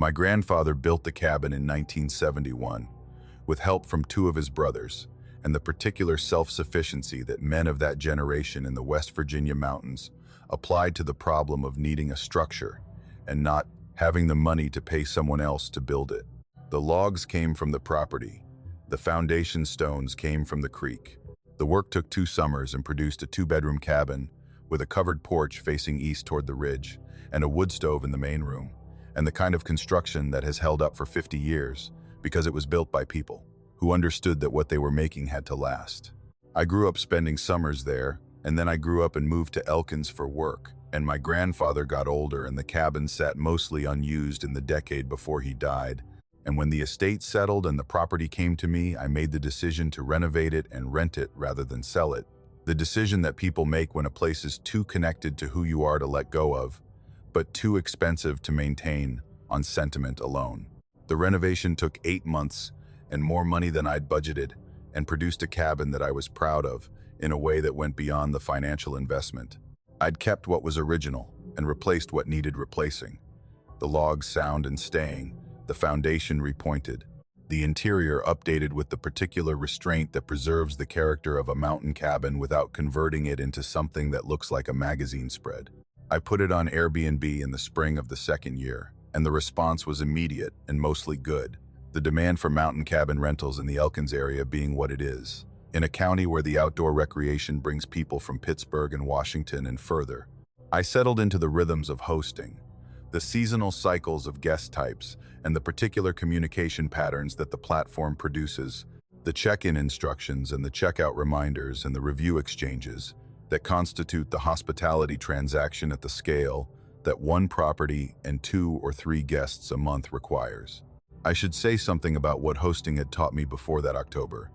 My grandfather built the cabin in 1971 with help from two of his brothers, and the particular self-sufficiency that men of that generation in the West Virginia mountains applied to the problem of needing a structure and not having the money to pay someone else to build it. The logs came from the property. The foundation stones came from the creek. The work took 2 summers and produced a 2-bedroom cabin with a covered porch facing east toward the ridge and a wood stove in the main room, and the kind of construction that has held up for 50 years because it was built by people who understood that what they were making had to last. I grew up spending summers there, and then I grew up and moved to Elkins for work, and my grandfather got older and the cabin sat mostly unused in the decade before he died. And when the estate settled and the property came to me, I made the decision to renovate it and rent it rather than sell it. The decision that people make when a place is too connected to who you are to let go of, but too expensive to maintain on sentiment alone. The renovation took 8 months and more money than I'd budgeted, and produced a cabin that I was proud of in a way that went beyond the financial investment. I'd kept what was original and replaced what needed replacing. The logs sound and staying, the foundation repointed, the interior updated with the particular restraint that preserves the character of a mountain cabin without converting it into something that looks like a magazine spread. I put it on Airbnb in the spring of the 2nd year, and the response was immediate and mostly good. The demand for mountain cabin rentals in the Elkins area being what it is, in a county where the outdoor recreation brings people from Pittsburgh and Washington and further. I settled into the rhythms of hosting, the seasonal cycles of guest types, and the particular communication patterns that the platform produces, the check-in instructions and the checkout reminders and the review exchanges that constitute the hospitality transaction at the scale that one property and 2 or 3 guests a month requires. I should say something about what hosting had taught me before that October,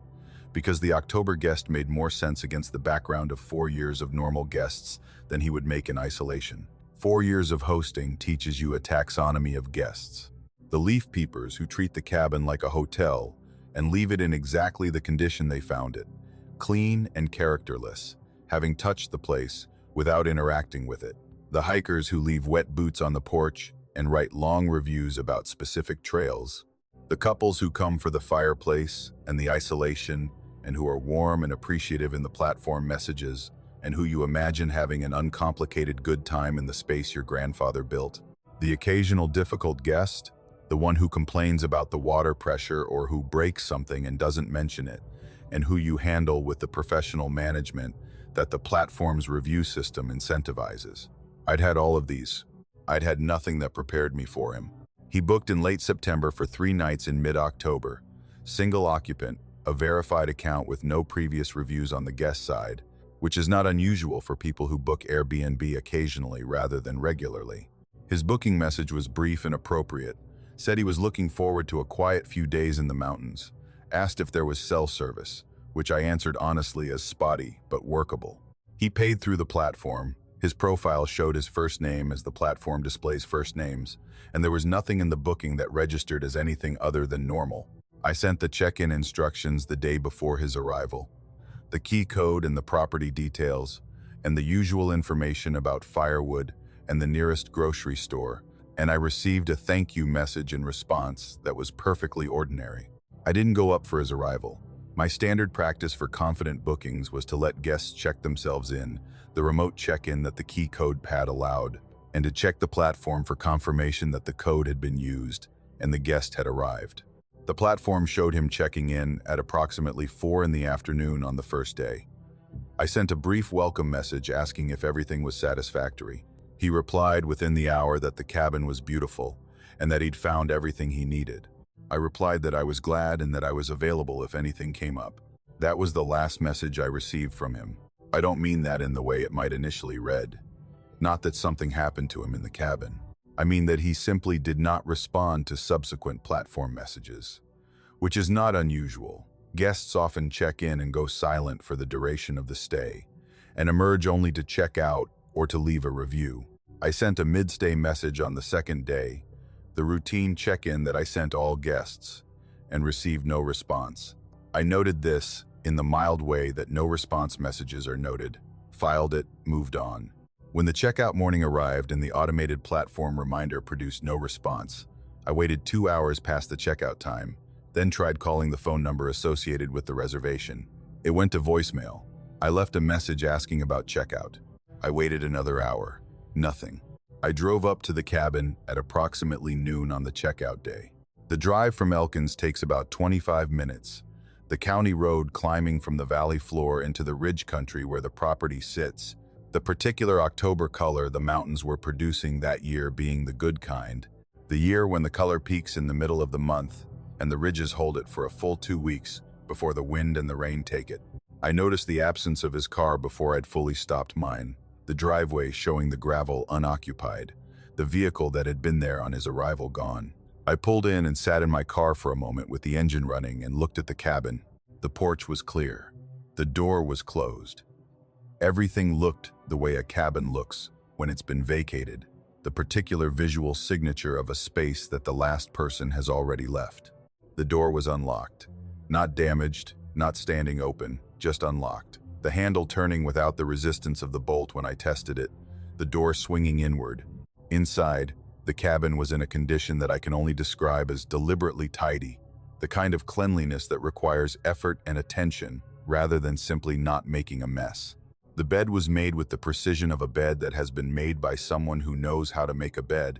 because the October guest made more sense against the background of 4 years of normal guests than he would make in isolation. 4 years of hosting teaches you a taxonomy of guests. The leaf peepers who treat the cabin like a hotel and leave it in exactly the condition they found it, clean and characterless, having touched the place without interacting with it. The hikers who leave wet boots on the porch and write long reviews about specific trails. The couples who come for the fireplace and the isolation and who are warm and appreciative in the platform messages and who you imagine having an uncomplicated good time in the space your grandfather built. The occasional difficult guest, the one who complains about the water pressure or who breaks something and doesn't mention it, and who you handle with the professional management that the platform's review system incentivizes. I'd had all of these. I'd had nothing that prepared me for him. He booked in late September for 3 nights in mid-October. Single occupant, a verified account with no previous reviews on the guest side, which is not unusual for people who book Airbnb occasionally rather than regularly. His booking message was brief and appropriate, said he was looking forward to a quiet few days in the mountains, asked if there was cell service, which I answered honestly as spotty but workable. He paid through the platform. His profile showed his first name as the platform displays first names, and there was nothing in the booking that registered as anything other than normal. I sent the check-in instructions the day before his arrival, the key code and the property details, and the usual information about firewood and the nearest grocery store, and I received a thank you message in response that was perfectly ordinary. I didn't go up for his arrival. My standard practice for confident bookings was to let guests check themselves in, the remote check-in that the key code pad allowed, and to check the platform for confirmation that the code had been used and the guest had arrived. The platform showed him checking in at approximately 4 in the afternoon on the first day. I sent a brief welcome message asking if everything was satisfactory. He replied within the hour that the cabin was beautiful and that he'd found everything he needed. I replied that I was glad and that I was available if anything came up. That was the last message I received from him. I don't mean that in the way it might initially read. Not that something happened to him in the cabin. I mean that he simply did not respond to subsequent platform messages, which is not unusual. Guests often check in and go silent for the duration of the stay, and emerge only to check out or to leave a review. I sent a mid-stay message on the 2nd day, the routine check-in that I sent all guests, and received no response. I noted this in the mild way that no response messages are noted, filed it, moved on. When the checkout morning arrived and the automated platform reminder produced no response, I waited 2 hours past the checkout time, then tried calling the phone number associated with the reservation. It went to voicemail. I left a message asking about checkout. I waited another hour. Nothing. I drove up to the cabin at approximately noon on the checkout day. The drive from Elkins takes about 25 minutes. The county road climbing from the valley floor into the ridge country where the property sits. The particular October color the mountains were producing that year being the good kind. The year when the color peaks in the middle of the month and the ridges hold it for a full 2 weeks before the wind and the rain take it. I noticed the absence of his car before I'd fully stopped mine. The driveway showing the gravel unoccupied. The vehicle that had been there on his arrival gone. I pulled in and sat in my car for a moment with the engine running and looked at the cabin. The porch was clear. The door was closed. Everything looked the way a cabin looks when it's been vacated, the particular visual signature of a space that the last person has already left. The door was unlocked. Not damaged, not standing open, just unlocked. The handle turning without the resistance of the bolt when I tested it, the door swinging inward. Inside, the cabin was in a condition that I can only describe as deliberately tidy, the kind of cleanliness that requires effort and attention rather than simply not making a mess. The bed was made with the precision of a bed that has been made by someone who knows how to make a bed,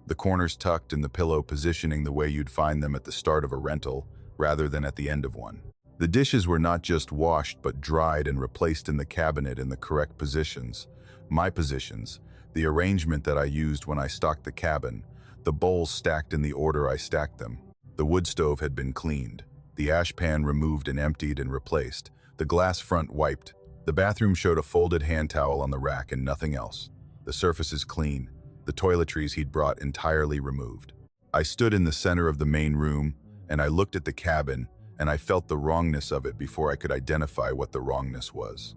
the corners tucked and the pillow positioning the way you'd find them at the start of a rental rather than at the end of one. The dishes were not just washed but dried and replaced in the cabinet in the correct positions. My positions, the arrangement that I used when I stocked the cabin, the bowls stacked in the order I stacked them. The wood stove had been cleaned, the ash pan removed and emptied and replaced, the glass front wiped. The bathroom showed a folded hand towel on the rack and nothing else. The surfaces clean, the toiletries he'd brought entirely removed. I stood in the center of the main room and I looked at the cabin and I felt the wrongness of it before I could identify what the wrongness was.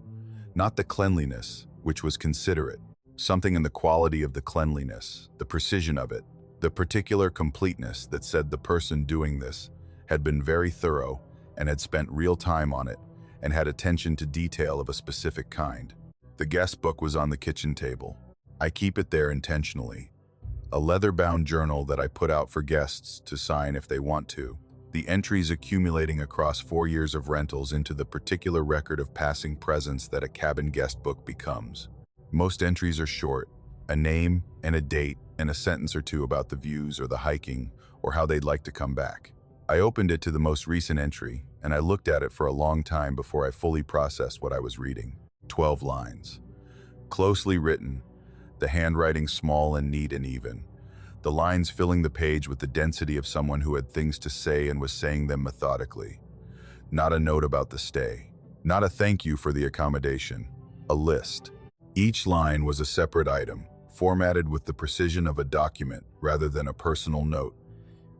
Not the cleanliness, which was considerate. Something in the quality of the cleanliness, the precision of it, the particular completeness that said the person doing this had been very thorough and had spent real time on it and had attention to detail of a specific kind. The guest book was on the kitchen table. I keep it there intentionally. A leather-bound journal that I put out for guests to sign if they want to. The entries accumulating across 4 years of rentals into the particular record of passing presence that a cabin guest book becomes. Most entries are short, a name and a date and a sentence or two about the views or the hiking or how they'd like to come back. I opened it to the most recent entry and I looked at it for a long time before I fully processed what I was reading. 12 lines. Closely written, the handwriting small and neat and even. The lines filling the page with the density of someone who had things to say and was saying them methodically. Not a note about the stay. Not a thank you for the accommodation. A list. Each line was a separate item, formatted with the precision of a document rather than a personal note.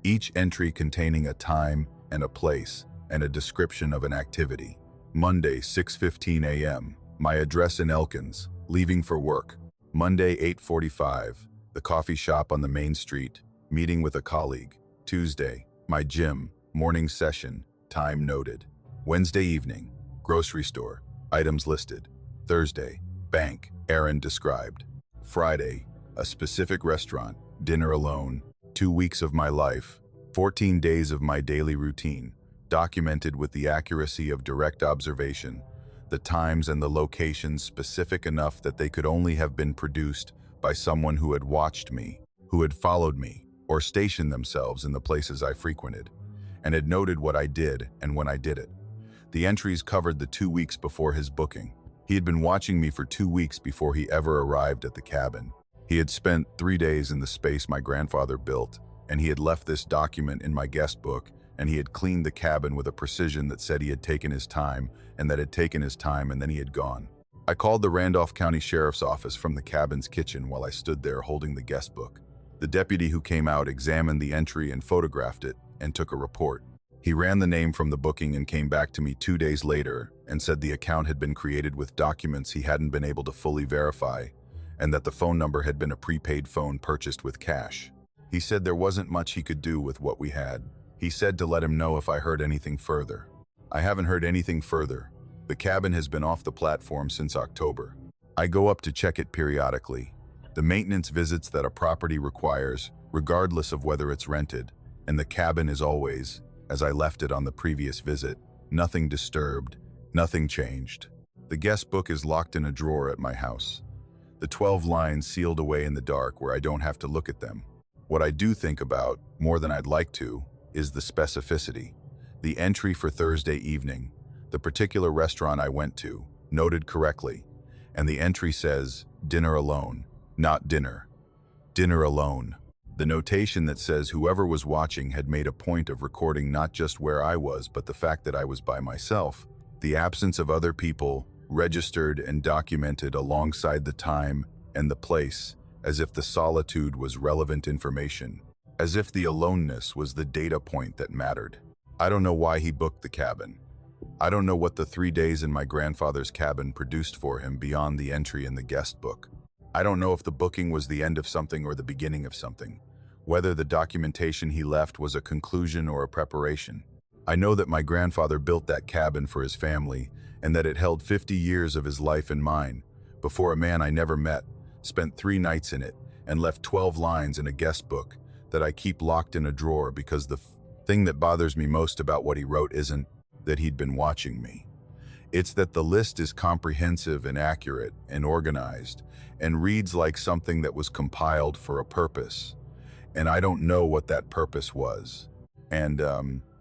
Each entry containing a time and a place and a description of an activity. Monday, 6:15 a.m. My address in Elkins, leaving for work. Monday, 8:45, the coffee shop on the main street, meeting with a colleague. Tuesday, my gym, morning session, time noted. Wednesday evening, grocery store, items listed. Thursday, bank, errand described. Friday, a specific restaurant, dinner alone. 2 weeks of my life, 14 days of my daily routine, documented with the accuracy of direct observation, the times and the locations specific enough that they could only have been produced by someone who had watched me, who had followed me, or stationed themselves in the places I frequented, and had noted what I did and when I did it. The entries covered the 2 weeks before his booking. He had been watching me for 2 weeks before he ever arrived at the cabin. He had spent 3 days in the space my grandfather built, and he had left this document in my guest book, and he had cleaned the cabin with a precision that said he had taken his time, and that had taken his time, and then he had gone. I called the Randolph County Sheriff's Office from the cabin's kitchen while I stood there holding the guest book. The deputy who came out examined the entry and photographed it and took a report. He ran the name from the booking and came back to me 2 days later and said the account had been created with documents he hadn't been able to fully verify, and that the phone number had been a prepaid phone purchased with cash. He said there wasn't much he could do with what we had. He said to let him know if I heard anything further. I haven't heard anything further. The cabin has been off the platform since October. I go up to check it periodically. the maintenance visits that a property requires, regardless of whether it's rented, and the cabin is always, as I left it on the previous visit, nothing disturbed, nothing changed. The guest book is locked in a drawer at my house. The 12 lines sealed away in the dark where I don't have to look at them. What I do think about, more than I'd like to, is the specificity. The entry for Thursday evening, the particular restaurant I went to, noted correctly, and the entry says, dinner alone, not dinner. Dinner alone. The notation that says whoever was watching had made a point of recording not just where I was, but the fact that I was by myself. The absence of other people registered and documented alongside the time and the place, as if the solitude was relevant information, as if the aloneness was the data point that mattered. I don't know why he booked the cabin. I don't know what the 3 days in my grandfather's cabin produced for him beyond the entry in the guest book. I don't know if the booking was the end of something or the beginning of something, whether the documentation he left was a conclusion or a preparation. I know that my grandfather built that cabin for his family and that it held 50 years of his life and mine, before a man I never met, spent 3 nights in it, and left 12 lines in a guest book that I keep locked in a drawer because the thing that bothers me most about what he wrote isn't that he'd been watching me. It's that the list is comprehensive and accurate and organized and reads like something that was compiled for a purpose. And I don't know what that purpose was. And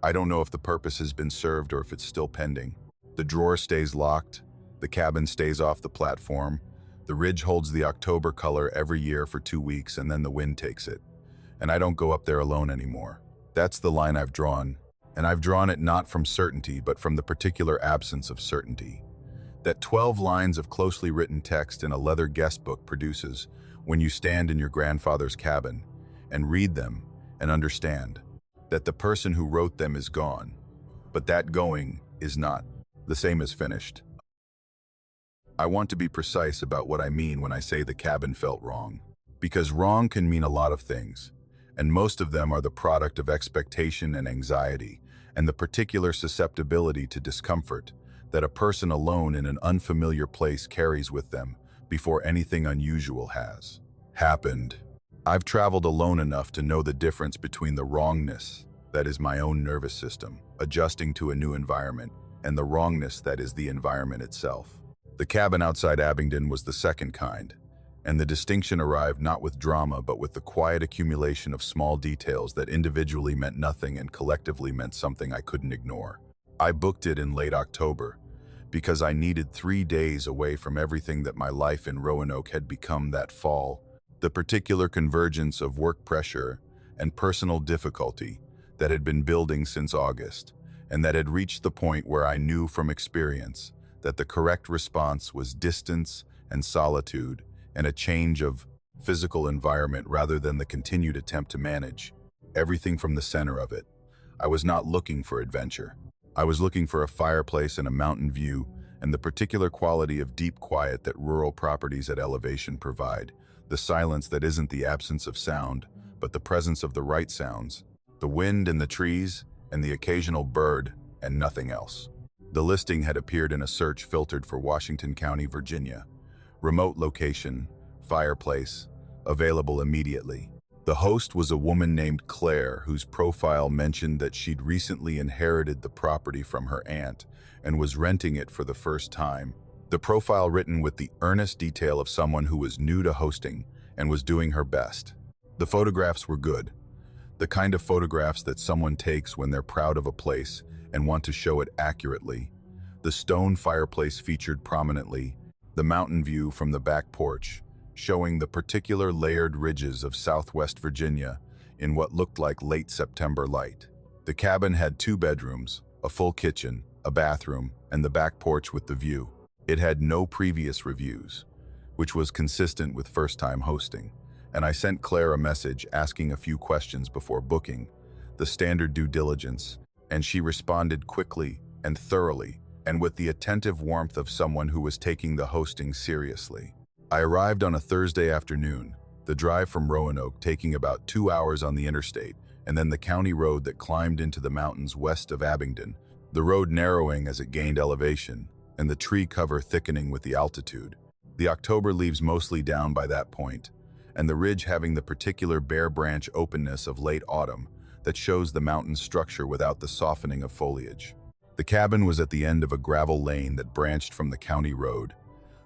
I don't know if the purpose has been served or if it's still pending. The drawer stays locked, the cabin stays off the platform, the ridge holds the October color every year for 2 weeks and then the wind takes it. And I don't go up there alone anymore. That's the line I've drawn. And I've drawn it not from certainty, but from the particular absence of certainty that 12 lines of closely written text in a leather guest book produces when you stand in your grandfather's cabin and read them and understand that the person who wrote them is gone, but that going is not the same as finished. I want to be precise about what I mean when I say the cabin felt wrong, because wrong can mean a lot of things, and most of them are the product of expectation and anxiety, and the particular susceptibility to discomfort that a person alone in an unfamiliar place carries with them before anything unusual has happened. I've traveled alone enough to know the difference between the wrongness, that is my own nervous system, adjusting to a new environment, and the wrongness that is the environment itself. The cabin outside Abingdon was the second kind, and the distinction arrived not with drama but with the quiet accumulation of small details that individually meant nothing and collectively meant something I couldn't ignore. I booked it in late October because I needed 3 days away from everything that my life in Roanoke had become that fall, the particular convergence of work pressure and personal difficulty that had been building since August, and that had reached the point where I knew from experience that the correct response was distance and solitude and a change of physical environment rather than the continued attempt to manage everything from the center of it. I was not looking for adventure. I was looking for a fireplace and a mountain view and the particular quality of deep quiet that rural properties at elevation provide, the silence that isn't the absence of sound, but the presence of the right sounds, the wind and the trees and the occasional bird and nothing else. The listing had appeared in a search filtered for Washington County, Virginia. Remote location, fireplace, available immediately. The host was a woman named Claire, whose profile mentioned that she'd recently inherited the property from her aunt and was renting it for the first time. The profile written with the earnest detail of someone who was new to hosting and was doing her best. The photographs were good. The kind of photographs that someone takes when they're proud of a place and want to show it accurately. The stone fireplace featured prominently, the mountain view from the back porch, showing the particular layered ridges of Southwest Virginia in what looked like late September light. The cabin had 2 bedrooms, a full kitchen, a bathroom, and the back porch with the view. It had no previous reviews, which was consistent with first-time hosting, and I sent Claire a message asking a few questions before booking, the standard due diligence, and she responded quickly and thoroughly, and with the attentive warmth of someone who was taking the hosting seriously. I arrived on a Thursday afternoon, the drive from Roanoke taking about 2 hours on the interstate, and then the county road that climbed into the mountains west of Abingdon, the road narrowing as it gained elevation, and the tree cover thickening with the altitude. The October leaves mostly down by that point, and the ridge having the particular bare branch openness of late autumn that shows the mountain's structure without the softening of foliage. The cabin was at the end of a gravel lane that branched from the county road,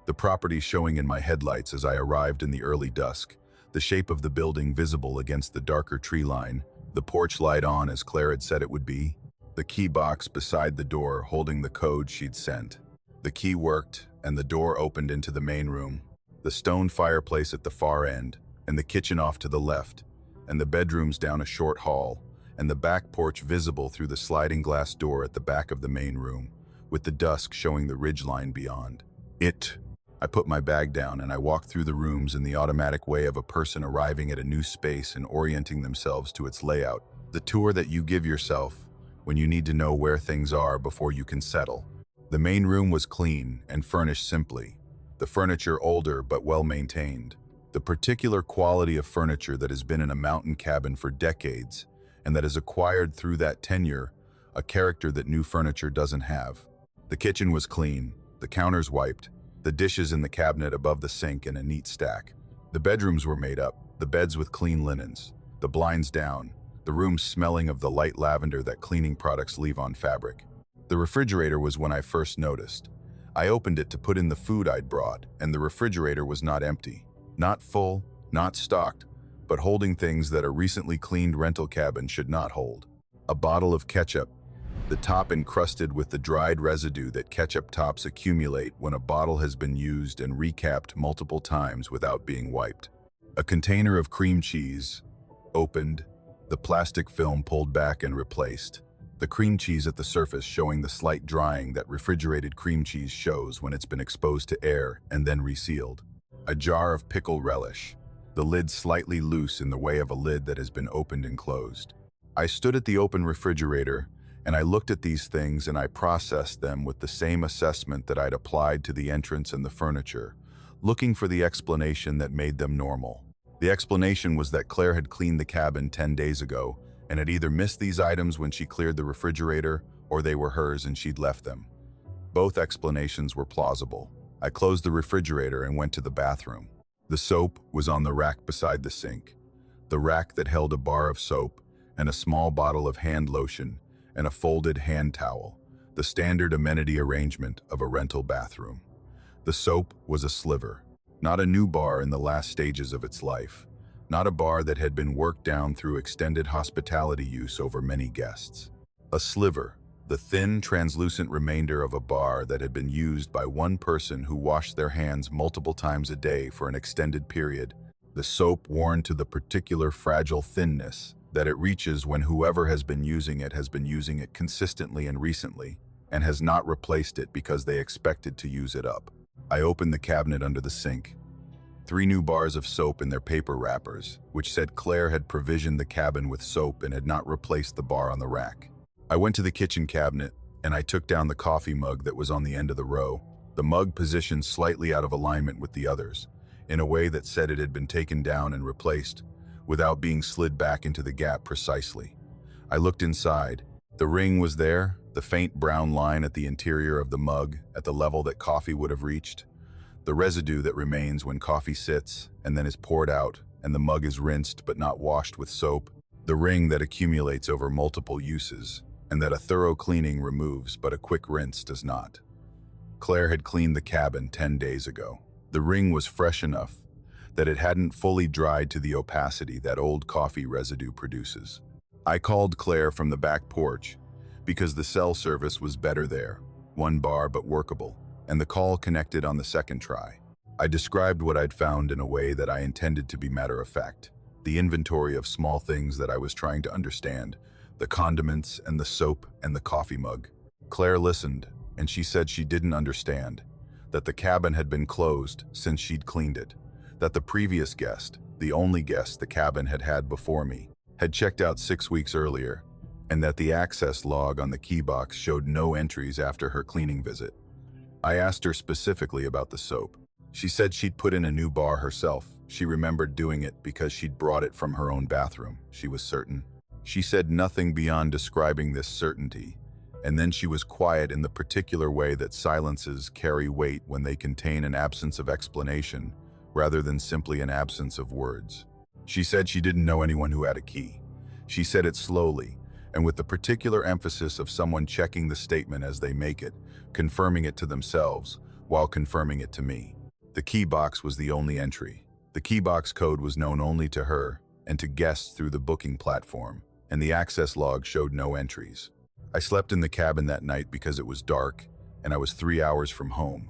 the property showing in my headlights as I arrived in the early dusk, the shape of the building visible against the darker tree line, the porch light on as Claire had said it would be, the key box beside the door holding the code she'd sent. The key worked, and the door opened into the main room, the stone fireplace at the far end, and the kitchen off to the left, and the bedrooms down a short hall, and the back porch visible through the sliding glass door at the back of the main room, with the dusk showing the ridgeline beyond. I put my bag down and I walked through the rooms in the automatic way of a person arriving at a new space and orienting themselves to its layout. The tour that you give yourself when you need to know where things are before you can settle. The main room was clean and furnished simply, the furniture older but well maintained. The particular quality of furniture that has been in a mountain cabin for decades and that has acquired through that tenure a character that new furniture doesn't have. The kitchen was clean, the counters wiped, the dishes in the cabinet above the sink in a neat stack. The bedrooms were made up, the beds with clean linens, the blinds down, the rooms smelling of the light lavender that cleaning products leave on fabric. The refrigerator was when I first noticed. I opened it to put in the food I'd brought, and the refrigerator was not empty. Not full, not stocked, but holding things that a recently cleaned rental cabin should not hold. A bottle of ketchup, the top encrusted with the dried residue that ketchup tops accumulate when a bottle has been used and recapped multiple times without being wiped. A container of cream cheese, opened, the plastic film pulled back and replaced. The cream cheese at the surface showing the slight drying that refrigerated cream cheese shows when it's been exposed to air and then resealed. A jar of pickle relish, the lid slightly loose in the way of a lid that has been opened and closed. I stood at the open refrigerator and I looked at these things and I processed them with the same assessment that I'd applied to the entrance and the furniture, looking for the explanation that made them normal. The explanation was that Claire had cleaned the cabin 10 days ago and had either missed these items when she cleared the refrigerator or they were hers and she'd left them. Both explanations were plausible. I closed the refrigerator and went to the bathroom. The soap was on the rack beside the sink, the rack that held a bar of soap and a small bottle of hand lotion and a folded hand towel, the standard amenity arrangement of a rental bathroom. The soap was a sliver, not a new bar in the last stages of its life, not a bar that had been worked down through extended hospitality use over many guests. A sliver, the thin, translucent remainder of a bar that had been used by one person who washed their hands multiple times a day for an extended period, the soap worn to the particular fragile thinness that it reaches when whoever has been using it consistently and recently, and has not replaced it because they expected to use it up. I opened the cabinet under the sink. 3 new bars of soap in their paper wrappers, which said Claire had provisioned the cabin with soap and had not replaced the bar on the rack. I went to the kitchen cabinet, and I took down the coffee mug that was on the end of the row, the mug positioned slightly out of alignment with the others, in a way that said it had been taken down and replaced, without being slid back into the gap precisely. I looked inside. The ring was there, the faint brown line at the interior of the mug, at the level that coffee would have reached. The residue that remains when coffee sits and then is poured out, and the mug is rinsed but not washed with soap. The ring that accumulates over multiple uses, and that a thorough cleaning removes but a quick rinse does not. Claire had cleaned the cabin 10 days ago. The ring was fresh enough that it hadn't fully dried to the opacity that old coffee residue produces. I called Claire from the back porch because the cell service was better there, 1 bar but workable, and the call connected on the second try. I described what I'd found in a way that I intended to be matter-of-fact, the inventory of small things that I was trying to understand, the condiments and the soap and the coffee mug. Claire listened, and she said she didn't understand, that the cabin had been closed since she'd cleaned it, that the previous guest, the only guest the cabin had had before me, had checked out 6 weeks earlier, and that the access log on the key box showed no entries after her cleaning visit. I asked her specifically about the soap. She said she'd put in a new bar herself. She remembered doing it because she'd brought it from her own bathroom, she was certain. She said nothing beyond describing this certainty, and then she was quiet in the particular way that silences carry weight when they contain an absence of explanation, rather than simply an absence of words. She said she didn't know anyone who had a key. She said it slowly, and with the particular emphasis of someone checking the statement as they make it, confirming it to themselves, while confirming it to me. The key box was the only entry. The key box code was known only to her and to guests through the booking platform, and the access log showed no entries. I slept in the cabin that night because it was dark, and I was 3 hours from home,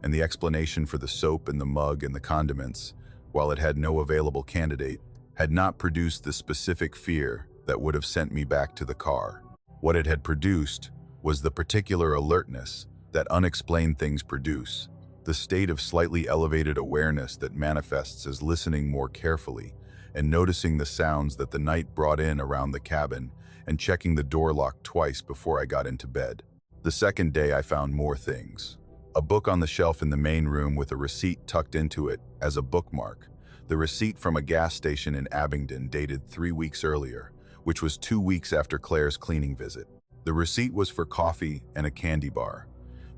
and the explanation for the soap and the mug and the condiments, while it had no available candidate, had not produced the specific fear that would have sent me back to the car. What it had produced was the particular alertness that unexplained things produce, the state of slightly elevated awareness that manifests as listening more carefully and noticing the sounds that the night brought in around the cabin and checking the door lock twice before I got into bed. The second day I found more things. A book on the shelf in the main room with a receipt tucked into it as a bookmark. The receipt from a gas station in Abingdon dated 3 weeks earlier, which was 2 weeks after Claire's cleaning visit. The receipt was for coffee and a candy bar.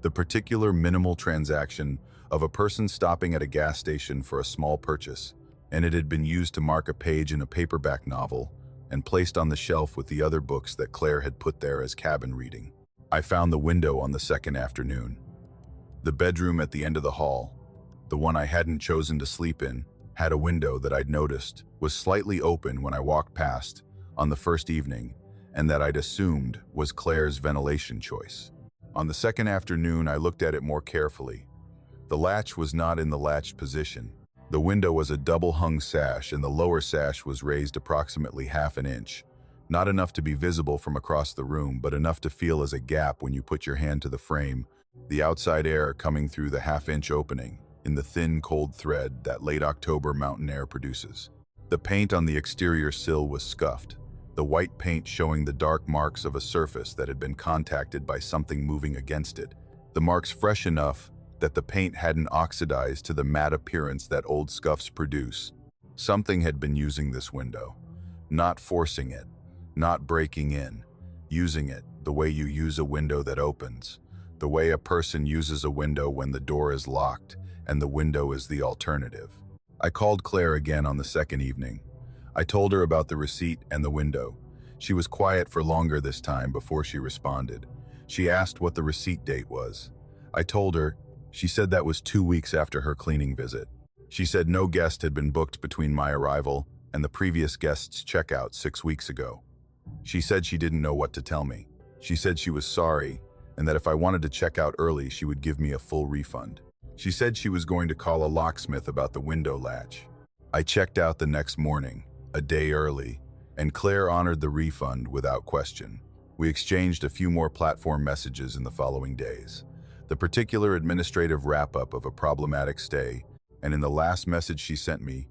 The particular minimal transaction of a person stopping at a gas station for a small purchase, and it had been used to mark a page in a paperback novel and placed on the shelf with the other books that Claire had put there as cabin reading. I found the window on the second afternoon. The bedroom at the end of the hall, the one I hadn't chosen to sleep in, had a window that I'd noticed was slightly open when I walked past on the first evening, and that I'd assumed was Claire's ventilation choice. On the second afternoon, I looked at it more carefully. The latch was not in the latched position. The window was a double-hung sash, and the lower sash was raised approximately half an inch. Not enough to be visible from across the room, but enough to feel as a gap when you put your hand to the frame, the outside air coming through the half-inch opening in the thin, cold thread that late October mountain air produces. The paint on the exterior sill was scuffed, the white paint showing the dark marks of a surface that had been contacted by something moving against it, the marks fresh enough that the paint hadn't oxidized to the matte appearance that old scuffs produce. Something had been using this window, not forcing it, not breaking in, using it the way you use a window that opens, the way a person uses a window when the door is locked and the window is the alternative. I called Claire again on the second evening. I told her about the receipt and the window. She was quiet for longer this time before she responded. She asked what the receipt date was. I told her. She said that was 2 weeks after her cleaning visit. She said no guest had been booked between my arrival and the previous guest's checkout 6 weeks ago. She said she didn't know what to tell me. She said she was sorry and that if I wanted to check out early, she would give me a full refund. She said she was going to call a locksmith about the window latch. I checked out the next morning, a day early, and Claire honored the refund without question. We exchanged a few more platform messages in the following days. The particular administrative wrap-up of a problematic stay, and in the last message she sent me,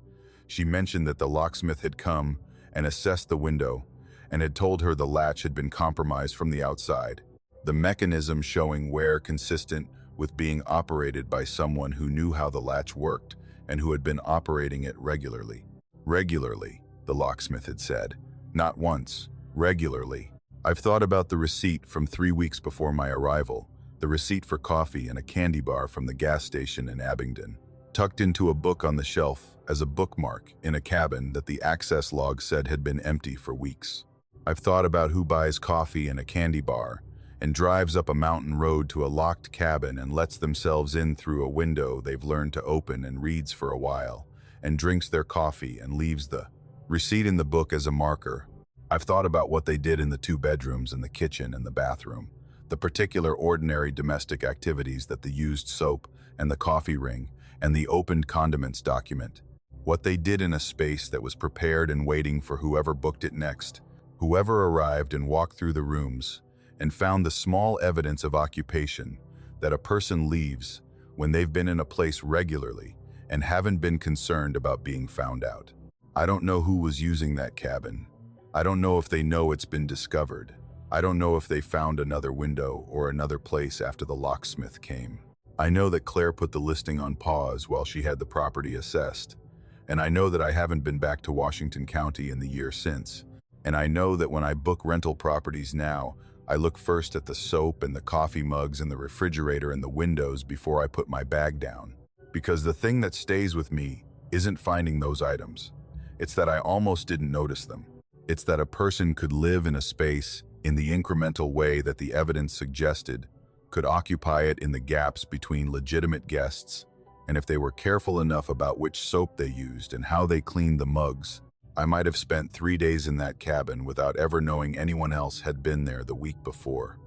she mentioned that the locksmith had come and assessed the window and had told her the latch had been compromised from the outside, the mechanism showing wear consistent with being operated by someone who knew how the latch worked and who had been operating it regularly. Regularly, the locksmith had said. Not once, regularly. I've thought about the receipt from 3 weeks before my arrival, the receipt for coffee and a candy bar from the gas station in Abingdon, tucked into a book on the shelf as a bookmark in a cabin that the access log said had been empty for weeks. I've thought about who buys coffee and a candy bar and drives up a mountain road to a locked cabin and lets themselves in through a window they've learned to open and reads for a while, and drinks their coffee and leaves the receipt in the book as a marker. I've thought about what they did in the 2 bedrooms and the kitchen and the bathroom, the particular ordinary domestic activities that the used soap and the coffee ring and the opened condiments document, what they did in a space that was prepared and waiting for whoever booked it next, whoever arrived and walked through the rooms, and found the small evidence of occupation that a person leaves when they've been in a place regularly and haven't been concerned about being found out. I don't know who was using that cabin. I don't know if they know it's been discovered. I don't know if they found another window or another place after the locksmith came. I know that Claire put the listing on pause while she had the property assessed, and I know that I haven't been back to Washington County in the year since, and I know that when I book rental properties now, I look first at the soap and the coffee mugs and the refrigerator and the windows before I put my bag down. Because the thing that stays with me isn't finding those items. It's that I almost didn't notice them. It's that a person could live in a space in the incremental way that the evidence suggested, could occupy it in the gaps between legitimate guests, and if they were careful enough about which soap they used and how they cleaned the mugs, I might have spent 3 days in that cabin without ever knowing anyone else had been there the week before.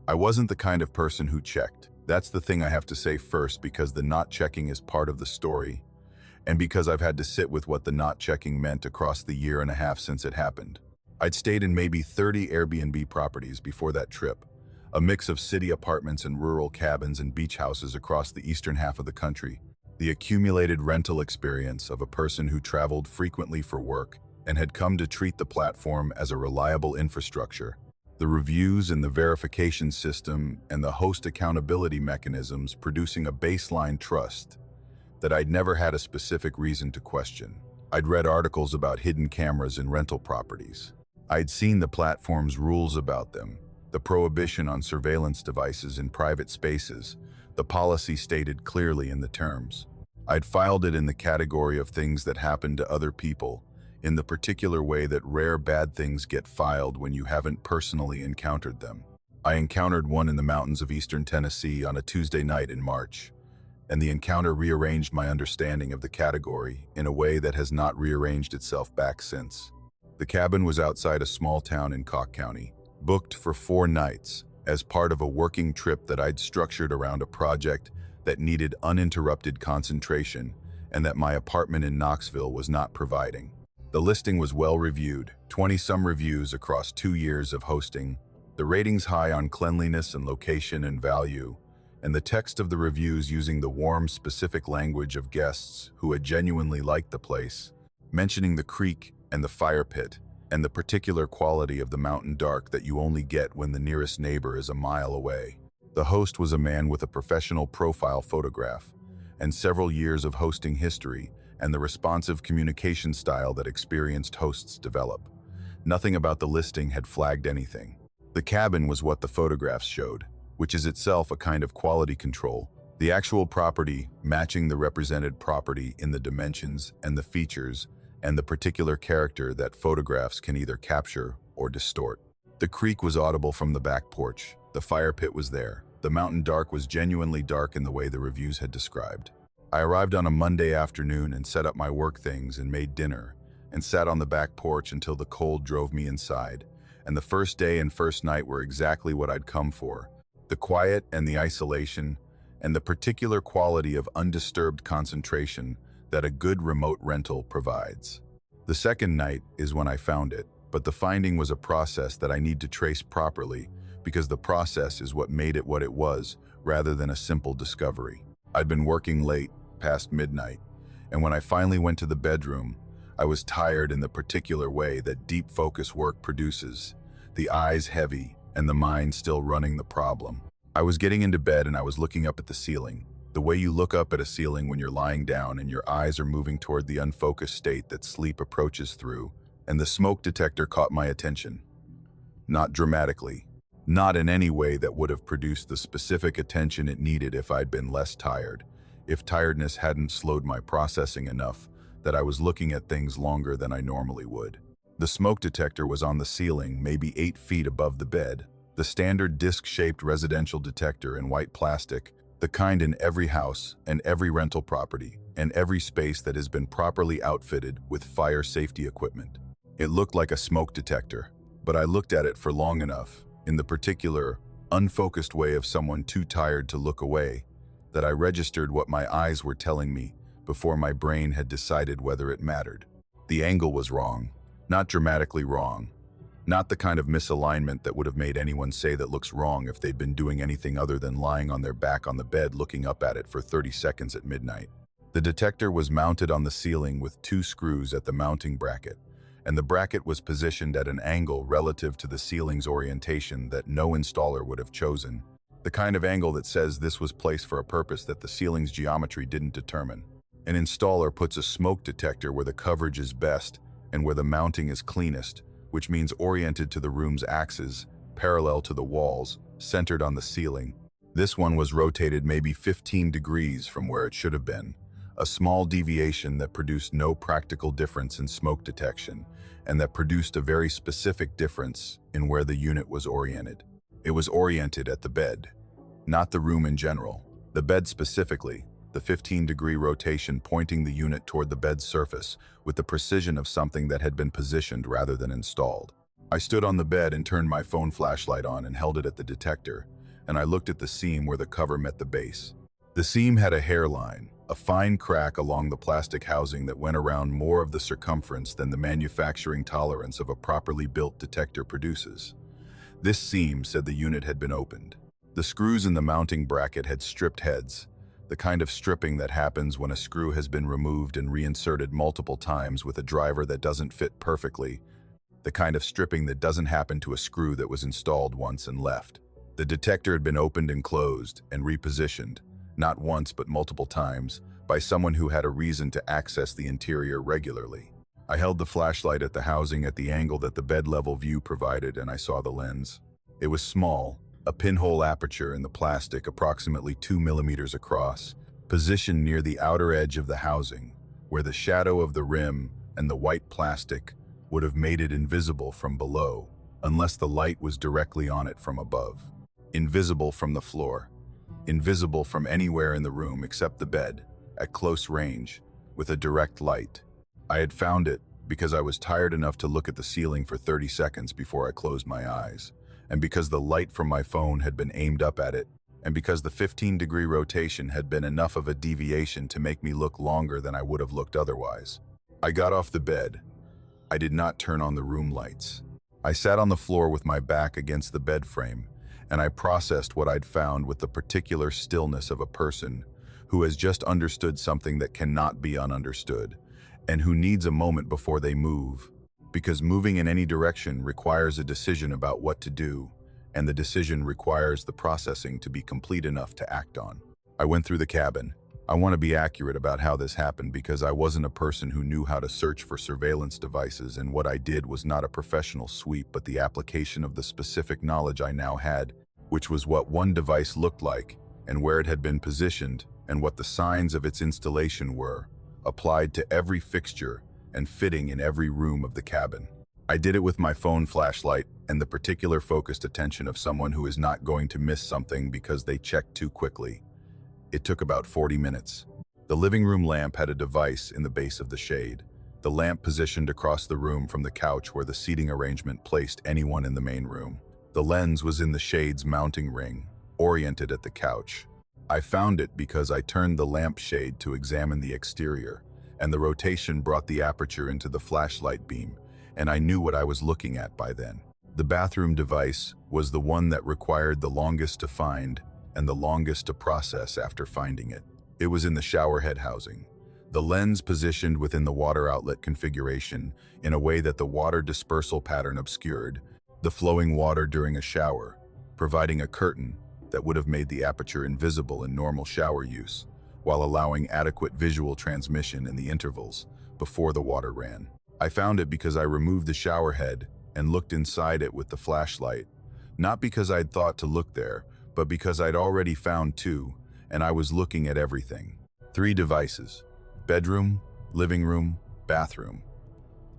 I wasn't the kind of person who checked. That's the thing I have to say first, because the not checking is part of the story, and because I've had to sit with what the not checking meant across the year and a half since it happened. I'd stayed in maybe 30 Airbnb properties before that trip, a mix of city apartments and rural cabins and beach houses across the eastern half of the country. The accumulated rental experience of a person who traveled frequently for work and had come to treat the platform as a reliable infrastructure. The reviews and the verification system and the host accountability mechanisms producing a baseline trust that I'd never had a specific reason to question. I'd read articles about hidden cameras in rental properties. I'd seen the platform's rules about them, the prohibition on surveillance devices in private spaces, the policy stated clearly in the terms. I'd filed it in the category of things that happen to other people, in the particular way that rare bad things get filed when you haven't personally encountered them. I encountered one in the mountains of eastern Tennessee on a Tuesday night in March, and the encounter rearranged my understanding of the category in a way that has not rearranged itself back since. The cabin was outside a small town in Cook County, booked for 4 nights as part of a working trip that I'd structured around a project that needed uninterrupted concentration and that my apartment in Knoxville was not providing. The listing was well reviewed, 20-some reviews across 2 years of hosting, the ratings high on cleanliness and location and value, and the text of the reviews using the warm, specific language of guests who had genuinely liked the place, mentioning the creek and the fire pit, and the particular quality of the mountain dark that you only get when the nearest neighbor is a mile away. The host was a man with a professional profile photograph, and several years of hosting history, and the responsive communication style that experienced hosts develop. Nothing about the listing had flagged anything. The cabin was what the photographs showed, which is itself a kind of quality control. The actual property matching the represented property in the dimensions and the features and the particular character that photographs can either capture or distort. The creek was audible from the back porch. The fire pit was there. The mountain dark was genuinely dark in the way the reviews had described. I arrived on a Monday afternoon and set up my work things and made dinner and sat on the back porch until the cold drove me inside. And the first day and first night were exactly what I'd come for. The quiet and the isolation and the particular quality of undisturbed concentration that a good remote rental provides. The second night is when I found it, but the finding was a process that I need to trace properly because the process is what made it what it was rather than a simple discovery. I'd been working late, past midnight, and when I finally went to the bedroom, I was tired in the particular way that deep focus work produces, the eyes heavy and the mind still running the problem. I was getting into bed and I was looking up at the ceiling, the way you look up at a ceiling when you're lying down and your eyes are moving toward the unfocused state that sleep approaches through, and the smoke detector caught my attention. Not dramatically, not in any way that would have produced the specific attention it needed if I'd been less tired, if tiredness hadn't slowed my processing enough that I was looking at things longer than I normally would. The smoke detector was on the ceiling, maybe 8 feet above the bed, the standard disc-shaped residential detector in white plastic, the kind in every house and every rental property and every space that has been properly outfitted with fire safety equipment. It looked like a smoke detector, but I looked at it for long enough, in the particular, unfocused way of someone too tired to look away, that I registered what my eyes were telling me before my brain had decided whether it mattered. The angle was wrong, not dramatically wrong, not the kind of misalignment that would have made anyone say that looks wrong if they'd been doing anything other than lying on their back on the bed looking up at it for 30 seconds at midnight. The detector was mounted on the ceiling with 2 screws at the mounting bracket, and the bracket was positioned at an angle relative to the ceiling's orientation that no installer would have chosen, the kind of angle that says this was placed for a purpose that the ceiling's geometry didn't determine. An installer puts a smoke detector where the coverage is best and where the mounting is cleanest, which means oriented to the room's axis, parallel to the walls, centered on the ceiling. This one was rotated maybe 15 degrees from where it should have been, a small deviation that produced no practical difference in smoke detection, and that produced a very specific difference in where the unit was oriented. It was oriented at the bed, not the room in general. The bed specifically, the 15-degree rotation pointing the unit toward the bed's surface with the precision of something that had been positioned rather than installed. I stood on the bed and turned my phone flashlight on and held it at the detector, and I looked at the seam where the cover met the base. The seam had a hairline, a fine crack along the plastic housing that went around more of the circumference than the manufacturing tolerance of a properly built detector produces. This seam said the unit had been opened. The screws in the mounting bracket had stripped heads, the kind of stripping that happens when a screw has been removed and reinserted multiple times with a driver that doesn't fit perfectly, the kind of stripping that doesn't happen to a screw that was installed once and left. The detector had been opened and closed and repositioned, not once but multiple times, by someone who had a reason to access the interior regularly. I held the flashlight at the housing at the angle that the bed-level view provided, and I saw the lens. It was small, a pinhole aperture in the plastic approximately 2 millimeters across, positioned near the outer edge of the housing, where the shadow of the rim and the white plastic would have made it invisible from below, unless the light was directly on it from above. Invisible from the floor. Invisible from anywhere in the room except the bed, at close range, with a direct light. I had found it because I was tired enough to look at the ceiling for 30 seconds before I closed my eyes, and because the light from my phone had been aimed up at it, and because the 15-degree rotation had been enough of a deviation to make me look longer than I would have looked otherwise. I got off the bed. I did not turn on the room lights. I sat on the floor with my back against the bed frame, and I processed what I'd found with the particular stillness of a person who has just understood something that cannot be ununderstood, and who needs a moment before they move, because moving in any direction requires a decision about what to do, and the decision requires the processing to be complete enough to act on. I went through the cabin. I want to be accurate about how this happened because I wasn't a person who knew how to search for surveillance devices, and what I did was not a professional sweep but the application of the specific knowledge I now had, which was what one device looked like and where it had been positioned and what the signs of its installation were, applied to every fixture and fitting in every room of the cabin. I did it with my phone flashlight and the particular focused attention of someone who is not going to miss something because they checked too quickly. It took about 40 minutes. The living room lamp had a device in the base of the shade. The lamp positioned across the room from the couch where the seating arrangement placed anyone in the main room. The lens was in the shade's mounting ring, oriented at the couch. I found it because I turned the lamp shade to examine the exterior, and the rotation brought the aperture into the flashlight beam, and I knew what I was looking at by then. The bathroom device was the one that required the longest to find and the longest to process after finding it. It was in the shower head housing. The lens positioned within the water outlet configuration in a way that the water dispersal pattern obscured the flowing water during a shower, providing a curtain that would have made the aperture invisible in normal shower use, while allowing adequate visual transmission in the intervals before the water ran. I found it because I removed the shower head and looked inside it with the flashlight, not because I'd thought to look there, but because I'd already found two, and I was looking at everything. 3 devices: bedroom, living room, bathroom.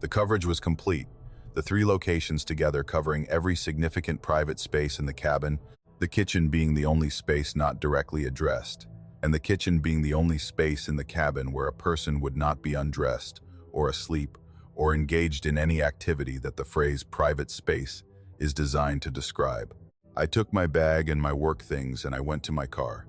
The coverage was complete, the 3 locations together covering every significant private space in the cabin, the kitchen being the only space not directly addressed, and the kitchen being the only space in the cabin where a person would not be undressed, or asleep, or engaged in any activity that the phrase private space is designed to describe. I took my bag and my work things and I went to my car.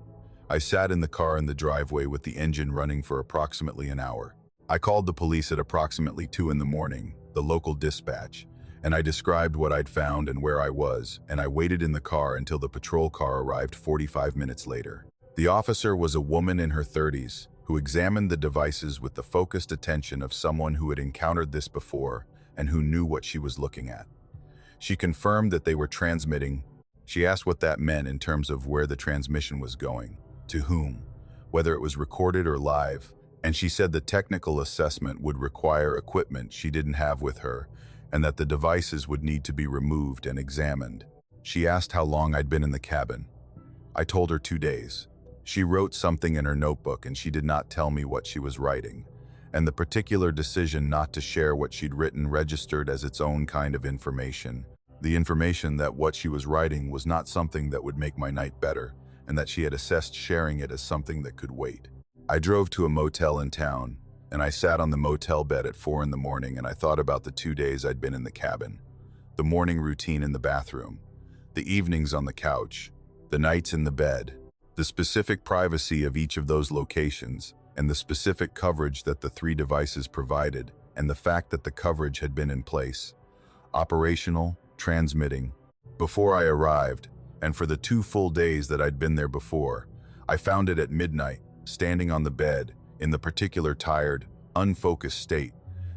I sat in the car in the driveway with the engine running for approximately an hour. I called the police at approximately 2 in the morning, the local dispatch, and I described what I'd found and where I was, and I waited in the car until the patrol car arrived 45 minutes later. The officer was a woman in her 30s who examined the devices with the focused attention of someone who had encountered this before and who knew what she was looking at. She confirmed that they were transmitting. She asked what that meant in terms of where the transmission was going, to whom, whether it was recorded or live, and she said the technical assessment would require equipment she didn't have with her, and that the devices would need to be removed and examined. She asked how long I'd been in the cabin. I told her 2 days. She wrote something in her notebook and she did not tell me what she was writing. And the particular decision not to share what she'd written registered as its own kind of information. The information that what she was writing was not something that would make my night better, and that she had assessed sharing it as something that could wait. I drove to a motel in town, and I sat on the motel bed at 4 in the morning and I thought about the 2 days I'd been in the cabin. The morning routine in the bathroom, the evenings on the couch, the nights in the bed, the specific privacy of each of those locations, and the specific coverage that the 3 devices provided, and the fact that the coverage had been in place, operational, transmitting, before I arrived, and for the 2 full days that I'd been there before. I found it at midnight, standing on the bed, in the particular tired, unfocused state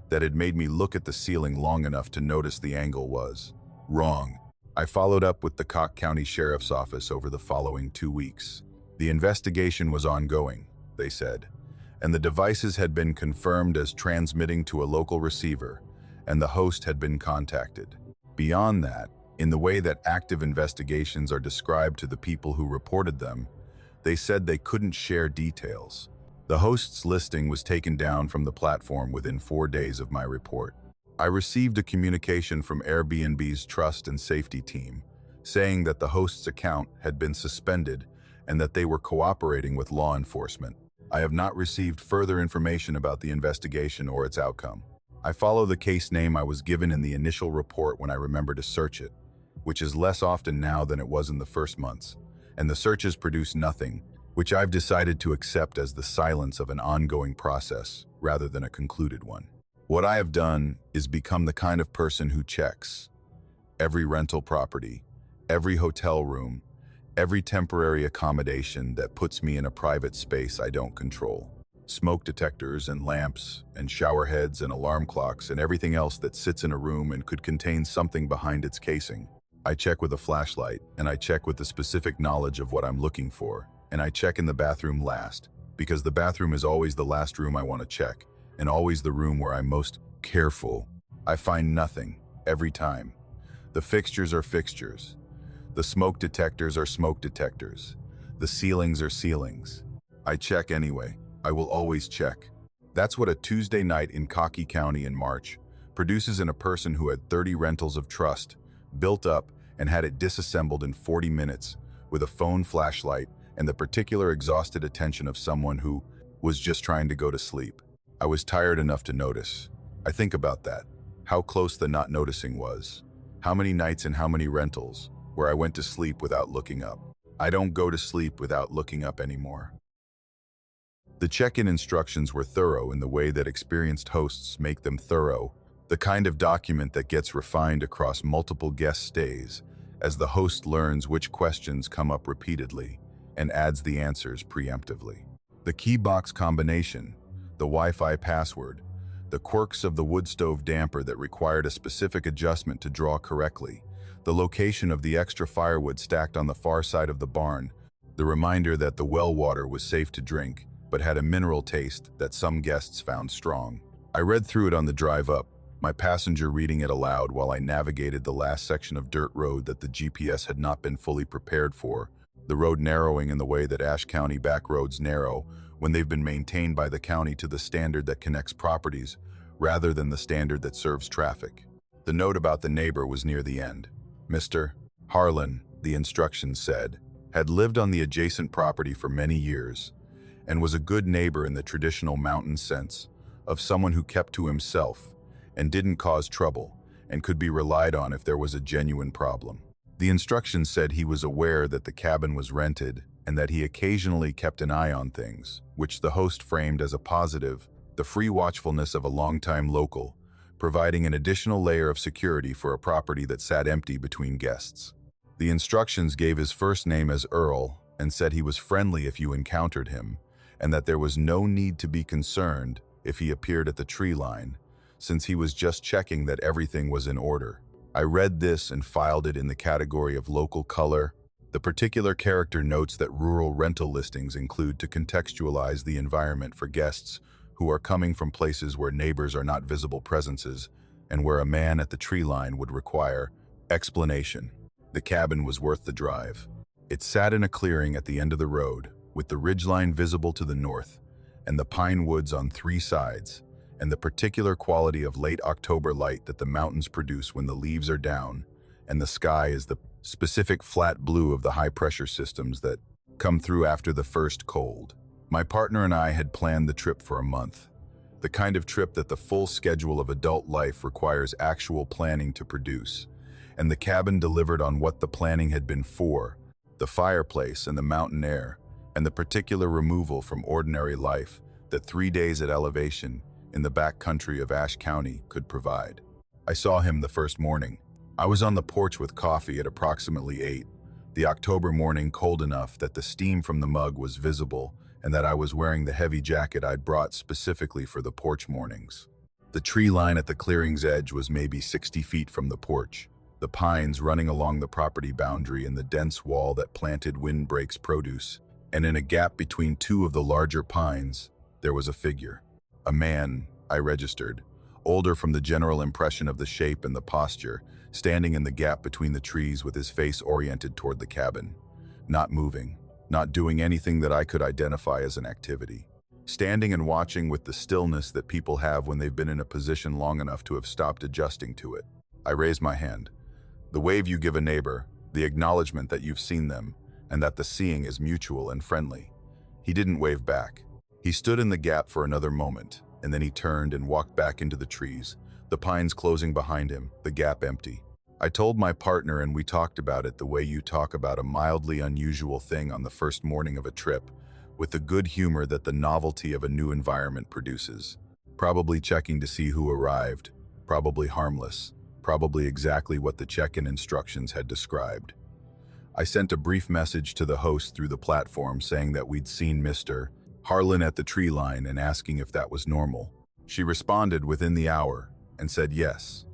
that had made me look at the ceiling long enough to notice the angle was wrong. I followed up with the Cook County Sheriff's Office over the following 2 weeks. The investigation was ongoing, they said, and the devices had been confirmed as transmitting to a local receiver, and the host had been contacted. Beyond that, in the way that active investigations are described to the people who reported them, they said they couldn't share details. The host's listing was taken down from the platform within 4 days of my report. I received a communication from Airbnb's trust and safety team, saying that the host's account had been suspended and that they were cooperating with law enforcement. I have not received further information about the investigation or its outcome. I follow the case name I was given in the initial report when I remember to search it, which is less often now than it was in the first months, and the searches produce nothing, which I've decided to accept as the silence of an ongoing process rather than a concluded one. What I have done is become the kind of person who checks every rental property, every hotel room, every temporary accommodation that puts me in a private space I don't control. Smoke detectors and lamps and shower heads and alarm clocks and everything else that sits in a room and could contain something behind its casing. I check with a flashlight, and I check with the specific knowledge of what I'm looking for, and I check in the bathroom last, because the bathroom is always the last room I want to check, and always the room where I'm most careful. I find nothing, every time. The fixtures are fixtures. The smoke detectors are smoke detectors. The ceilings are ceilings. I check anyway. I will always check. That's what a Tuesday night in Cook County in March produces in a person who had 30 rentals of trust, built up and had it disassembled in 40 minutes with a phone flashlight and the particular exhausted attention of someone who was just trying to go to sleep. I was tired enough to notice. I think about that, how close the not noticing was. How many nights and how many rentals where I went to sleep without looking up. I don't go to sleep without looking up anymore. The check-in instructions were thorough in the way that experienced hosts make them thorough, the kind of document that gets refined across multiple guest stays as the host learns which questions come up repeatedly and adds the answers preemptively. The key box combination, the Wi-Fi password, the quirks of the wood stove damper that required a specific adjustment to draw correctly, the location of the extra firewood stacked on the far side of the barn, the reminder that the well water was safe to drink, but had a mineral taste that some guests found strong. I read through it on the drive up, my passenger reading it aloud while I navigated the last section of dirt road that the GPS had not been fully prepared for, the road narrowing in the way that Ashe County back roads narrow when they've been maintained by the county to the standard that connects properties rather than the standard that serves traffic. The note about the neighbor was near the end. Mr. Harlan, the instructions said, had lived on the adjacent property for many years and was a good neighbor in the traditional mountain sense of someone who kept to himself and didn't cause trouble and could be relied on if there was a genuine problem. The instructions said he was aware that the cabin was rented and that he occasionally kept an eye on things, which the host framed as a positive, the free watchfulness of a longtime local, providing an additional layer of security for a property that sat empty between guests. The instructions gave his first name as Earl and said he was friendly if you encountered him, and that there was no need to be concerned if he appeared at the tree line, since he was just checking that everything was in order. I read this and filed it in the category of local color. The particular character notes that rural rental listings include to contextualize the environment for guests who are coming from places where neighbors are not visible presences and where a man at the tree line would require explanation. The cabin was worth the drive. It sat in a clearing at the end of the road, with the ridgeline visible to the north, and the pine woods on three sides, and the particular quality of late October light that the mountains produce when the leaves are down, and the sky is the specific flat blue of the high-pressure systems that come through after the first cold. My partner and I had planned the trip for a month, the kind of trip that the full schedule of adult life requires actual planning to produce, and the cabin delivered on what the planning had been for: the fireplace and the mountain air, and the particular removal from ordinary life that 3 days at elevation in the back country of Ashe County could provide. I saw him the first morning. I was on the porch with coffee at approximately 8, the October morning cold enough that the steam from the mug was visible and that I was wearing the heavy jacket I'd brought specifically for the porch mornings. The tree line at the clearing's edge was maybe 60 feet from the porch, the pines running along the property boundary and the dense wall that planted windbreaks produce, and in a gap between two of the larger pines, there was a figure. A man, I registered, older from the general impression of the shape and the posture, standing in the gap between the trees with his face oriented toward the cabin, not moving, not doing anything that I could identify as an activity. Standing and watching with the stillness that people have when they've been in a position long enough to have stopped adjusting to it. I raised my hand. The wave you give a neighbor, the acknowledgement that you've seen them, and that the seeing is mutual and friendly. He didn't wave back. He stood in the gap for another moment, and then he turned and walked back into the trees, the pines closing behind him, the gap empty. I told my partner and we talked about it the way you talk about a mildly unusual thing on the first morning of a trip, with the good humor that the novelty of a new environment produces. Probably checking to see who arrived, probably harmless, probably exactly what the check-in instructions had described. I sent a brief message to the host through the platform saying that we'd seen Mr. Harlan at the tree line and asking if that was normal. She responded within the hour and said yes.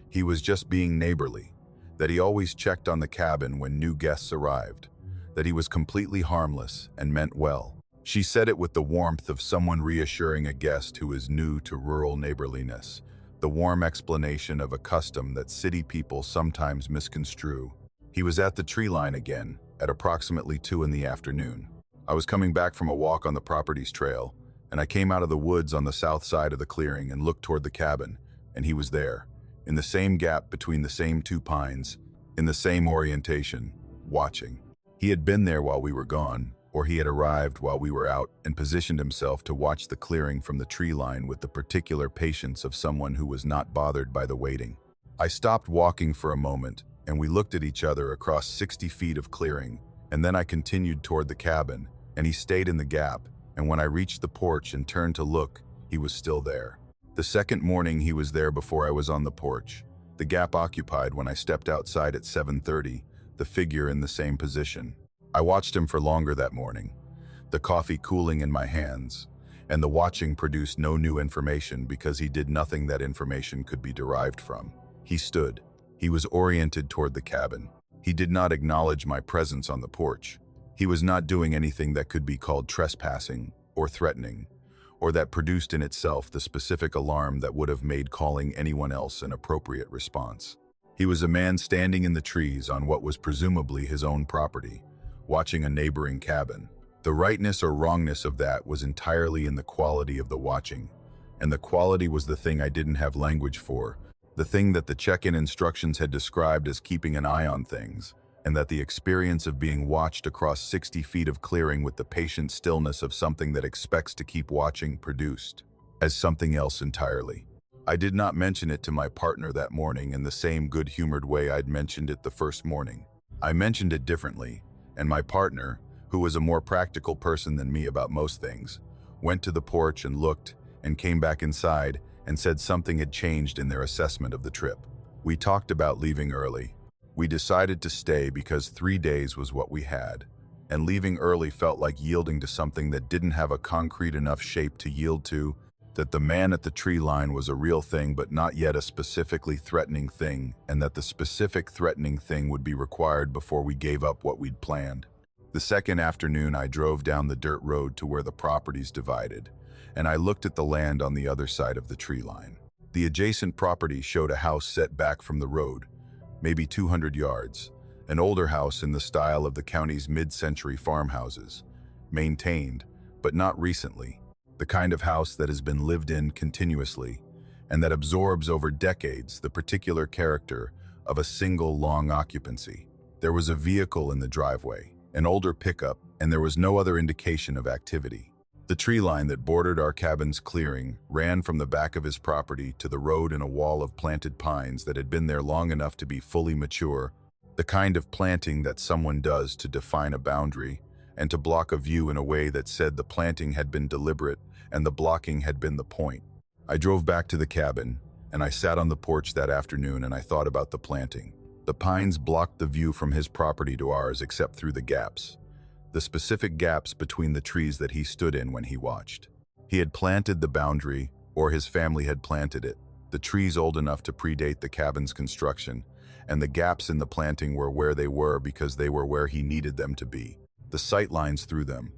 He was just being neighborly, that he always checked on the cabin when new guests arrived, that he was completely harmless and meant well. She said it with the warmth of someone reassuring a guest who is new to rural neighborliness, the warm explanation of a custom that city people sometimes misconstrue. He was at the tree line again, at approximately 2 in the afternoon. I was coming back from a walk on the property's trail, and I came out of the woods on the south side of the clearing and looked toward the cabin, and he was there, in the same gap between the same two pines, in the same orientation, watching. He had been there while we were gone, or he had arrived while we were out and positioned himself to watch the clearing from the tree line with the particular patience of someone who was not bothered by the waiting. I stopped walking for a moment, and we looked at each other across 60 feet of clearing, and then I continued toward the cabin, and he stayed in the gap, and when I reached the porch and turned to look, he was still there. The second morning he was there before I was on the porch, the gap occupied when I stepped outside at 7:30, the figure in the same position. I watched him for longer that morning, the coffee cooling in my hands, and the watching produced no new information because he did nothing that information could be derived from. He stood. He was oriented toward the cabin. He did not acknowledge my presence on the porch. He was not doing anything that could be called trespassing or threatening, or that produced in itself the specific alarm that would have made calling anyone else an appropriate response. He was a man standing in the trees on what was presumably his own property, watching a neighboring cabin. The rightness or wrongness of that was entirely in the quality of the watching, and the quality was the thing I didn't have language for, the thing that the check-in instructions had described as keeping an eye on things, and that the experience of being watched across 60 feet of clearing with the patient stillness of something that expects to keep watching produced, as something else entirely. I did not mention it to my partner that morning in the same good-humored way I'd mentioned it the first morning. I mentioned it differently, and my partner, who was a more practical person than me about most things, went to the porch and looked and came back inside and said something had changed in their assessment of the trip. We talked about leaving early. We decided to stay because 3 days was what we had, and leaving early felt like yielding to something that didn't have a concrete enough shape to yield to, that the man at the tree line was a real thing but not yet a specifically threatening thing, and that the specific threatening thing would be required before we gave up what we'd planned. The second afternoon I drove down the dirt road to where the properties divided, and I looked at the land on the other side of the tree line. The adjacent property showed a house set back from the road, maybe 200 yards, an older house in the style of the county's mid-century farmhouses, maintained, but not recently, the kind of house that has been lived in continuously and that absorbs over decades the particular character of a single long occupancy. There was a vehicle in the driveway, an older pickup, and there was no other indication of activity. The tree line that bordered our cabin's clearing ran from the back of his property to the road in a wall of planted pines that had been there long enough to be fully mature, the kind of planting that someone does to define a boundary and to block a view in a way that said the planting had been deliberate and the blocking had been the point. I drove back to the cabin, and I sat on the porch that afternoon and I thought about the planting. The pines blocked the view from his property to ours except through the gaps, the specific gaps between the trees that he stood in when he watched. He had planted the boundary, or his family had planted it, the trees old enough to predate the cabin's construction, and the gaps in the planting were where they were because they were where he needed them to be. The sight lines through them,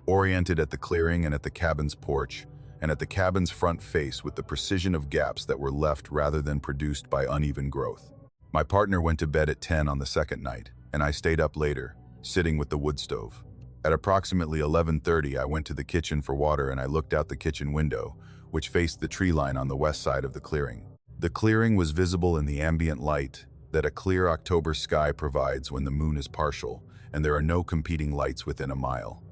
oriented at the clearing and at the cabin's porch, and at the cabin's front face with the precision of gaps that were left rather than produced by uneven growth. My partner went to bed at 10 on the second night, and I stayed up later, sitting with the wood stove. At approximately 11:30, I went to the kitchen for water and I looked out the kitchen window, which faced the tree line on the west side of the clearing. The clearing was visible in the ambient light that a clear October sky provides when the moon is partial and there are no competing lights within a mile.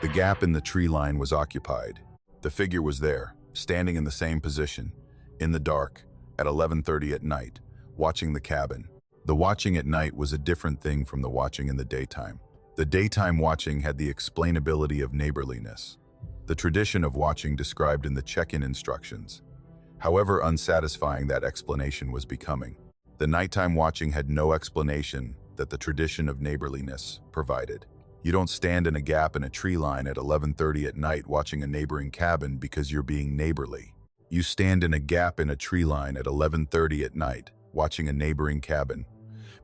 The gap in the tree line was occupied. The figure was there, standing in the same position, in the dark, at 11:30 at night, watching the cabin. The watching at night was a different thing from the watching in the daytime. The daytime watching had the explainability of neighborliness, the tradition of watching described in the check-in instructions. However unsatisfying that explanation was becoming, the nighttime watching had no explanation that the tradition of neighborliness provided. You don't stand in a gap in a tree line at 11:30 at night watching a neighboring cabin because you're being neighborly. You stand in a gap in a tree line at 11:30 at night watching a neighboring cabin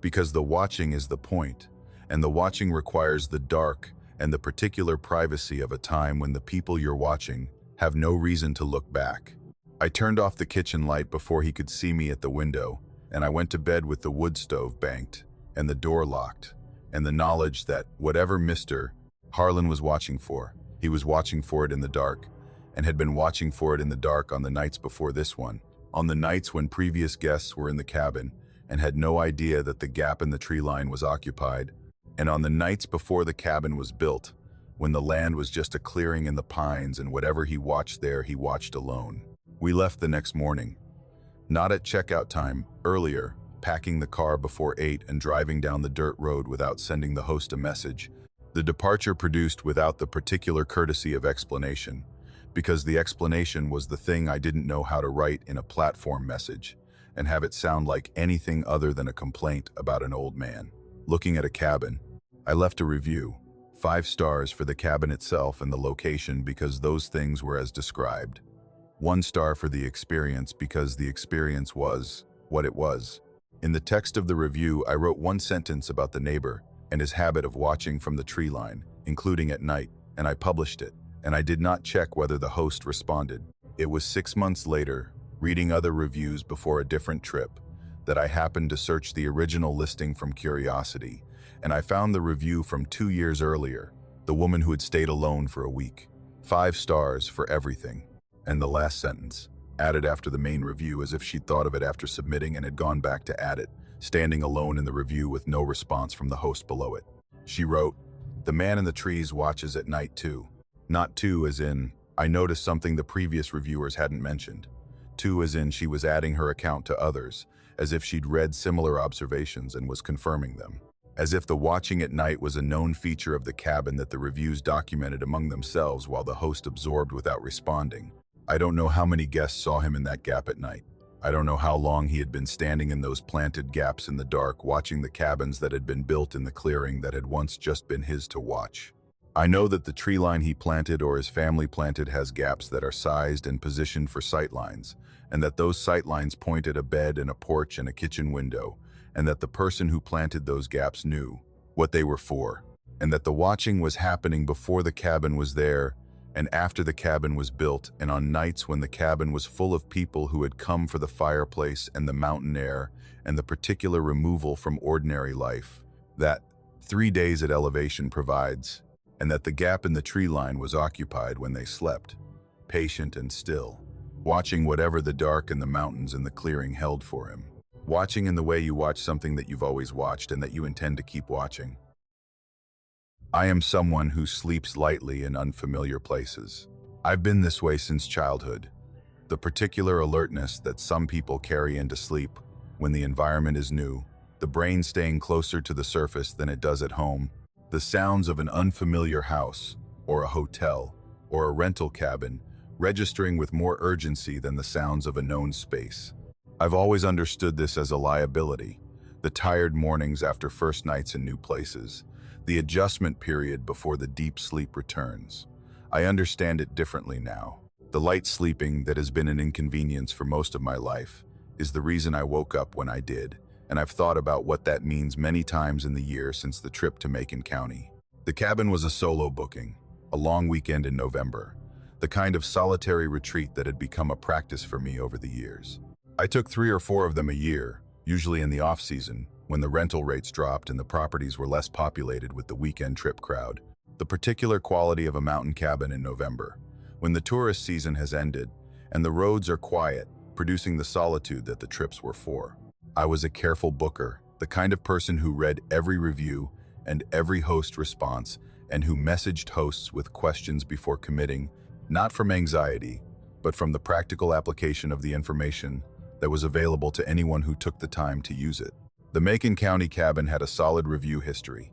because the watching is the point, and the watching requires the dark and the particular privacy of a time when the people you're watching have no reason to look back. I turned off the kitchen light before he could see me at the window, and I went to bed with the wood stove banked and the door locked, and the knowledge that whatever Mr. Harlan was watching for, he was watching for it in the dark, and had been watching for it in the dark on the nights before this one, on the nights when previous guests were in the cabin and had no idea that the gap in the tree line was occupied, and on the nights before the cabin was built, when the land was just a clearing in the pines and whatever he watched there, he watched alone. We left the next morning. Not at checkout time, earlier, packing the car before 8 and driving down the dirt road without sending the host a message. The departure produced without the particular courtesy of explanation, because the explanation was the thing I didn't know how to write in a platform message and have it sound like anything other than a complaint about an old man. Looking at a cabin, I left a review, 5 stars for the cabin itself and the location because those things were as described. 1 star for the experience because the experience was what it was. In the text of the review, I wrote 1 sentence about the neighbor and his habit of watching from the tree line, including at night, and I published it, and I did not check whether the host responded. It was 6 months later, reading other reviews before a different trip, that I happened to search the original listing from curiosity, and I found the review from 2 years earlier, the woman who had stayed alone for a week. 5 stars for everything. And the last sentence, added after the main review as if she'd thought of it after submitting and had gone back to add it, standing alone in the review with no response from the host below it. She wrote, "The man in the trees watches at night too." Not two as in, I noticed something the previous reviewers hadn't mentioned. 2 as in she was adding her account to others, as if she'd read similar observations and was confirming them. As if the watching at night was a known feature of the cabin that the reviews documented among themselves while the host absorbed without responding. I don't know how many guests saw him in that gap at night. I don't know how long he had been standing in those planted gaps in the dark, watching the cabins that had been built in the clearing that had once just been his to watch. I know that the tree line he planted or his family planted has gaps that are sized and positioned for sight lines, and that those sight lines point at a bed and a porch and a kitchen window, and that the person who planted those gaps knew what they were for, and that the watching was happening before the cabin was there and after the cabin was built, and on nights when the cabin was full of people who had come for the fireplace and the mountain air and the particular removal from ordinary life, that 3 days at elevation provides, and that the gap in the tree line was occupied when they slept, patient and still, watching whatever the dark in the mountains and the clearing held for him. Watching in the way you watch something that you've always watched and that you intend to keep watching. I am someone who sleeps lightly in unfamiliar places. I've been this way since childhood. The particular alertness that some people carry into sleep when the environment is new, the brain staying closer to the surface than it does at home, the sounds of an unfamiliar house, or a hotel, or a rental cabin, registering with more urgency than the sounds of a known space. I've always understood this as a liability, the tired mornings after first nights in new places, the adjustment period before the deep sleep returns. I understand it differently now. The light sleeping that has been an inconvenience for most of my life is the reason I woke up when I did, and I've thought about what that means many times in the year since the trip to Macon County. The cabin was a solo booking, a long weekend in November, the kind of solitary retreat that had become a practice for me over the years. I took 3 or 4 of them a year, usually in the off-season, when the rental rates dropped and the properties were less populated with the weekend trip crowd. The particular quality of a mountain cabin in November, when the tourist season has ended and the roads are quiet, producing the solitude that the trips were for. I was a careful booker, the kind of person who read every review and every host response and who messaged hosts with questions before committing, not from anxiety, but from the practical application of the information that was available to anyone who took the time to use it. The Macon County cabin had a solid review history,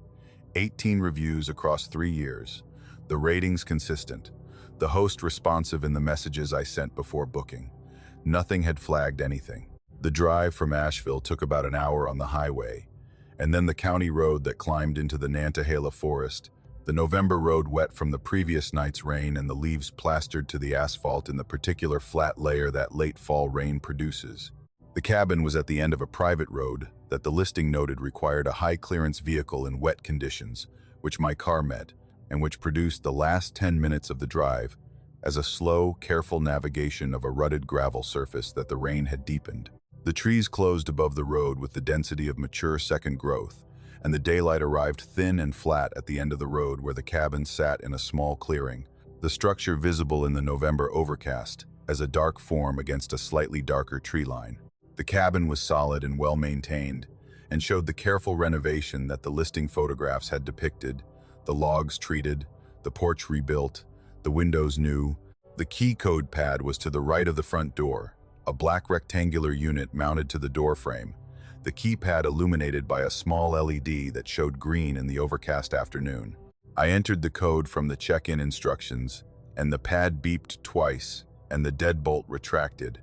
18 reviews across 3 years, the ratings consistent, the host responsive in the messages I sent before booking. Nothing had flagged anything. The drive from Asheville took about an hour on the highway, and then the county road that climbed into the Nantahala forest, the November road wet from the previous night's rain and the leaves plastered to the asphalt in the particular flat layer that late fall rain produces. The cabin was at the end of a private road that the listing noted required a high-clearance vehicle in wet conditions, which my car met, and which produced the last 10 minutes of the drive as a slow, careful navigation of a rutted gravel surface that the rain had deepened. The trees closed above the road with the density of mature second growth, and the daylight arrived thin and flat at the end of the road where the cabin sat in a small clearing, the structure visible in the November overcast as a dark form against a slightly darker tree line. The cabin was solid and well-maintained, and showed the careful renovation that the listing photographs had depicted, the logs treated, the porch rebuilt, the windows new. The key code pad was to the right of the front door, a black rectangular unit mounted to the door frame, the keypad illuminated by a small LED that showed green in the overcast afternoon. I entered the code from the check-in instructions, and the pad beeped twice, and the deadbolt retracted,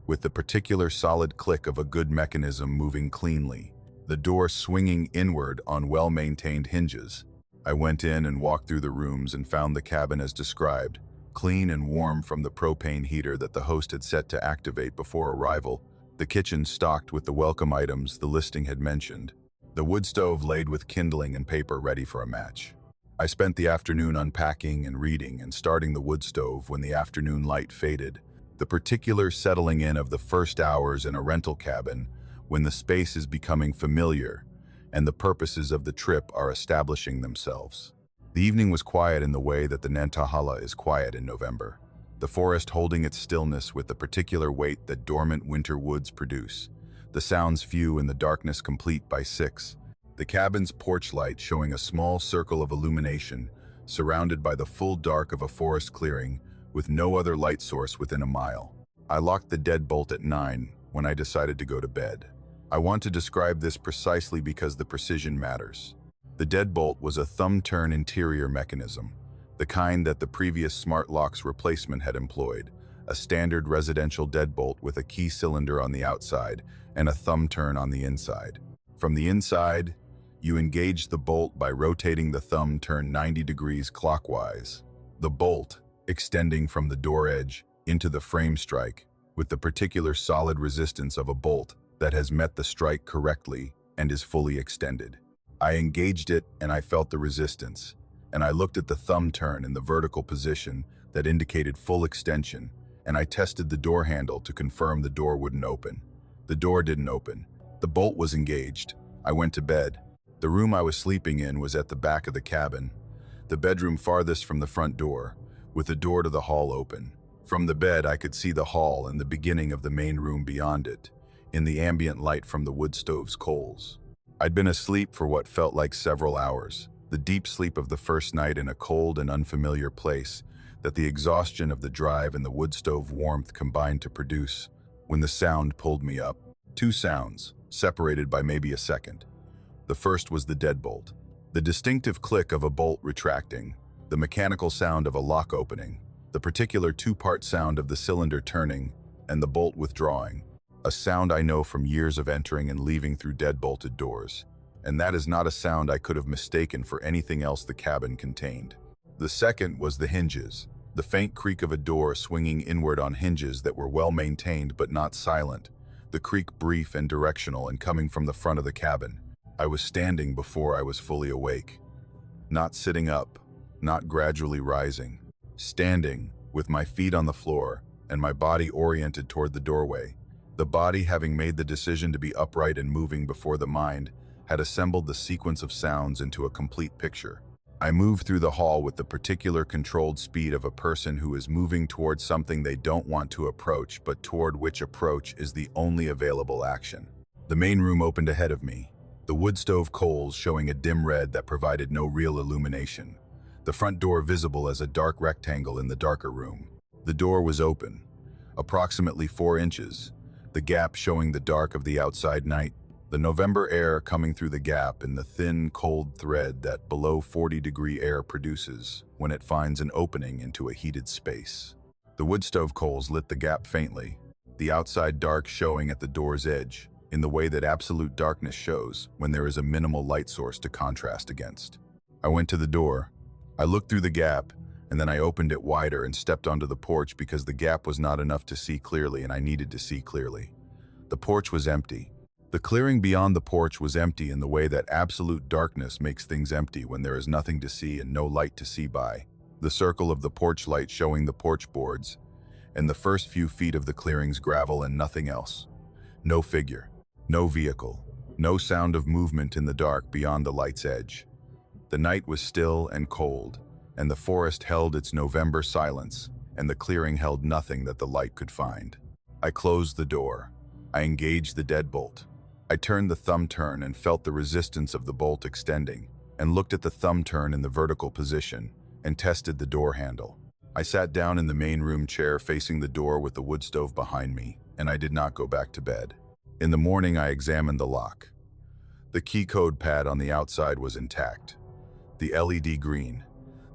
with the particular solid click of a good mechanism moving cleanly, the door swinging inward on well-maintained hinges. I went in and walked through the rooms and found the cabin as described, clean and warm from the propane heater that the host had set to activate before arrival, the kitchen stocked with the welcome items the listing had mentioned, the wood stove laid with kindling and paper ready for a match. I spent the afternoon unpacking and reading and starting the wood stove when the afternoon light faded, the particular settling in of the first hours in a rental cabin when the space is becoming familiar and the purposes of the trip are establishing themselves. The evening was quiet in the way that the Nantahala is quiet in November, the forest holding its stillness with the particular weight that dormant winter woods produce, the sounds few and the darkness complete by 6, the cabin's porch light showing a small circle of illumination surrounded by the full dark of a forest clearing with no other light source within a mile. I locked the deadbolt at 9 when I decided to go to bed. I want to describe this precisely because the precision matters. The deadbolt was a thumb-turn interior mechanism, the kind that the previous smart locks replacement had employed, a standard residential deadbolt with a key cylinder on the outside and a thumb turn on the inside. From the inside, you engage the bolt by rotating the thumb turn 90 degrees clockwise. The bolt, extending from the door edge into the frame strike, with the particular solid resistance of a bolt that has met the strike correctly and is fully extended. I engaged it and I felt the resistance, and I looked at the thumb turn in the vertical position that indicated full extension, and I tested the door handle to confirm the door wouldn't open. The door didn't open. The bolt was engaged. I went to bed. The room I was sleeping in was at the back of the cabin, the bedroom farthest from the front door, with the door to the hall open. From the bed, I could see the hall and the beginning of the main room beyond it, in the ambient light from the wood stove's coals. I'd been asleep for what felt like several hours, the deep sleep of the first night in a cold and unfamiliar place that the exhaustion of the drive and the wood stove warmth combined to produce, when the sound pulled me up. Two sounds, separated by maybe a second. The first was the deadbolt, the distinctive click of a bolt retracting, the mechanical sound of a lock opening, the particular two-part sound of the cylinder turning and the bolt withdrawing, a sound I know from years of entering and leaving through dead-bolted doors, and that is not a sound I could have mistaken for anything else the cabin contained. The second was the hinges, the faint creak of a door swinging inward on hinges that were well-maintained but not silent, the creak brief and directional and coming from the front of the cabin. I was standing before I was fully awake. Not sitting up, not gradually rising. Standing, with my feet on the floor and my body oriented toward the doorway. The body, having made the decision to be upright and moving before the mind, had assembled the sequence of sounds into a complete picture. I moved through the hall with the particular controlled speed of a person who is moving toward something they don't want to approach, but toward which approach is the only available action. The main room opened ahead of me, the wood stove coals showing a dim red that provided no real illumination. The front door visible as a dark rectangle in the darker room. The door was open, approximately 4 inches, the gap showing the dark of the outside night, the November air coming through the gap in the thin, cold thread that below 40-degree air produces when it finds an opening into a heated space. The wood stove coals lit the gap faintly, the outside dark showing at the door's edge, in the way that absolute darkness shows when there is a minimal light source to contrast against. I went to the door. I looked through the gap, and then I opened it wider and stepped onto the porch because the gap was not enough to see clearly and I needed to see clearly. The porch was empty. The clearing beyond the porch was empty in the way that absolute darkness makes things empty when there is nothing to see and no light to see by. The circle of the porch light showing the porch boards, and the first few feet of the clearing's gravel and nothing else. No figure, no vehicle, no sound of movement in the dark beyond the light's edge. The night was still and cold, and the forest held its November silence, and the clearing held nothing that the light could find. I closed the door. I engaged the deadbolt. I turned the thumb turn and felt the resistance of the bolt extending, and looked at the thumb turn in the vertical position, and tested the door handle. I sat down in the main room chair facing the door with the wood stove behind me, and I did not go back to bed. In the morning, I examined the lock. The key code pad on the outside was intact. The LED green,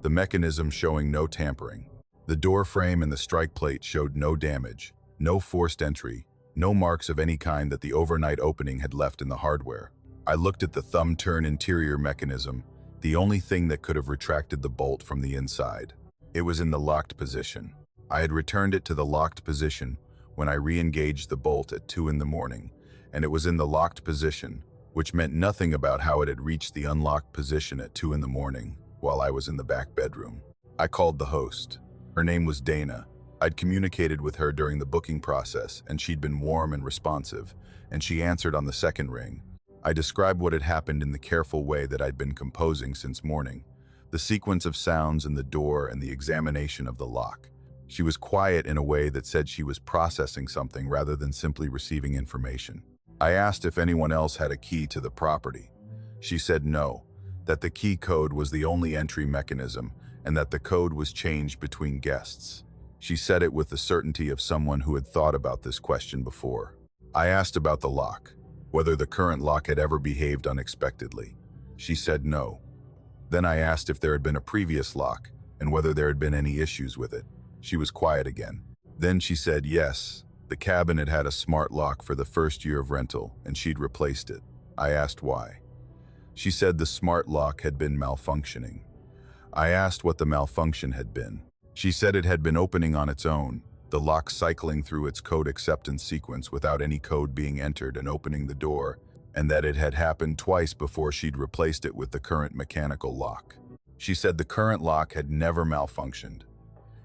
the mechanism showing no tampering. The door frame and the strike plate showed no damage, no forced entry, no marks of any kind that the overnight opening had left in the hardware. I looked at the thumb turn interior mechanism, the only thing that could have retracted the bolt from the inside. It was in the locked position. I had returned it to the locked position when I re-engaged the bolt at 2 in the morning, and it was in the locked position, which meant nothing about how it had reached the unlocked position at 2 in the morning while I was in the back bedroom. I called the host. Her name was Dana. I'd communicated with her during the booking process, and she'd been warm and responsive, and she answered on the second ring. I described what had happened in the careful way that I'd been composing since morning, the sequence of sounds in the door and the examination of the lock. She was quiet in a way that said she was processing something rather than simply receiving information. I asked if anyone else had a key to the property. She said no, that the key code was the only entry mechanism, and that the code was changed between guests. She said it with the certainty of someone who had thought about this question before. I asked about the lock, whether the current lock had ever behaved unexpectedly. She said no. Then I asked if there had been a previous lock, and whether there had been any issues with it. She was quiet again. Then she said yes. The cabin had had a smart lock for the first year of rental, and she'd replaced it. I asked why. She said the smart lock had been malfunctioning. I asked what the malfunction had been. She said it had been opening on its own, the lock cycling through its code acceptance sequence without any code being entered and opening the door, and that it had happened twice before she'd replaced it with the current mechanical lock. She said the current lock had never malfunctioned.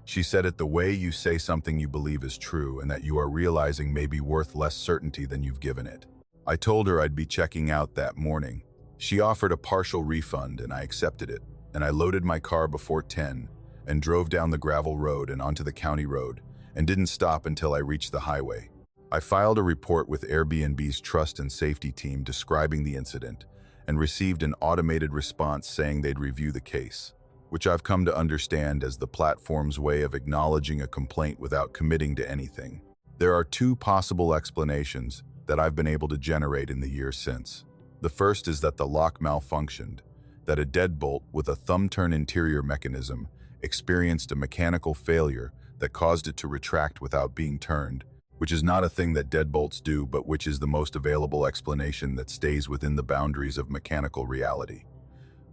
She said it the way you say something you believe is true and that you are realizing may be worth less certainty than you've given it. I told her I'd be checking out that morning. She offered a partial refund and I accepted it, and I loaded my car before 10 and drove down the gravel road and onto the county road and didn't stop until I reached the highway. I filed a report with Airbnb's trust and safety team describing the incident and received an automated response saying they'd review the case, which I've come to understand as the platform's way of acknowledging a complaint without committing to anything. There are two possible explanations that I've been able to generate in the years since. The first is that the lock malfunctioned, that a deadbolt with a thumb-turn interior mechanism experienced a mechanical failure that caused it to retract without being turned, which is not a thing that deadbolts do, but which is the most available explanation that stays within the boundaries of mechanical reality.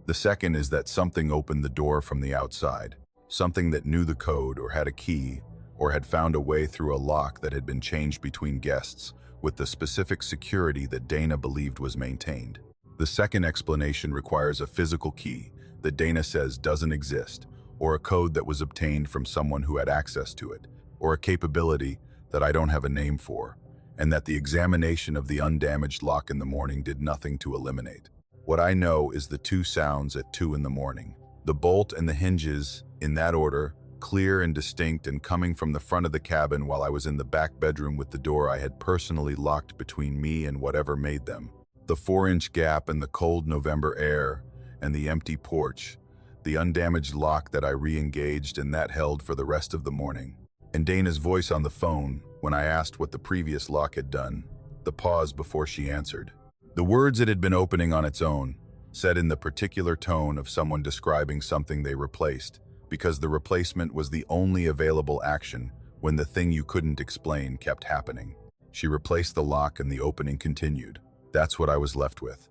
The second is that something opened the door from the outside, something that knew the code or had a key or had found a way through a lock that had been changed between guests with the specific security that Dana believed was maintained. The second explanation requires a physical key that Dana says doesn't exist, or a code that was obtained from someone who had access to it, or a capability that I don't have a name for, and that the examination of the undamaged lock in the morning did nothing to eliminate. What I know is the two sounds at 2 in the morning. The bolt and the hinges, in that order, clear and distinct and coming from the front of the cabin while I was in the back bedroom with the door I had personally locked between me and whatever made them. The 4-inch gap in the cold November air and the empty porch, the undamaged lock that I re-engaged and that held for the rest of the morning. And Dana's voice on the phone when I asked what the previous lock had done, the pause before she answered. The words it had been opening on its own, said in the particular tone of someone describing something they replaced, because the replacement was the only available action when the thing you couldn't explain kept happening. She replaced the lock and the opening continued. That's what I was left with.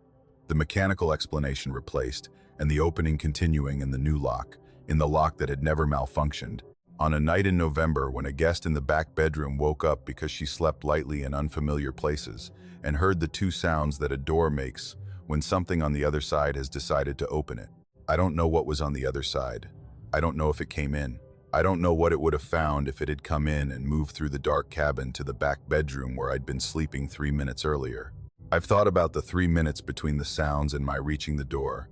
The mechanical explanation replaced, and the opening continuing in the new lock, in the lock that had never malfunctioned. On a night in November when a guest in the back bedroom woke up because she slept lightly in unfamiliar places and heard the two sounds that a door makes when something on the other side has decided to open it. I don't know what was on the other side. I don't know if it came in. I don't know what it would have found if it had come in and moved through the dark cabin to the back bedroom where I'd been sleeping 3 minutes earlier. I've thought about the 3 minutes between the sounds and my reaching the door,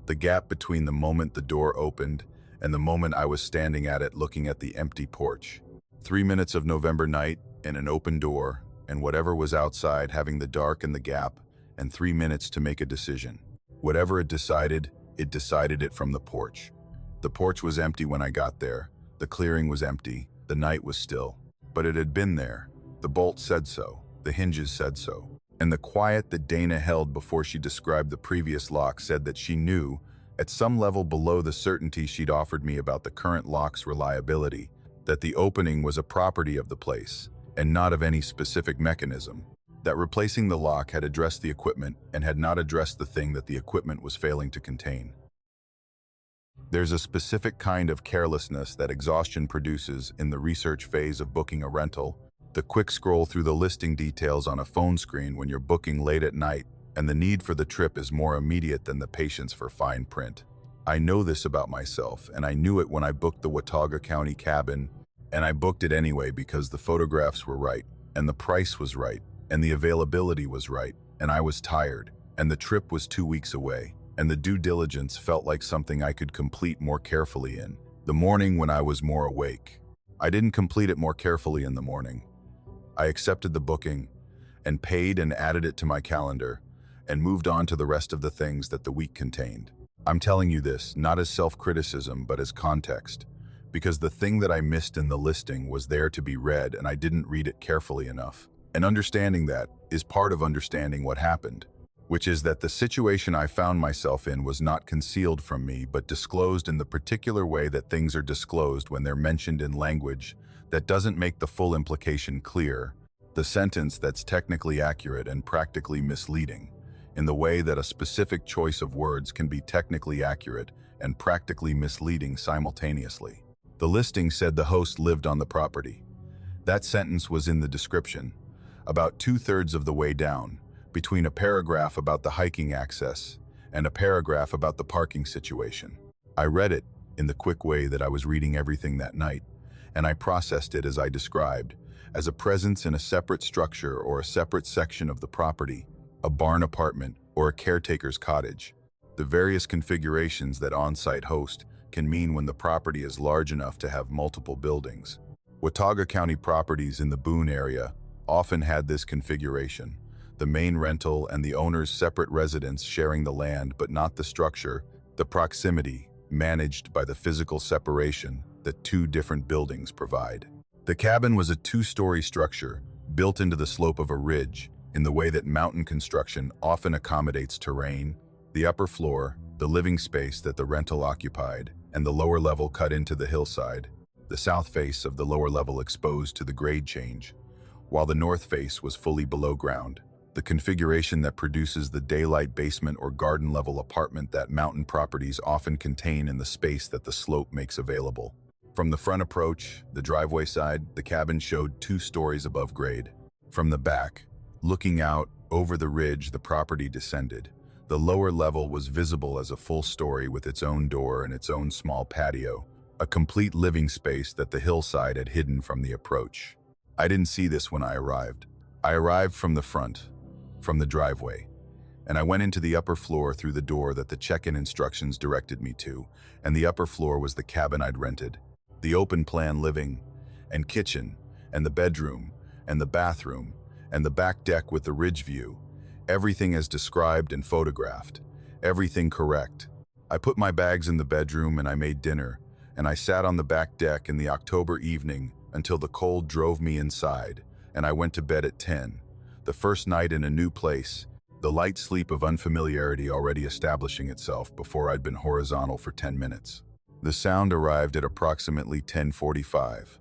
the gap between the moment the door opened and the moment I was standing at it looking at the empty porch. 3 minutes of November night and an open door, and whatever was outside having the dark and the gap, and 3 minutes to make a decision. Whatever it decided it from the porch. The porch was empty when I got there. The clearing was empty. The night was still. But it had been there. The bolt said so. The hinges said so. And the quiet that Dana held before she described the previous lock said that she knew, at some level below the certainty she'd offered me about the current lock's reliability, that the opening was a property of the place, and not of any specific mechanism, that replacing the lock had addressed the equipment and had not addressed the thing that the equipment was failing to contain. There's a specific kind of carelessness that exhaustion produces in the research phase of booking a rental, the quick scroll through the listing details on a phone screen when you're booking late at night, and the need for the trip is more immediate than the patience for fine print. I know this about myself, and I knew it when I booked the Watauga County cabin, and I booked it anyway because the photographs were right, and the price was right, and the availability was right, and I was tired, and the trip was 2 weeks away, and the due diligence felt like something I could complete more carefully in the morning when I was more awake. I didn't complete it more carefully in the morning. I accepted the booking and paid and added it to my calendar and moved on to the rest of the things that the week contained. I'm telling you this not as self-criticism but as context, because the thing that I missed in the listing was there to be read and I didn't read it carefully enough. And understanding that is part of understanding what happened, which is that the situation I found myself in was not concealed from me but disclosed in the particular way that things are disclosed when they're mentioned in language that doesn't make the full implication clear, the sentence that's technically accurate and practically misleading, in the way that a specific choice of words can be technically accurate and practically misleading simultaneously. The listing said the host lived on the property. That sentence was in the description, about 2/3 of the way down, between a paragraph about the hiking access and a paragraph about the parking situation. I read it in the quick way that I was reading everything that night, and I processed it as I described, as a presence in a separate structure or a separate section of the property, a barn apartment or a caretaker's cottage. The various configurations that on-site host can mean when the property is large enough to have multiple buildings. Watauga County properties in the Boone area often had this configuration, the main rental and the owner's separate residence sharing the land but not the structure, the proximity, managed by the physical separation that two different buildings provide. The cabin was a two-story structure built into the slope of a ridge in the way that mountain construction often accommodates terrain. The upper floor, the living space that the rental occupied, and the lower level cut into the hillside, the south face of the lower level exposed to the grade change, while the north face was fully below ground. The configuration that produces the daylight basement or garden level apartment that mountain properties often contain in the space that the slope makes available. From the front approach, the driveway side, the cabin showed 2 stories above grade. From the back, looking out over the ridge, the property descended. The lower level was visible as a full story with its own door and its own small patio, a complete living space that the hillside had hidden from the approach. I didn't see this when I arrived. I arrived from the front, from the driveway, and I went into the upper floor through the door that the check-in instructions directed me to, and the upper floor was the cabin I'd rented. The open-plan living and kitchen and the bedroom and the bathroom and the back deck with the ridge view, everything as described and photographed, everything correct. I put my bags in the bedroom and I made dinner, and I sat on the back deck in the October evening until the cold drove me inside, and I went to bed at 10. The first night in a new place, the light sleep of unfamiliarity already establishing itself before I'd been horizontal for 10 minutes. The sound arrived at approximately 10:45.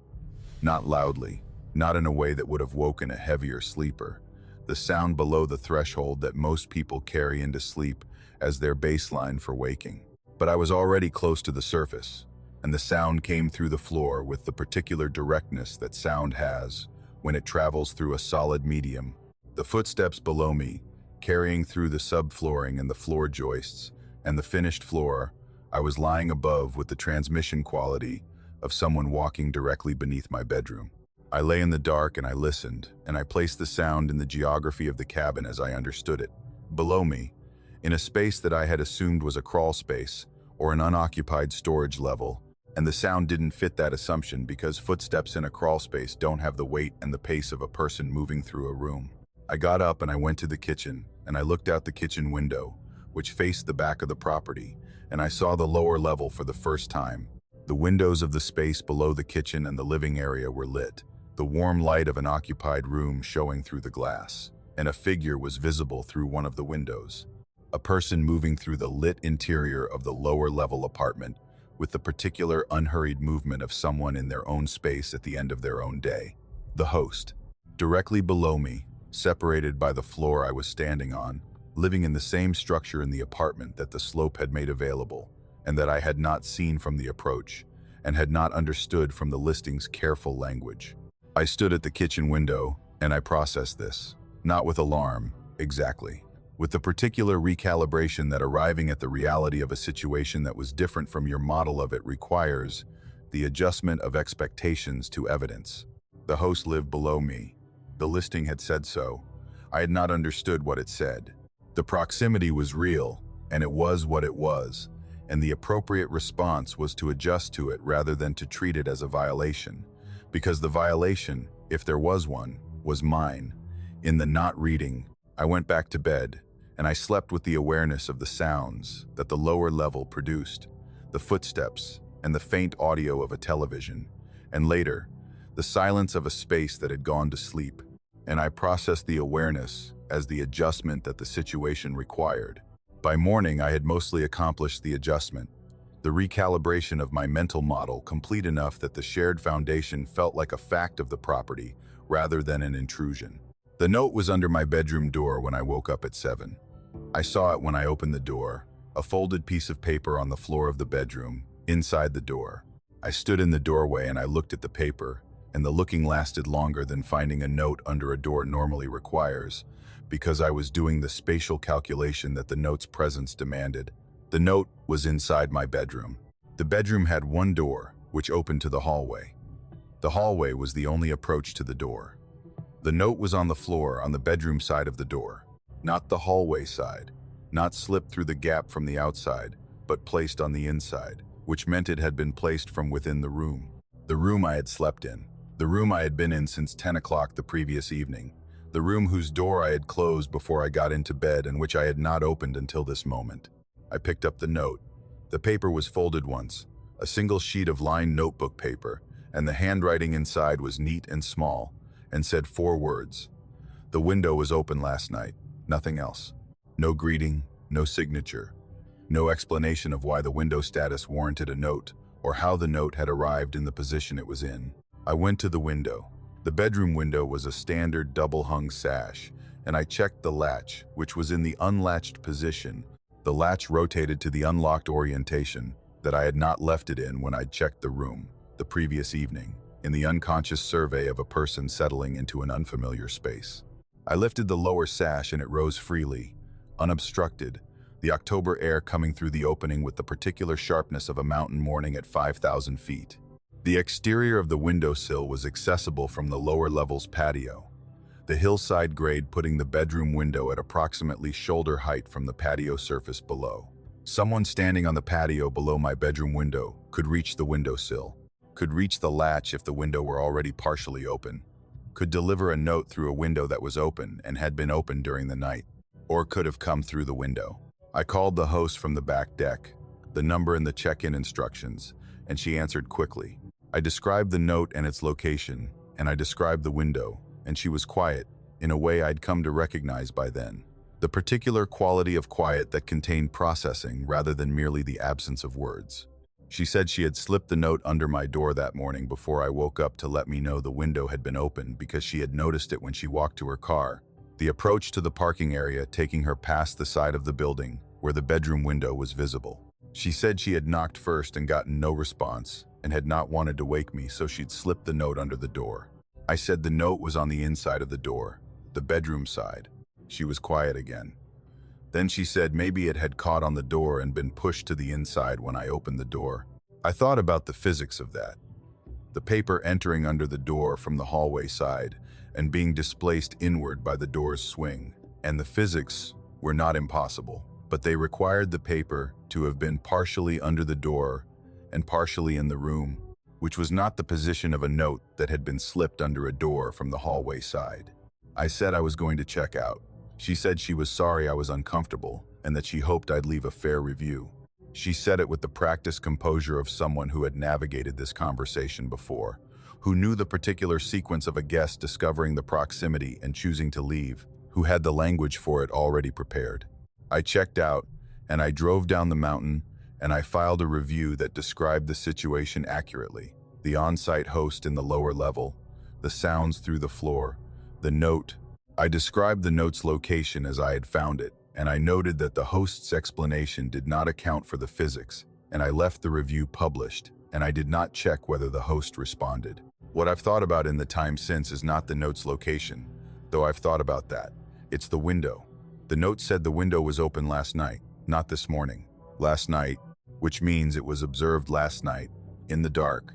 Not loudly, not in a way that would have woken a heavier sleeper. The sound below the threshold that most people carry into sleep as their baseline for waking. But I was already close to the surface, and the sound came through the floor with the particular directness that sound has when it travels through a solid medium. The footsteps below me, carrying through the subflooring and the floor joists, and the finished floor, I was lying above with the transmission quality of someone walking directly beneath my bedroom. I lay in the dark and I listened, and I placed the sound in the geography of the cabin as I understood it. Below me, in a space that I had assumed was a crawl space or an unoccupied storage level, and the sound didn't fit that assumption because footsteps in a crawl space don't have the weight and the pace of a person moving through a room. I got up and I went to the kitchen, and I looked out the kitchen window, which faced the back of the property, and I saw the lower level for the first time. The windows of the space below the kitchen and the living area were lit, the warm light of an occupied room showing through the glass, and a figure was visible through one of the windows. A person moving through the lit interior of the lower level apartment with the particular unhurried movement of someone in their own space at the end of their own day. The host. Directly below me, separated by the floor I was standing on, living in the same structure in the apartment that the slope had made available, and that I had not seen from the approach, and had not understood from the listing's careful language. I stood at the kitchen window, and I processed this, not with alarm, exactly, with the particular recalibration that arriving at the reality of a situation that was different from your model of it requires, the adjustment of expectations to evidence. The host lived below me. The listing had said so. I had not understood what it said. The proximity was real, and it was what it was, and the appropriate response was to adjust to it rather than to treat it as a violation, because the violation, if there was one, was mine. In the not reading, I went back to bed, and I slept with the awareness of the sounds that the lower level produced, the footsteps and the faint audio of a television, and later, the silence of a space that had gone to sleep, and I processed the awareness as the adjustment that the situation required. By morning, I had mostly accomplished the adjustment, the recalibration of my mental model complete enough that the shared foundation felt like a fact of the property rather than an intrusion. The note was under my bedroom door when I woke up at 7. I saw it when I opened the door, a folded piece of paper on the floor of the bedroom, inside the door. I stood in the doorway and I looked at the paper, and the looking lasted longer than finding a note under a door normally requires, because I was doing the spatial calculation that the note's presence demanded. The note was inside my bedroom. The bedroom had one door, which opened to the hallway. The hallway was the only approach to the door. The note was on the floor on the bedroom side of the door, not the hallway side, not slipped through the gap from the outside, but placed on the inside, which meant it had been placed from within the room. The room I had slept in. The room I had been in since 10 o'clock the previous evening. The room whose door I had closed before I got into bed and which I had not opened until this moment. I picked up the note. The paper was folded once, a single sheet of lined notebook paper, and the handwriting inside was neat and small, and said 4 words. The window was open last night, nothing else. No greeting, no signature, no explanation of why the window status warranted a note, or how the note had arrived in the position it was in. I went to the window. The bedroom window was a standard double-hung sash, and I checked the latch, which was in the unlatched position. The latch rotated to the unlocked orientation that I had not left it in when I'd checked the room the previous evening, in the unconscious survey of a person settling into an unfamiliar space. I lifted the lower sash and it rose freely, unobstructed, the October air coming through the opening with the particular sharpness of a mountain morning at 5,000 feet. The exterior of the windowsill was accessible from the lower level's patio, the hillside grade putting the bedroom window at approximately shoulder height from the patio surface below. Someone standing on the patio below my bedroom window could reach the windowsill, could reach the latch if the window were already partially open, could deliver a note through a window that was open and had been open during the night, or could have come through the window. I called the host from the back deck, the number and the check-in instructions, and she answered quickly. I described the note and its location, and I described the window, and she was quiet, in a way I'd come to recognize by then. The particular quality of quiet that contained processing rather than merely the absence of words. She said she had slipped the note under my door that morning before I woke up to let me know the window had been open because she had noticed it when she walked to her car, the approach to the parking area taking her past the side of the building where the bedroom window was visible. She said she had knocked first and gotten no response and had not wanted to wake me, so she'd slipped the note under the door. I said the note was on the inside of the door, the bedroom side. She was quiet again. Then she said maybe it had caught on the door and been pushed to the inside when I opened the door. I thought about the physics of that. The paper entering under the door from the hallway side and being displaced inward by the door's swing. And the physics were not impossible, but they required the paper to have been partially under the door and partially in the room, which was not the position of a note that had been slipped under a door from the hallway side. I said I was going to check out. She said she was sorry I was uncomfortable and that she hoped I'd leave a fair review. She said it with the practiced composure of someone who had navigated this conversation before, who knew the particular sequence of a guest discovering the proximity and choosing to leave, who had the language for it already prepared. I checked out, and I drove down the mountain, and I filed a review that described the situation accurately. The on-site host in the lower level, the sounds through the floor, the note. I described the note's location as I had found it, and I noted that the host's explanation did not account for the physics, and I left the review published, and I did not check whether the host responded. What I've thought about in the time since is not the note's location, though I've thought about that. It's the window. The note said the window was open last night, not this morning. Last night, which means it was observed last night, in the dark,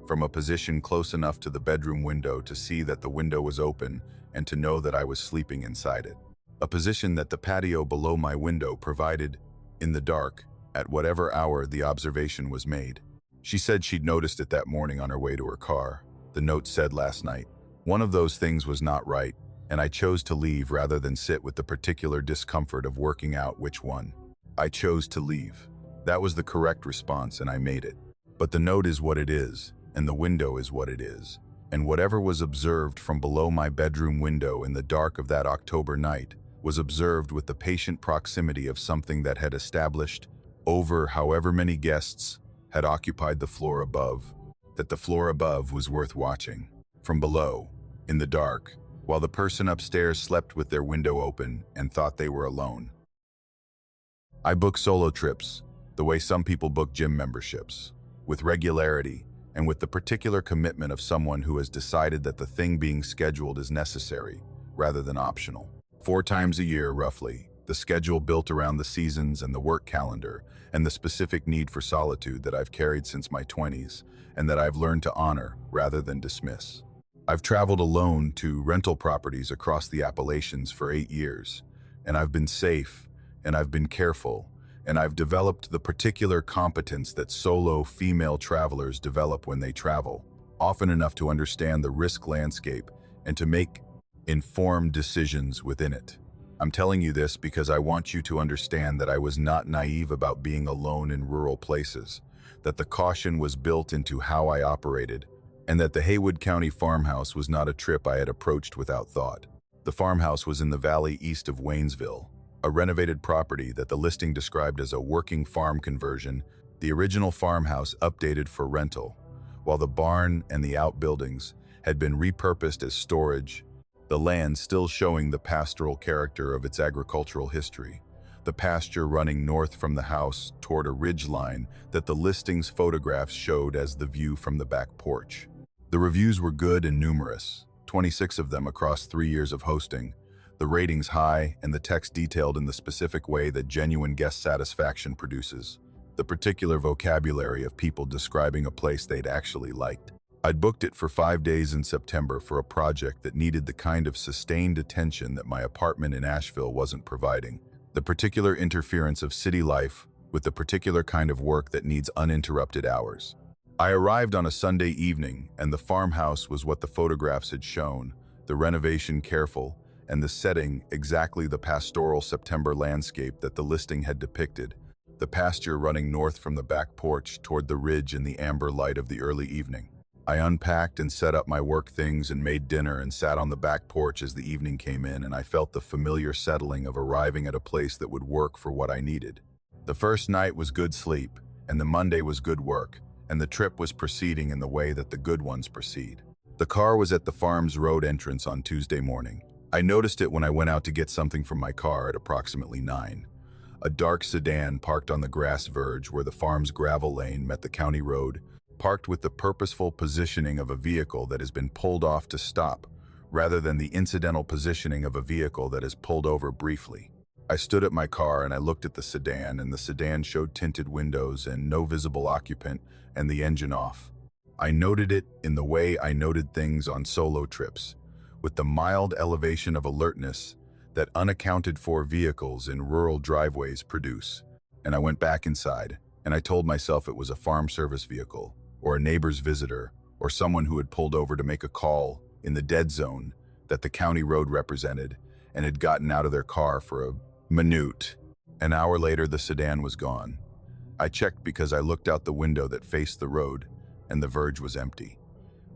from a position close enough to the bedroom window to see that the window was open and to know that I was sleeping inside it. A position that the patio below my window provided, in the dark, at whatever hour the observation was made. She said she'd noticed it that morning on her way to her car. The note said last night. One of those things was not right, and I chose to leave rather than sit with the particular discomfort of working out which one. I chose to leave. That was the correct response, and I made it. But the note is what it is, and the window is what it is. And whatever was observed from below my bedroom window in the dark of that October night was observed with the patient proximity of something that had established, over however many guests had occupied the floor above, that the floor above was worth watching. From below, in the dark, while the person upstairs slept with their window open and thought they were alone. I book solo trips, the way some people book gym memberships, with regularity and with the particular commitment of someone who has decided that the thing being scheduled is necessary rather than optional. 4 times a year, roughly, the schedule built around the seasons and the work calendar and the specific need for solitude that I've carried since my 20s and that I've learned to honor rather than dismiss. I've traveled alone to rental properties across the Appalachians for 8 years, and I've been safe and I've been careful, and I've developed the particular competence that solo female travelers develop when they travel, often enough to understand the risk landscape and to make informed decisions within it. I'm telling you this because I want you to understand that I was not naive about being alone in rural places, that the caution was built into how I operated, and that the Haywood County farmhouse was not a trip I had approached without thought. The farmhouse was in the valley east of Waynesville, a renovated property that the listing described as a working farm conversion, the original farmhouse updated for rental, while the barn and the outbuildings had been repurposed as storage, the land still showing the pastoral character of its agricultural history, the pasture running north from the house toward a ridge line that the listing's photographs showed as the view from the back porch. The reviews were good and numerous, 26 of them across 3 years of hosting, the ratings high and the text detailed in the specific way that genuine guest satisfaction produces, the particular vocabulary of people describing a place they'd actually liked. I'd booked it for 5 days in September for a project that needed the kind of sustained attention that my apartment in Asheville wasn't providing, the particular interference of city life with the particular kind of work that needs uninterrupted hours. I arrived on a Sunday evening, and the farmhouse was what the photographs had shown, the renovation careful, and the setting exactly the pastoral September landscape that the listing had depicted, the pasture running north from the back porch toward the ridge in the amber light of the early evening. I unpacked and set up my work things and made dinner and sat on the back porch as the evening came in, and I felt the familiar settling of arriving at a place that would work for what I needed. The first night was good sleep, and the Monday was good work, and the trip was proceeding in the way that the good ones proceed. The car was at the farm's road entrance on Tuesday morning. I noticed it when I went out to get something from my car at approximately 9. A dark sedan parked on the grass verge where the farm's gravel lane met the county road, parked with the purposeful positioning of a vehicle that has been pulled off to stop, rather than the incidental positioning of a vehicle that is pulled over briefly. I stood at my car and I looked at the sedan, and the sedan showed tinted windows and no visible occupant and the engine off. I noted it in the way I noted things on solo trips, with the mild elevation of alertness that unaccounted for vehicles in rural driveways produce. And I went back inside, and I told myself it was a farm service vehicle, or a neighbor's visitor, or someone who had pulled over to make a call in the dead zone that the county road represented and had gotten out of their car for a minute. An hour later, the sedan was gone. I checked because I looked out the window that faced the road, and the verge was empty.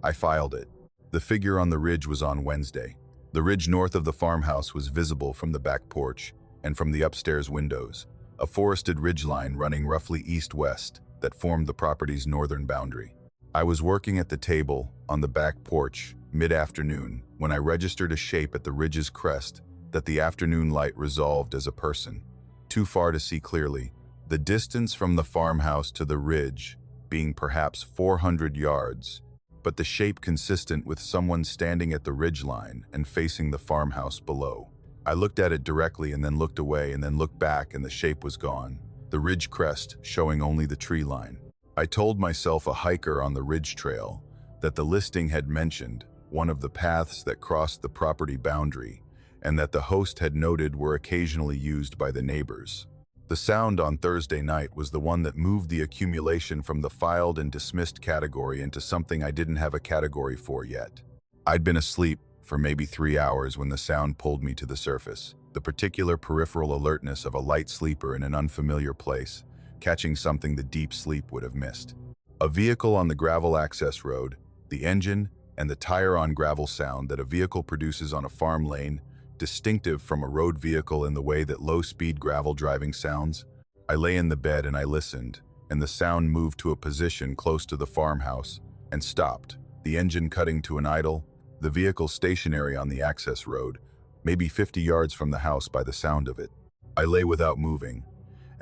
I filed it. The figure on the ridge was on Wednesday. The ridge north of the farmhouse was visible from the back porch and from the upstairs windows, a forested ridgeline running roughly east-west that formed the property's northern boundary. I was working at the table on the back porch mid-afternoon when I registered a shape at the ridge's crest that the afternoon light resolved as a person. Too far to see clearly, the distance from the farmhouse to the ridge being perhaps 400 yards, but the shape consistent with someone standing at the ridgeline and facing the farmhouse below. I looked at it directly and then looked away and then looked back, and the shape was gone, the ridge crest showing only the tree line. I told myself a hiker on the ridge trail that the listing had mentioned one of the paths that crossed the property boundary and that the host had noted were occasionally used by the neighbors. The sound on Thursday night was the one that moved the accumulation from the filed and dismissed category into something I didn't have a category for yet. I'd been asleep for maybe 3 hours when the sound pulled me to the surface, the particular peripheral alertness of a light sleeper in an unfamiliar place, catching something the deep sleep would have missed. A vehicle on the gravel access road, the engine and the tire on gravel sound that a vehicle produces on a farm lane, distinctive from a road vehicle in the way that low-speed gravel driving sounds. I lay in the bed and I listened, and the sound moved to a position close to the farmhouse and stopped, the engine cutting to an idle, the vehicle stationary on the access road, maybe 50 yards from the house by the sound of it. I lay without moving,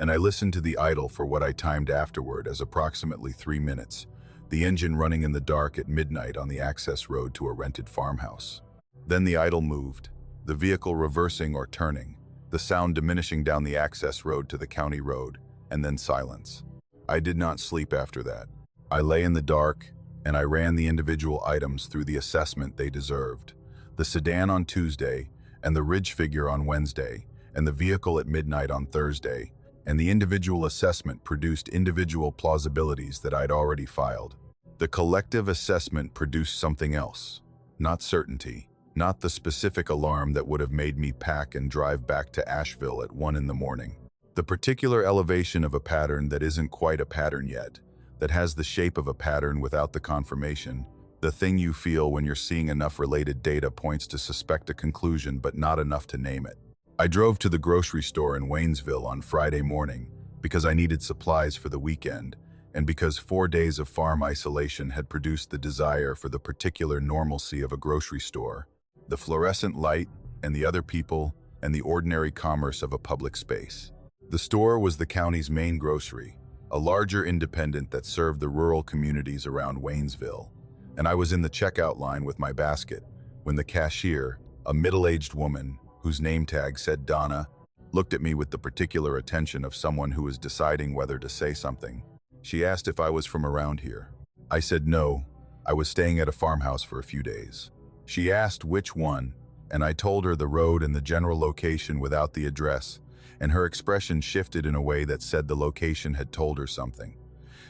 and I listened to the idle for what I timed afterward as approximately 3 minutes, the engine running in the dark at midnight on the access road to a rented farmhouse. Then the idle moved, the vehicle reversing or turning, the sound diminishing down the access road to the county road, and then silence. I did not sleep after that. I lay in the dark, and I ran the individual items through the assessment they deserved. The sedan on Tuesday, and the ridge figure on Wednesday, and the vehicle at midnight on Thursday, and the individual assessment produced individual plausibilities that I'd already filed. The collective assessment produced something else. Not certainty, not the specific alarm that would have made me pack and drive back to Asheville at 1 in the morning. The particular elevation of a pattern that isn't quite a pattern yet, that has the shape of a pattern without the confirmation, the thing you feel when you're seeing enough related data points to suspect a conclusion but not enough to name it. I drove to the grocery store in Waynesville on Friday morning because I needed supplies for the weekend, and because 4 days of farm isolation had produced the desire for the particular normalcy of a grocery store, the fluorescent light and the other people and the ordinary commerce of a public space. The store was the county's main grocery, a larger independent that served the rural communities around Waynesville, and I was in the checkout line with my basket when the cashier, a middle-aged woman whose name tag said Donna, looked at me with the particular attention of someone who was deciding whether to say something. She asked if I was from around here. I said no, I was staying at a farmhouse for a few days. She asked which one, and I told her the road and the general location without the address, and her expression shifted in a way that said the location had told her something.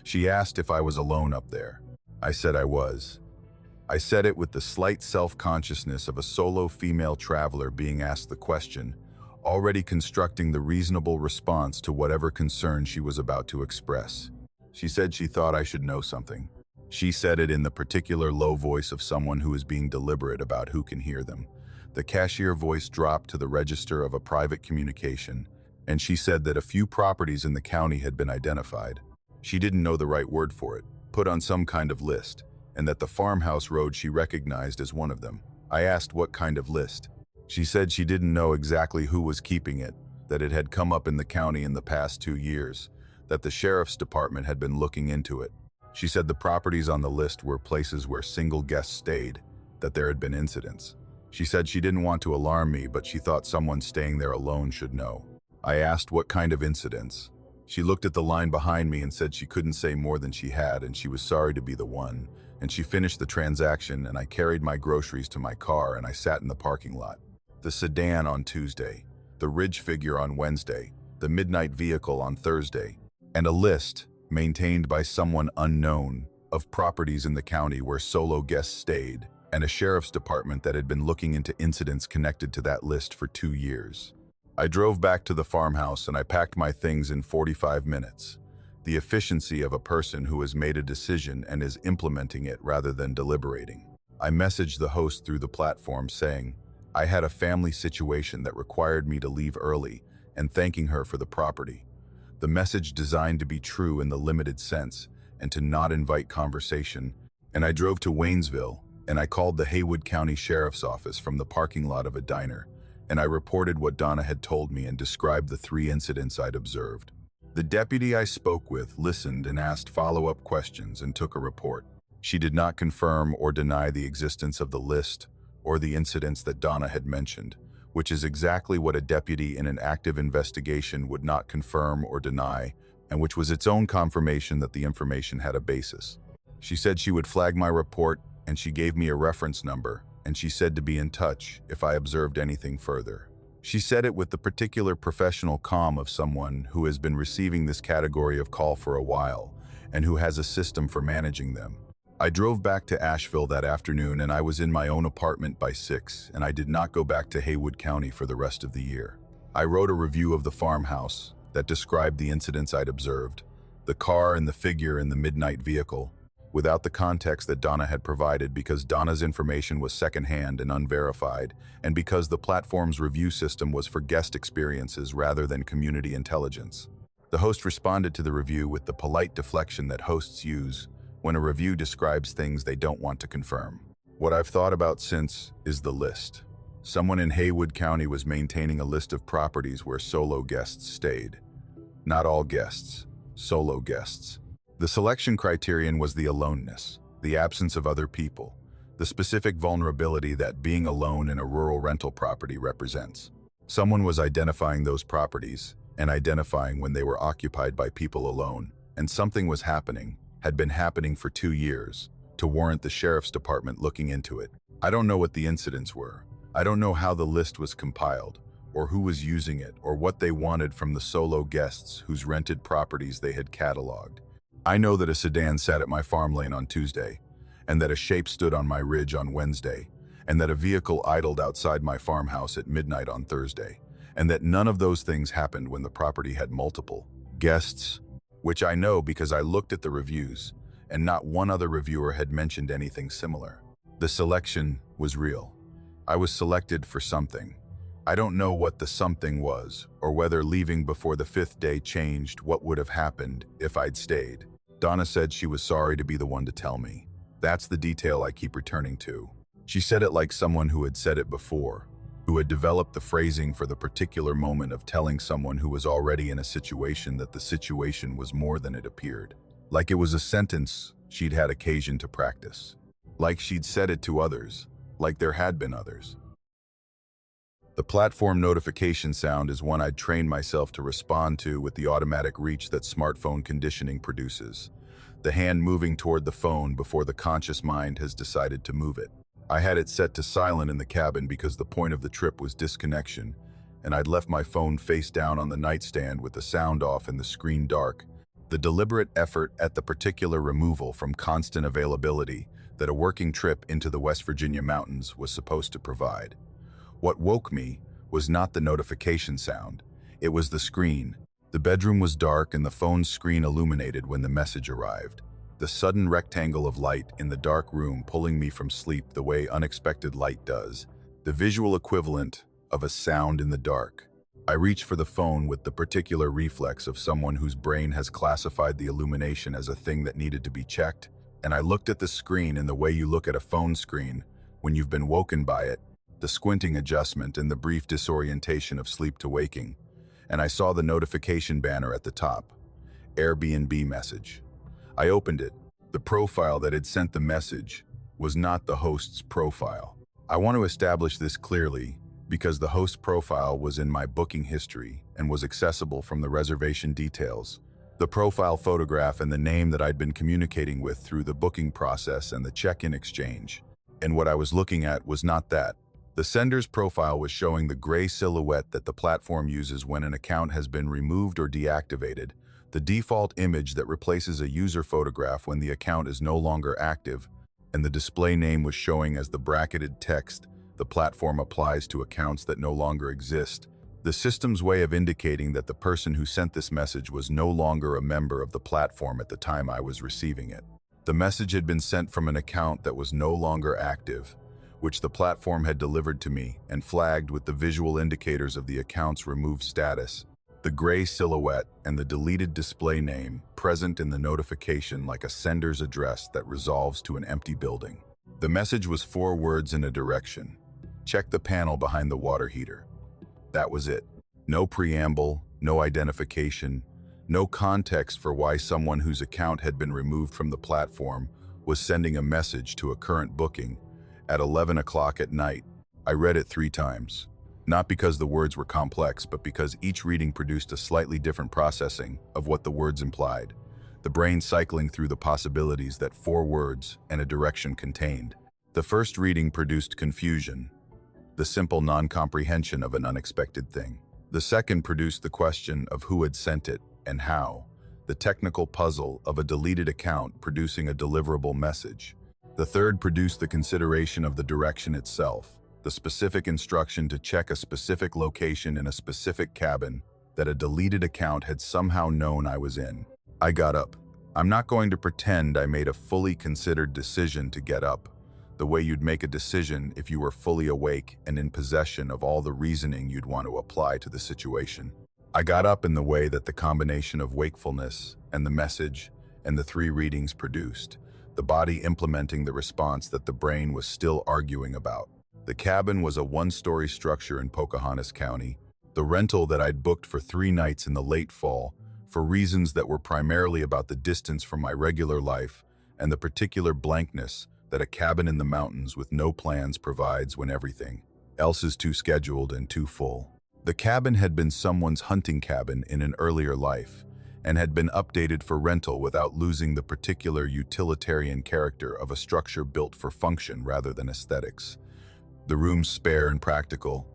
She asked if I was alone up there. I said I was. I said it with the slight self-consciousness of a solo female traveler being asked the question, already constructing the reasonable response to whatever concern she was about to express. She said she thought I should know something. She said it in the particular low voice of someone who is being deliberate about who can hear them. The cashier voice dropped to the register of a private communication, and she said that a few properties in the county had been identified. She didn't know the right word for it, put on some kind of list, and that the farmhouse road she recognized as one of them. I asked what kind of list. She said she didn't know exactly who was keeping it, that it had come up in the county in the past 2 years, that the sheriff's department had been looking into it. She said the properties on the list were places where single guests stayed, that there had been incidents. She said she didn't want to alarm me, but she thought someone staying there alone should know. I asked what kind of incidents. She looked at the line behind me and said she couldn't say more than she had, and she was sorry to be the one. And she finished the transaction, and I carried my groceries to my car and I sat in the parking lot. The sedan on Tuesday, the Ridge figure on Wednesday, the midnight vehicle on Thursday, and a list, maintained by someone unknown, of properties in the county where solo guests stayed, and a sheriff's department that had been looking into incidents connected to that list for 2 years. I drove back to the farmhouse and I packed my things in 45 minutes. The efficiency of a person who has made a decision and is implementing it rather than deliberating. I messaged the host through the platform saying, I had a family situation that required me to leave early, and thanking her for the property. The message designed to be true in the limited sense and to not invite conversation, and I drove to Waynesville and I called the Haywood County Sheriff's Office from the parking lot of a diner, and I reported what Donna had told me and described the 3 incidents I'd observed. The deputy I spoke with listened and asked follow-up questions and took a report. She did not confirm or deny the existence of the list or the incidents that Donna had mentioned, which is exactly what a deputy in an active investigation would not confirm or deny, and which was its own confirmation that the information had a basis. She said she would flag my report, and she gave me a reference number, and she said to be in touch if I observed anything further. She said it with the particular professional calm of someone who has been receiving this category of call for a while, and who has a system for managing them. I drove back to Asheville that afternoon, and I was in my own apartment by 6, and I did not go back to Haywood County for the rest of the year. I wrote a review of the farmhouse that described the incidents I'd observed, the car and the figure in the midnight vehicle, without the context that Donna had provided, because Donna's information was secondhand and unverified, and because the platform's review system was for guest experiences rather than community intelligence. The host responded to the review with the polite deflection that hosts use when a review describes things they don't want to confirm. What I've thought about since is the list. Someone in Haywood County was maintaining a list of properties where solo guests stayed. Not all guests, solo guests. The selection criterion was the aloneness, the absence of other people, the specific vulnerability that being alone in a rural rental property represents. Someone was identifying those properties and identifying when they were occupied by people alone, and something was happening, had been happening for 2 years, to warrant the sheriff's department looking into it. I don't know what the incidents were. I don't know how the list was compiled, or who was using it, or what they wanted from the solo guests whose rented properties they had cataloged. I know that a sedan sat at my farm lane on Tuesday, and that a shape stood on my ridge on Wednesday, and that a vehicle idled outside my farmhouse at midnight on Thursday, and that none of those things happened when the property had multiple guests, which I know because I looked at the reviews, and not one other reviewer had mentioned anything similar. The selection was real. I was selected for something. I don't know what the something was, or whether leaving before the 5th day changed what would have happened if I'd stayed. Donna said she was sorry to be the one to tell me. That's the detail I keep returning to. She said it like someone who had said it before, who had developed the phrasing for the particular moment of telling someone who was already in a situation that the situation was more than it appeared. Like it was a sentence she'd had occasion to practice. Like she'd said it to others, like there had been others. The platform notification sound is one I'd trained myself to respond to with the automatic reach that smartphone conditioning produces. The hand moving toward the phone before the conscious mind has decided to move it. I had it set to silent in the cabin because the point of the trip was disconnection, and I'd left my phone face down on the nightstand with the sound off and the screen dark. The deliberate effort at the particular removal from constant availability that a working trip into the West Virginia mountains was supposed to provide. What woke me was not the notification sound, it was the screen. The bedroom was dark and the phone's screen illuminated when the message arrived. The sudden rectangle of light in the dark room pulling me from sleep the way unexpected light does, the visual equivalent of a sound in the dark. I reached for the phone with the particular reflex of someone whose brain has classified the illumination as a thing that needed to be checked, and I looked at the screen in the way you look at a phone screen when you've been woken by it, the squinting adjustment and the brief disorientation of sleep to waking, and I saw the notification banner at the top, Airbnb message. I opened it. The profile that had sent the message was not the host's profile. I want to establish this clearly because the host profile was in my booking history and was accessible from the reservation details. The profile photograph and the name that I'd been communicating with through the booking process and the check-in exchange. And what I was looking at was not that. The sender's profile was showing the gray silhouette that the platform uses when an account has been removed or deactivated, the default image that replaces a user photograph when the account is no longer active, and the display name was showing as the bracketed text the platform applies to accounts that no longer exist, the system's way of indicating that the person who sent this message was no longer a member of the platform at the time I was receiving it. The message had been sent from an account that was no longer active, which the platform had delivered to me and flagged with the visual indicators of the account's removed status, the gray silhouette and the deleted display name present in the notification like a sender's address that resolves to an empty building. The message was 4 words in a direction. Check the panel behind the water heater. That was it. No preamble, no identification, no context for why someone whose account had been removed from the platform was sending a message to a current booking at 11 o'clock at night. I read it 3 times. Not because the words were complex, but because each reading produced a slightly different processing of what the words implied. The brain cycling through the possibilities that 4 words and a direction contained. The first reading produced confusion, the simple non-comprehension of an unexpected thing. The second produced the question of who had sent it and how, the technical puzzle of a deleted account producing a deliverable message. The third produced the consideration of the direction itself, the specific instruction to check a specific location in a specific cabin that a deleted account had somehow known I was in. I got up. I'm not going to pretend I made a fully considered decision to get up, the way you'd make a decision if you were fully awake and in possession of all the reasoning you'd want to apply to the situation. I got up in the way that the combination of wakefulness and the message and the 3 readings produced, the body implementing the response that the brain was still arguing about. The cabin was a 1-story structure in Pocahontas County, the rental that I'd booked for 3 nights in the late fall, for reasons that were primarily about the distance from my regular life and the particular blankness that a cabin in the mountains with no plans provides when everything else is too scheduled and too full. The cabin had been someone's hunting cabin in an earlier life and had been updated for rental without losing the particular utilitarian character of a structure built for function rather than aesthetics. The rooms spare and practical,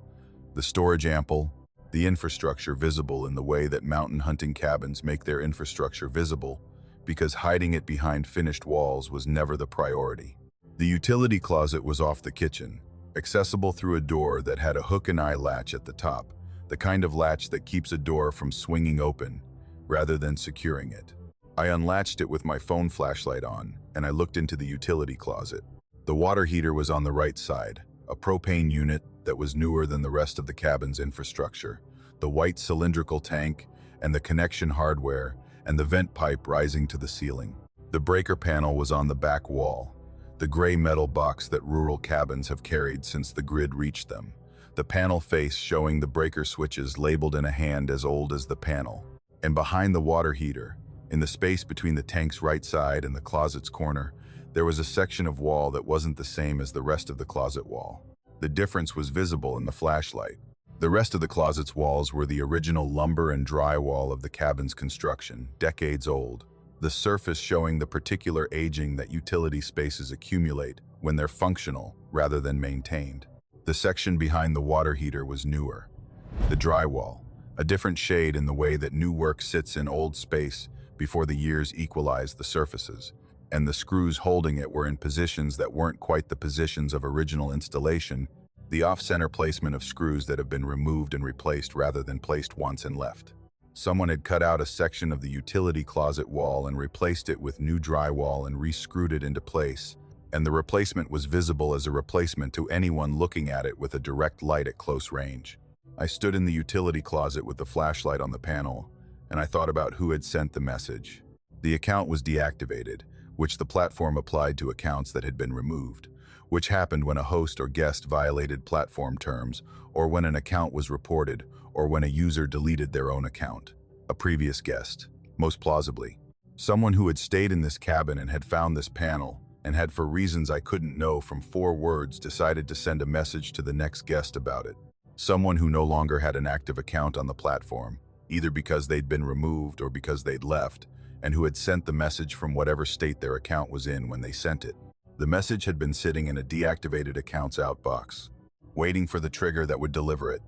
The storage ample, the infrastructure visible in the way that mountain hunting cabins make their infrastructure visible, because hiding it behind finished walls was never the priority. The utility closet was off the kitchen, accessible through a door that had a hook-and-eye latch at the top, the kind of latch that keeps a door from swinging open, rather than securing it. I unlatched it with my phone flashlight on, and I looked into the utility closet. The water heater was on the right side, a propane unit that was newer than the rest of the cabin's infrastructure. The white cylindrical tank, and the connection hardware, and the vent pipe rising to the ceiling. The breaker panel was on the back wall, the gray metal box that rural cabins have carried since the grid reached them. The panel face showing the breaker switches labeled in a hand as old as the panel. And behind the water heater, in the space between the tank's right side and the closet's corner, there was a section of wall that wasn't the same as the rest of the closet wall. The difference was visible in the flashlight. The rest of the closet's walls were the original lumber and drywall of the cabin's construction, decades old, the surface showing the particular aging that utility spaces accumulate when they're functional rather than maintained. The section behind the water heater was newer. The drywall, a different shade in the way that new work sits in old space before the years equalize the surfaces, and the screws holding it were in positions that weren't quite the positions of original installation, the off-center placement of screws that have been removed and replaced rather than placed once and left. Someone had cut out a section of the utility closet wall and replaced it with new drywall and re-screwed it into place, and the replacement was visible as a replacement to anyone looking at it with a direct light at close range. I stood in the utility closet with the flashlight on the panel, and I thought about who had sent the message. The account was deactivated, which the platform applied to accounts that had been removed, which happened when a host or guest violated platform terms, or when an account was reported, or when a user deleted their own account. A previous guest, most plausibly. Someone who had stayed in this cabin and had found this panel, and had, for reasons I couldn't know from 4 words, decided to send a message to the next guest about it. Someone who no longer had an active account on the platform, either because they'd been removed or because they'd left, and who had sent the message from whatever state their account was in when they sent it. The message had been sitting in a deactivated accounts outbox, waiting for the trigger that would deliver it,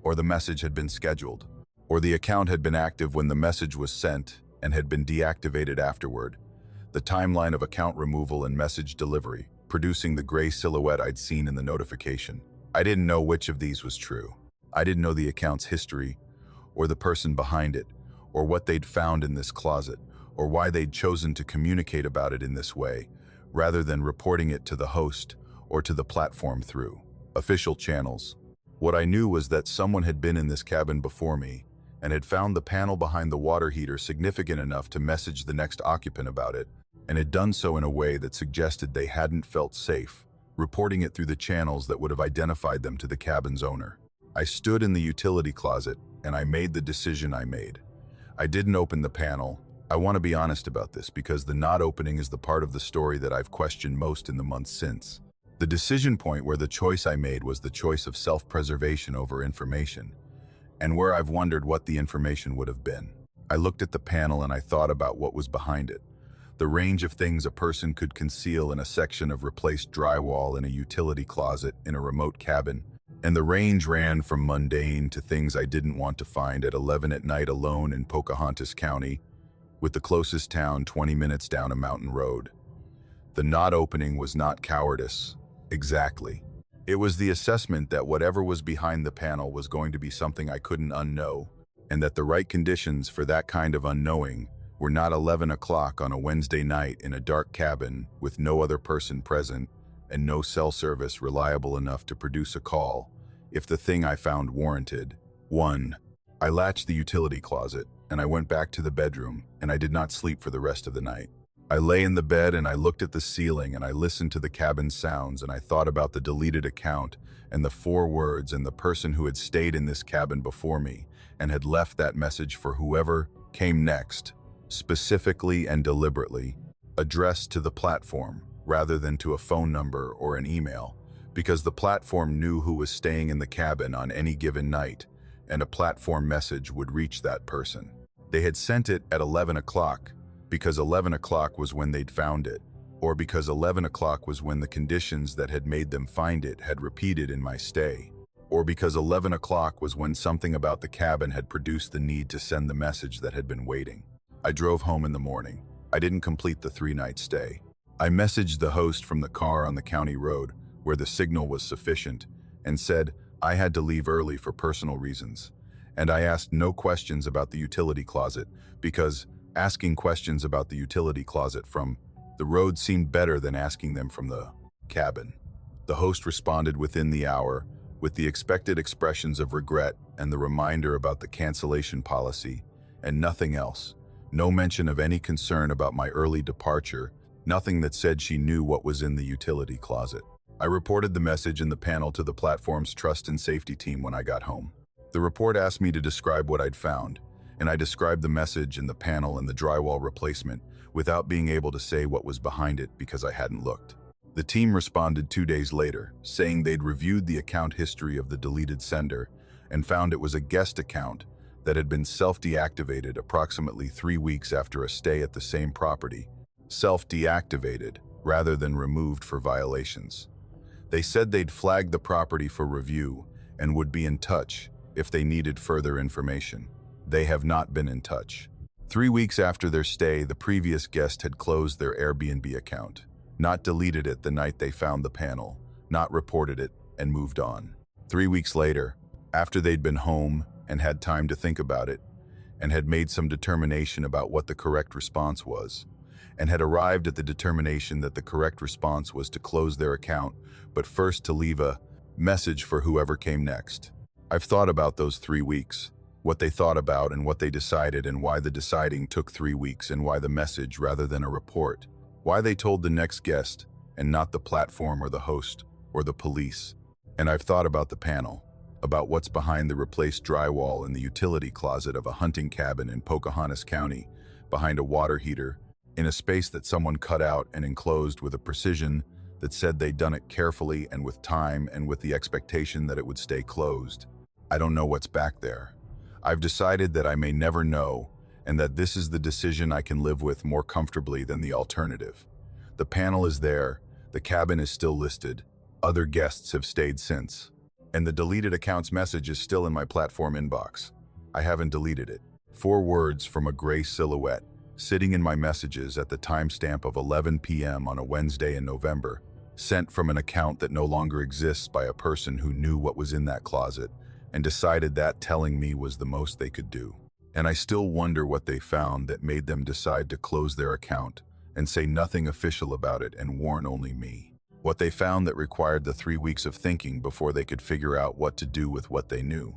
or the message had been scheduled, or the account had been active when the message was sent and had been deactivated afterward. The timeline of account removal and message delivery, producing the gray silhouette I'd seen in the notification. I didn't know which of these was true. I didn't know the account's history, or the person behind it, or what they'd found in this closet, or why they'd chosen to communicate about it in this way, rather than reporting it to the host or to the platform through official channels. What I knew was that someone had been in this cabin before me and had found the panel behind the water heater significant enough to message the next occupant about it, and had done so in a way that suggested they hadn't felt safe, reporting it through the channels that would have identified them to the cabin's owner. I stood in the utility closet, and I made the decision I made. I didn't open the panel. I want to be honest about this because the not opening is the part of the story that I've questioned most in the months since. The decision point where the choice I made was the choice of self-preservation over information, and where I've wondered what the information would have been. I looked at the panel and I thought about what was behind it. The range of things a person could conceal in a section of replaced drywall in a utility closet in a remote cabin, and the range ran from mundane to things I didn't want to find at 11 at night alone in Pocahontas County, with the closest town 20 minutes down a mountain road. The not opening was not cowardice. Exactly. It was the assessment that whatever was behind the panel was going to be something I couldn't unknow, and that the right conditions for that kind of unknowing were not 11 o'clock on a Wednesday night in a dark cabin with no other person present and no cell service reliable enough to produce a call, if the thing I found warranted. 1. I latched the utility closet, and I went back to the bedroom, and I did not sleep for the rest of the night. I lay in the bed and I looked at the ceiling and I listened to the cabin sounds and I thought about the deleted account and the 4 words and the person who had stayed in this cabin before me and had left that message for whoever came next, specifically and deliberately, addressed to the platform rather than to a phone number or an email, because the platform knew who was staying in the cabin on any given night, and a platform message would reach that person. They had sent it at 11 o'clock, because 11 o'clock was when they'd found it, or because 11 o'clock was when the conditions that had made them find it had repeated in my stay. or because 11 o'clock was when something about the cabin had produced the need to send the message that had been waiting. I drove home in the morning. I didn't complete the 3-night stay. I messaged the host from the car on the county road, where the signal was sufficient, and said I had to leave early for personal reasons. And I asked no questions about the utility closet, because asking questions about the utility closet from the road seemed better than asking them from the cabin. The host responded within the hour, with the expected expressions of regret and the reminder about the cancellation policy, and nothing else. No mention of any concern about my early departure, nothing that said she knew what was in the utility closet. I reported the message in the panel to the platform's trust and safety team when I got home. The report asked me to describe what I'd found, and I described the message in the panel and the drywall replacement without being able to say what was behind it because I hadn't looked. The team responded 2 days later, saying they'd reviewed the account history of the deleted sender and found it was a guest account that had been self-deactivated approximately 3 weeks after a stay at the same property. Self-deactivated rather than removed for violations. They said they'd flagged the property for review and would be in touch if they needed further information. They have not been in touch. 3 weeks after their stay, the previous guest had closed their Airbnb account, not deleted it the night they found the panel, not reported it, and moved on. 3 weeks later, after they'd been home and had time to think about it, and had made some determination about what the correct response was, and had arrived at the determination that the correct response was to close their account, but first to leave a message for whoever came next. I've thought about those 3 weeks, what they thought about and what they decided, and why the deciding took 3 weeks, and why the message rather than a report, why they told the next guest and not the platform or the host or the police. And I've thought about the panel, about what's behind the replaced drywall in the utility closet of a hunting cabin in Pocahontas County, behind a water heater, in a space that someone cut out and enclosed with a precision that said they'd done it carefully and with time and with the expectation that it would stay closed. I don't know what's back there. I've decided that I may never know, and that this is the decision I can live with more comfortably than the alternative. The panel is there, the cabin is still listed, other guests have stayed since, and the deleted account's message is still in my platform inbox. I haven't deleted it. 4 words from a gray silhouette, sitting in my messages at the timestamp of 11 p.m. on a Wednesday in November, sent from an account that no longer exists by a person who knew what was in that closet and decided that telling me was the most they could do. And I still wonder what they found that made them decide to close their account and say nothing official about it and warn only me. What they found that required the 3 weeks of thinking before they could figure out what to do with what they knew.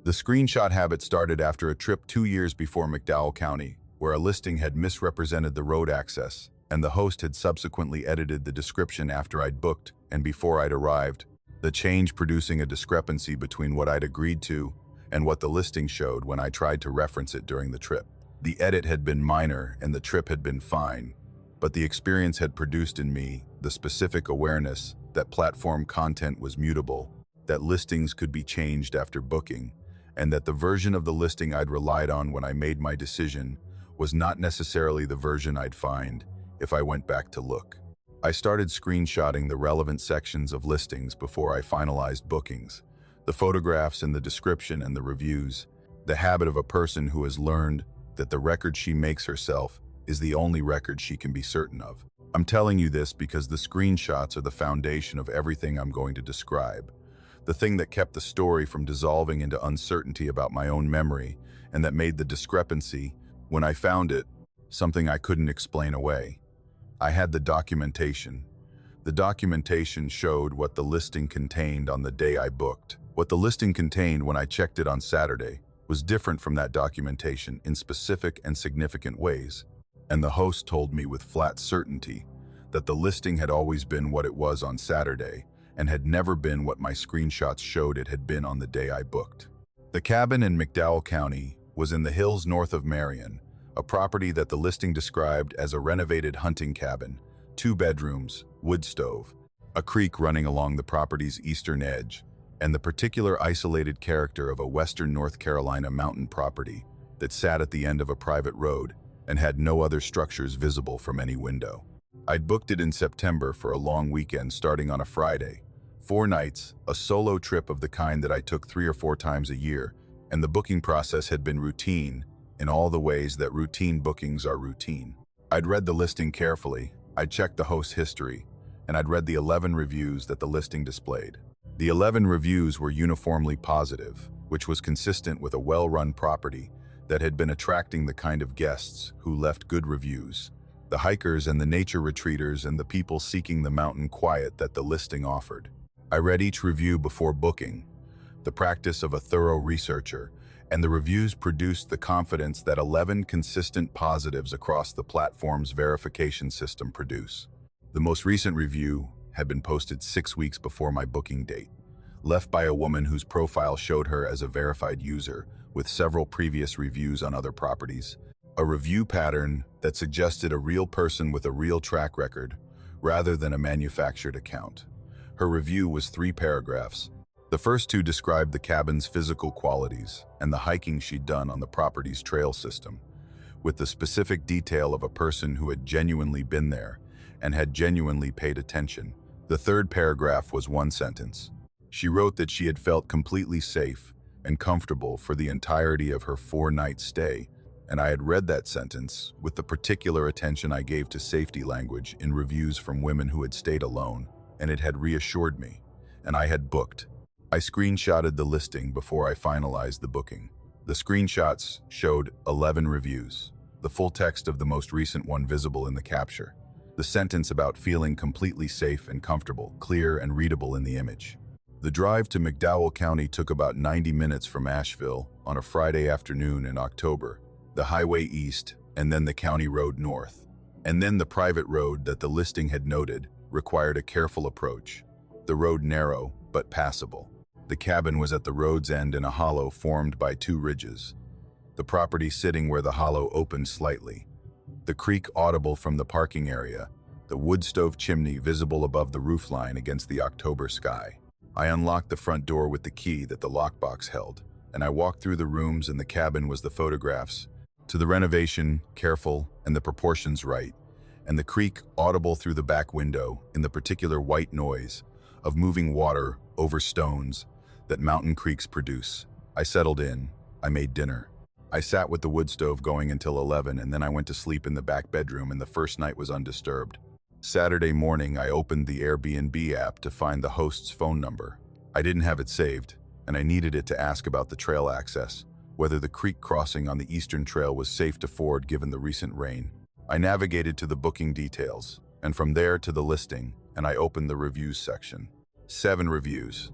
The screenshot habit started after a trip 2 years before McDowell County, where a listing had misrepresented the road access, and the host had subsequently edited the description after I'd booked and before I'd arrived, the change producing a discrepancy between what I'd agreed to and what the listing showed when I tried to reference it during the trip. The edit had been minor and the trip had been fine, but the experience had produced in me the specific awareness that platform content was mutable, that listings could be changed after booking, and that the version of the listing I'd relied on when I made my decision was not necessarily the version I'd find if I went back to look. I started screenshotting the relevant sections of listings before I finalized bookings, the photographs and the description and the reviews, the habit of a person who has learned that the record she makes herself is the only record she can be certain of. I'm telling you this because the screenshots are the foundation of everything I'm going to describe. The thing that kept the story from dissolving into uncertainty about my own memory, and that made the discrepancy, when I found it, something I couldn't explain away. I had the documentation. The documentation showed what the listing contained on the day I booked. What the listing contained when I checked it on Saturday was different from that documentation in specific and significant ways, and the host told me with flat certainty that the listing had always been what it was on Saturday and had never been what my screenshots showed it had been on the day I booked. The cabin in McDowell County was in the hills north of Marion, a property that the listing described as a renovated hunting cabin, 2 bedrooms, wood stove, a creek running along the property's eastern edge, and the particular isolated character of a western North Carolina mountain property that sat at the end of a private road and had no other structures visible from any window. I'd booked it in September for a long weekend starting on a Friday, 4 nights, a solo trip of the kind that I took 3 or 4 times a year, and the booking process had been routine in all the ways that routine bookings are routine. I'd read the listing carefully, I'd checked the host's history, and I'd read the 11 reviews that the listing displayed. The 11 reviews were uniformly positive, which was consistent with a well-run property that had been attracting the kind of guests who left good reviews, the hikers and the nature retreaters and the people seeking the mountain quiet that the listing offered. I read each review before booking, the practice of a thorough researcher, and the reviews produced the confidence that 11 consistent positives across the platform's verification system produce. The most recent review had been posted 6 weeks before my booking date, left by a woman whose profile showed her as a verified user with several previous reviews on other properties, a review pattern that suggested a real person with a real track record rather than a manufactured account. Her review was 3 paragraphs. The first 2 described the cabin's physical qualities and the hiking she'd done on the property's trail system, with the specific detail of a person who had genuinely been there and had genuinely paid attention. The third paragraph was 1 sentence. She wrote that she had felt completely safe and comfortable for the entirety of her 4-night stay, and I had read that sentence with the particular attention I gave to safety language in reviews from women who had stayed alone, and it had reassured me, and I had booked. I screenshotted the listing before I finalized the booking. The screenshots showed 11 reviews, the full text of the most recent one visible in the capture, the sentence about feeling completely safe and comfortable, clear and readable in the image. The drive to McDowell County took about 90 minutes from Asheville on a Friday afternoon in October, the highway east and then the county road north. And then the private road that the listing had noted required a careful approach, the road narrow but passable. The cabin was at the road's end in a hollow formed by 2 ridges, the property sitting where the hollow opened slightly, the creek audible from the parking area, the wood stove chimney visible above the roofline against the October sky. I unlocked the front door with the key that the lockbox held, and I walked through the rooms, and the cabin was the photographs, to the renovation, careful, and the proportions right, and the creek audible through the back window in the particular white noise of moving water over stones that mountain creeks produce. I settled in. I made dinner. I sat with the wood stove going until 11, and then I went to sleep in the back bedroom, and the first night was undisturbed. Saturday morning, I opened the Airbnb app to find the host's phone number. I didn't have it saved, and I needed it to ask about the trail access, whether the creek crossing on the eastern trail was safe to ford given the recent rain. I navigated to the booking details, and from there to the listing, and I opened the reviews section. 7 reviews,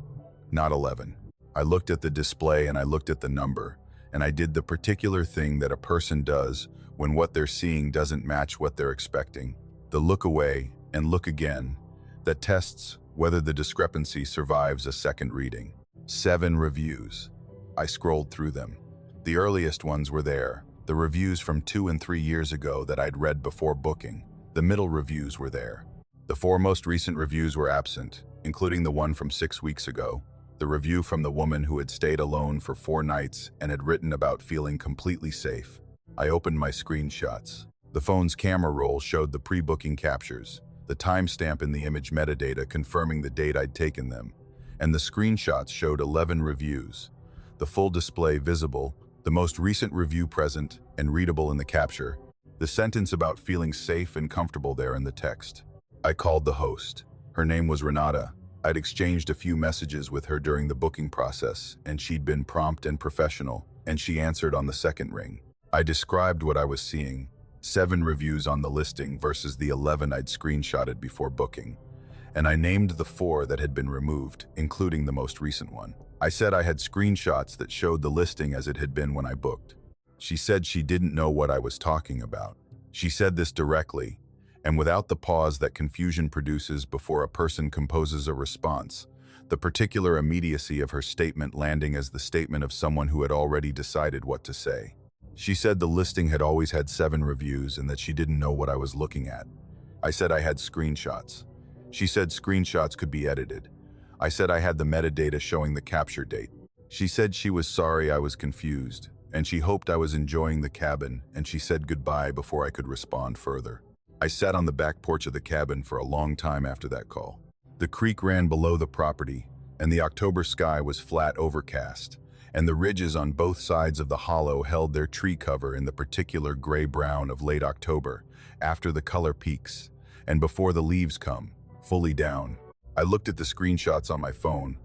not 11. I looked at the display and I looked at the number, and I did the particular thing that a person does when what they're seeing doesn't match what they're expecting. The look away and look again that tests whether the discrepancy survives a second reading. 7 reviews. I scrolled through them. The earliest ones were there, the reviews from 2 and 3 years ago that I'd read before booking. The middle reviews were there. The 4 most recent reviews were absent, including the one from 6 weeks ago, the review from the woman who had stayed alone for 4 nights and had written about feeling completely safe. I opened my screenshots. The phone's camera roll showed the pre-booking captures, the timestamp in the image metadata confirming the date I'd taken them, and the screenshots showed 11 reviews, the full display visible, the most recent review present and readable in the capture, the sentence about feeling safe and comfortable there in the text. I called the host. Her name was Renata. I'd exchanged a few messages with her during the booking process, and she'd been prompt and professional, and she answered on the second ring. I described what I was seeing, 7 reviews on the listing versus the 11 I'd screenshotted before booking, and I named the 4 that had been removed, including the most recent one. I said I had screenshots that showed the listing as it had been when I booked. She said she didn't know what I was talking about. She said this directly, and without the pause that confusion produces before a person composes a response, the particular immediacy of her statement landing as the statement of someone who had already decided what to say. She said the listing had always had 7 reviews and that she didn't know what I was looking at. I said I had screenshots. She said screenshots could be edited. I said I had the metadata showing the capture date. She said she was sorry I was confused, and she hoped I was enjoying the cabin, and she said goodbye before I could respond further. I sat on the back porch of the cabin for a long time after that call. The creek ran below the property, and the October sky was flat overcast, and the ridges on both sides of the hollow held their tree cover in the particular gray-brown of late October, after the color peaks, and before the leaves come, fully down. I looked at the screenshots on my phone,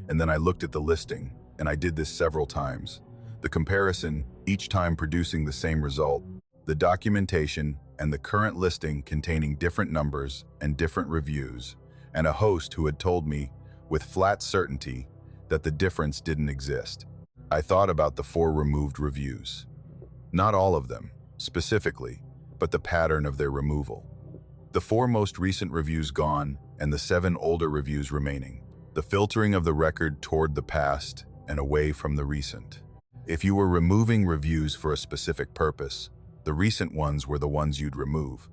and then I looked at the listing, and I did this several times. The comparison, each time producing the same result. The documentation and the current listing containing different numbers and different reviews, and a host who had told me, with flat certainty, that the difference didn't exist. I thought about the 4 removed reviews. Not all of them, specifically, but the pattern of their removal. The 4 most recent reviews gone, and the 7 older reviews remaining. The filtering of the record toward the past and away from the recent. If you were removing reviews for a specific purpose, the recent ones were the ones you'd remove,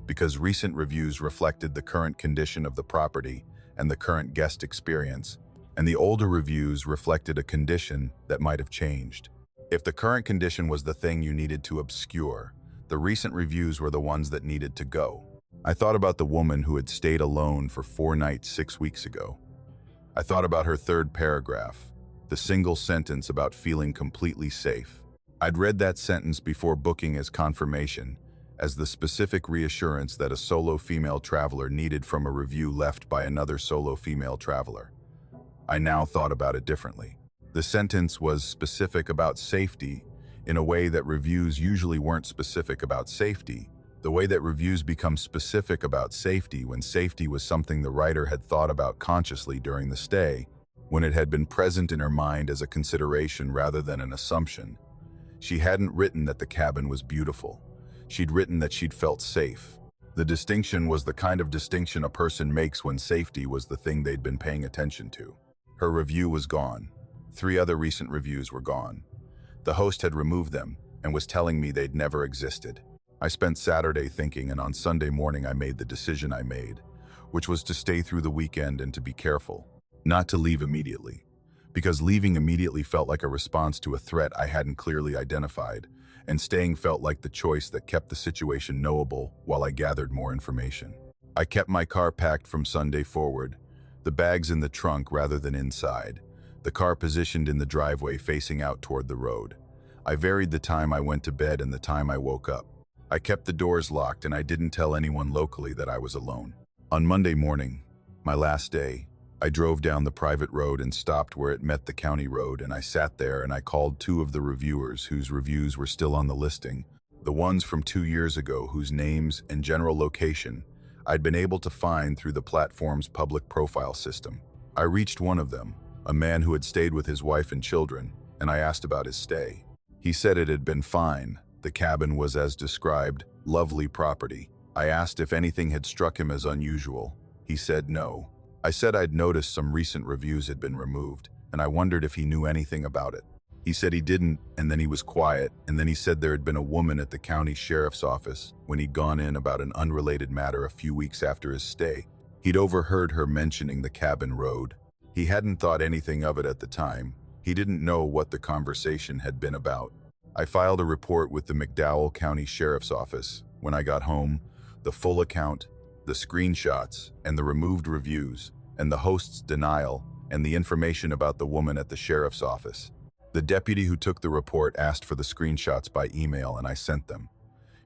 because recent reviews reflected the current condition of the property and the current guest experience, and the older reviews reflected a condition that might have changed. If the current condition was the thing you needed to obscure, the recent reviews were the ones that needed to go. I thought about the woman who had stayed alone for 4 nights 6 weeks ago. I thought about her 3rd paragraph, the single sentence about feeling completely safe. I'd read that sentence before booking as confirmation, as the specific reassurance that a solo female traveler needed from a review left by another solo female traveler. I now thought about it differently. The sentence was specific about safety in a way that reviews usually weren't specific about safety, the way that reviews become specific about safety when safety was something the writer had thought about consciously during the stay, when it had been present in her mind as a consideration rather than an assumption. She hadn't written that the cabin was beautiful. She'd written that she'd felt safe. The distinction was the kind of distinction a person makes when safety was the thing they'd been paying attention to. Her review was gone. 3 other recent reviews were gone. The host had removed them and was telling me they'd never existed. I spent Saturday thinking, and on Sunday morning I made the decision I made, which was to stay through the weekend and to be careful, not to leave immediately. Because leaving immediately felt like a response to a threat I hadn't clearly identified, and staying felt like the choice that kept the situation knowable while I gathered more information. I kept my car packed from Sunday forward, the bags in the trunk rather than inside, the car positioned in the driveway facing out toward the road. I varied the time I went to bed and the time I woke up. I kept the doors locked and I didn't tell anyone locally that I was alone. On Monday morning, my last day, I drove down the private road and stopped where it met the county road, and I sat there and I called 2 of the reviewers whose reviews were still on the listing, the ones from 2 years ago whose names and general location I'd been able to find through the platform's public profile system. I reached one of them, a man who had stayed with his wife and children, and I asked about his stay. He said it had been fine. The cabin was as described, lovely property. I asked if anything had struck him as unusual. He said no. I said I'd noticed some recent reviews had been removed, and I wondered if he knew anything about it. He said he didn't, and then he was quiet, and then he said there had been a woman at the county sheriff's office when he'd gone in about an unrelated matter a few weeks after his stay. He'd overheard her mentioning the cabin road. He hadn't thought anything of it at the time. He didn't know what the conversation had been about. I filed a report with the McDowell County Sheriff's Office. When I got home, the full account, the screenshots, and the removed reviews, and the host's denial, and the information about the woman at the sheriff's office. The deputy who took the report asked for the screenshots by email, and I sent them.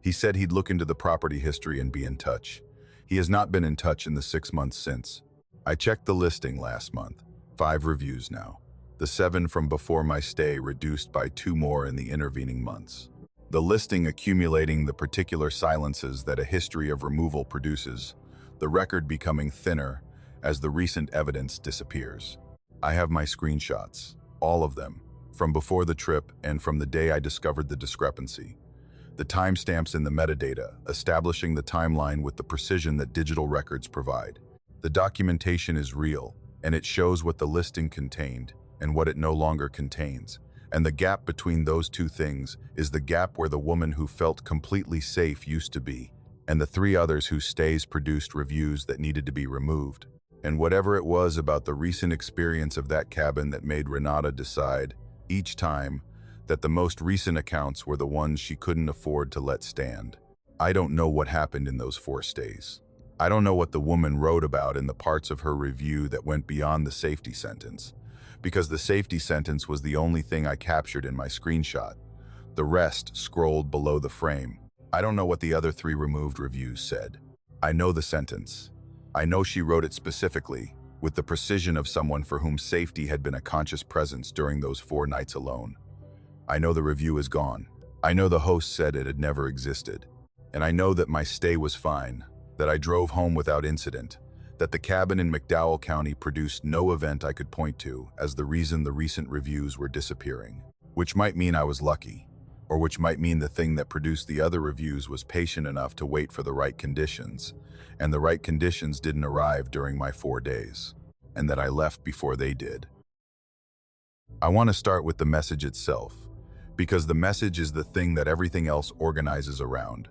He said he'd look into the property history and be in touch. He has not been in touch in the 6 months since. I checked the listing last month. 5 reviews now. The 7 from before my stay reduced by 2 more in the intervening months. The listing accumulating the particular silences that a history of removal produces, the record becoming thinner as the recent evidence disappears. I have my screenshots, all of them, from before the trip and from the day I discovered the discrepancy. The timestamps in the metadata, establishing the timeline with the precision that digital records provide. The documentation is real, and it shows what the listing contained and what it no longer contains. And the gap between those 2 things is the gap where the woman who felt completely safe used to be, and the 3 others whose stays produced reviews that needed to be removed. And whatever it was about the recent experience of that cabin that made Renata decide, each time, that the most recent accounts were the ones she couldn't afford to let stand. I don't know what happened in those 4 stays. I don't know what the woman wrote about in the parts of her review that went beyond the safety sentence, because the safety sentence was the only thing I captured in my screenshot. The rest scrolled below the frame. I don't know what the other 3 removed reviews said. I know the sentence. I know she wrote it specifically, with the precision of someone for whom safety had been a conscious presence during those 4 nights alone. I know the review is gone. I know the host said it had never existed. And I know that my stay was fine, that I drove home without incident, that the cabin in McDowell County produced no event I could point to as the reason the recent reviews were disappearing. Which might mean I was lucky, or which might mean the thing that produced the other reviews was patient enough to wait for the right conditions, and the right conditions didn't arrive during my 4 days, and that I left before they did. I want to start with the message itself, because the message is the thing that everything else organizes around.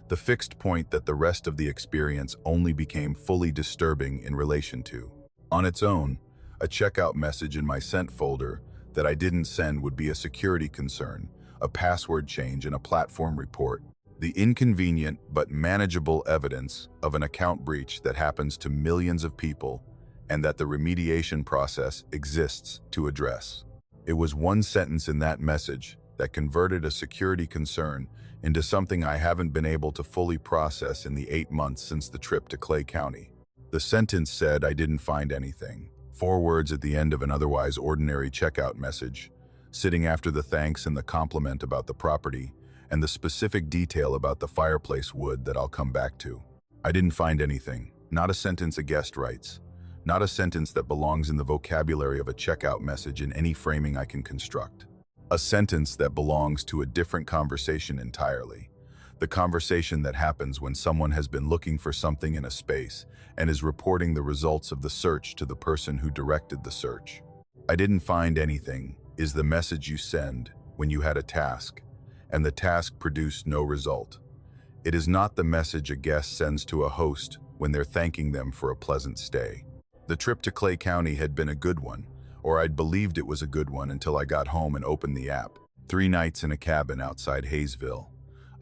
The fixed point that the rest of the experience only became fully disturbing in relation to. On its own, a checkout message in my sent folder that I didn't send would be a security concern, a password change, and a platform report. The inconvenient but manageable evidence of an account breach that happens to millions of people and that the remediation process exists to address. It was one sentence in that message that converted a security concern into something I haven't been able to fully process in the 8 months since the trip to Clay County. The sentence said I didn't find anything. 4 words at the end of an otherwise ordinary checkout message, sitting after the thanks and the compliment about the property, and the specific detail about the fireplace wood that I'll come back to. I didn't find anything. Not a sentence a guest writes. Not a sentence that belongs in the vocabulary of a checkout message in any framing I can construct. A sentence that belongs to a different conversation entirely. The conversation that happens when someone has been looking for something in a space and is reporting the results of the search to the person who directed the search. I didn't find anything is the message you send when you had a task, and the task produced no result. It is not the message a guest sends to a host when they're thanking them for a pleasant stay. The trip to Clay County had been a good one, or I'd believed it was a good one until I got home and opened the app. 3 nights in a cabin outside Hayesville.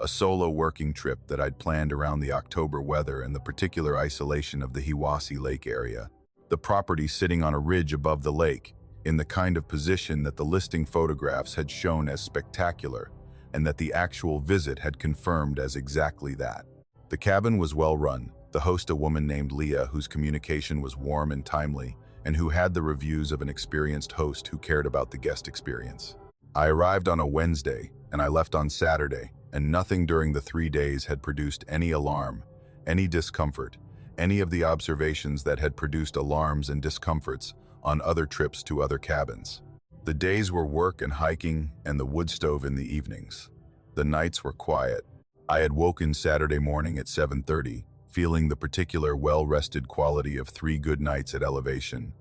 A solo working trip that I'd planned around the October weather and the particular isolation of the Hiwassee Lake area. The property sitting on a ridge above the lake, in the kind of position that the listing photographs had shown as spectacular, and that the actual visit had confirmed as exactly that. The cabin was well run, the host a woman named Leah whose communication was warm and timely, and who had the reviews of an experienced host who cared about the guest experience. I arrived on a Wednesday, and I left on Saturday, and nothing during the 3 days had produced any alarm, any discomfort, any of the observations that had produced alarms and discomforts on other trips to other cabins. The days were work and hiking and the wood stove in the evenings. The nights were quiet. I had woken Saturday morning at 7:30, feeling the particular well-rested quality of 3 good nights at elevation,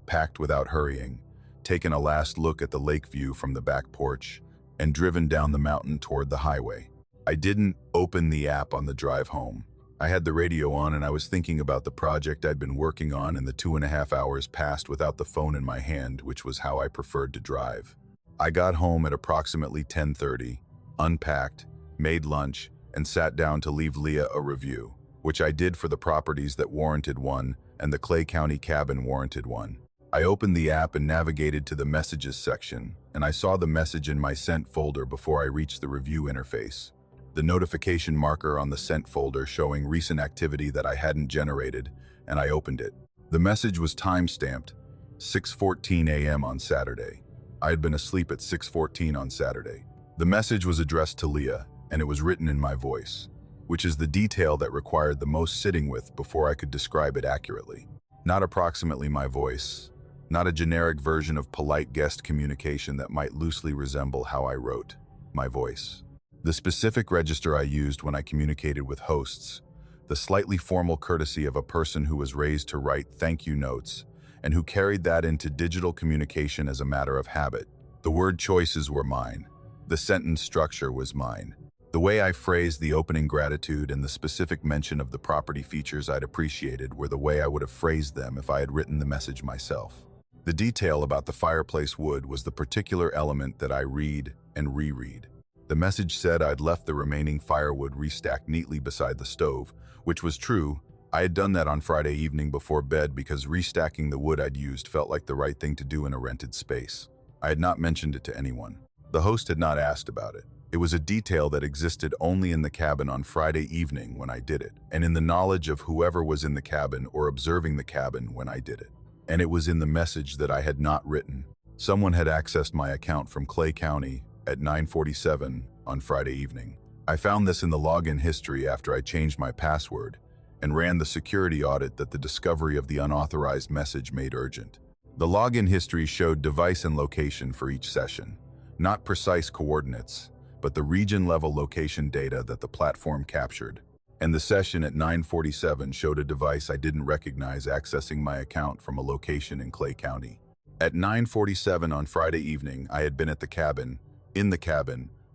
packed without hurrying, taken a last look at the lake view from the back porch, and driven down the mountain toward the highway. I didn't open the app on the drive home. I had the radio on and I was thinking about the project I'd been working on, and the 2.5 hours passed without the phone in my hand, which was how I preferred to drive. I got home at approximately 10:30, unpacked, made lunch, and sat down to leave Leah a review, which I did for the properties that warranted one and the Clay County cabin warranted one. I opened the app and navigated to the messages section, and I saw the message in my sent folder before I reached the review interface. The notification marker on the sent folder showing recent activity that I hadn't generated, and I opened it. The message was time-stamped, 6:14 a.m. on Saturday. I had been asleep at 6:14 on Saturday. The message was addressed to Leah, and it was written in my voice, which is the detail that required the most sitting with before I could describe it accurately. Not approximately my voice, not a generic version of polite guest communication that might loosely resemble how I wrote, my voice. The specific register I used when I communicated with hosts, the slightly formal courtesy of a person who was raised to write thank you notes and who carried that into digital communication as a matter of habit. The word choices were mine. The sentence structure was mine. The way I phrased the opening gratitude and the specific mention of the property features I'd appreciated were the way I would have phrased them if I had written the message myself. The detail about the fireplace wood was the particular element that I read and reread. The message said I'd left the remaining firewood restacked neatly beside the stove, which was true, I had done that on Friday evening before bed because restacking the wood I'd used felt like the right thing to do in a rented space. I had not mentioned it to anyone. The host had not asked about it. It was a detail that existed only in the cabin on Friday evening when I did it, and in the knowledge of whoever was in the cabin or observing the cabin when I did it. And it was in the message that I had not written. Someone had accessed my account from Clay County at 9:47 on Friday evening. I found this in the login history after I changed my password and ran the security audit that the discovery of the unauthorized message made urgent. The login history showed device and location for each session, not precise coordinates, but the region-level location data that the platform captured. And the session at 9:47 showed a device I didn't recognize accessing my account from a location in Clay County. At 9:47 on Friday evening, I had been at the cabin,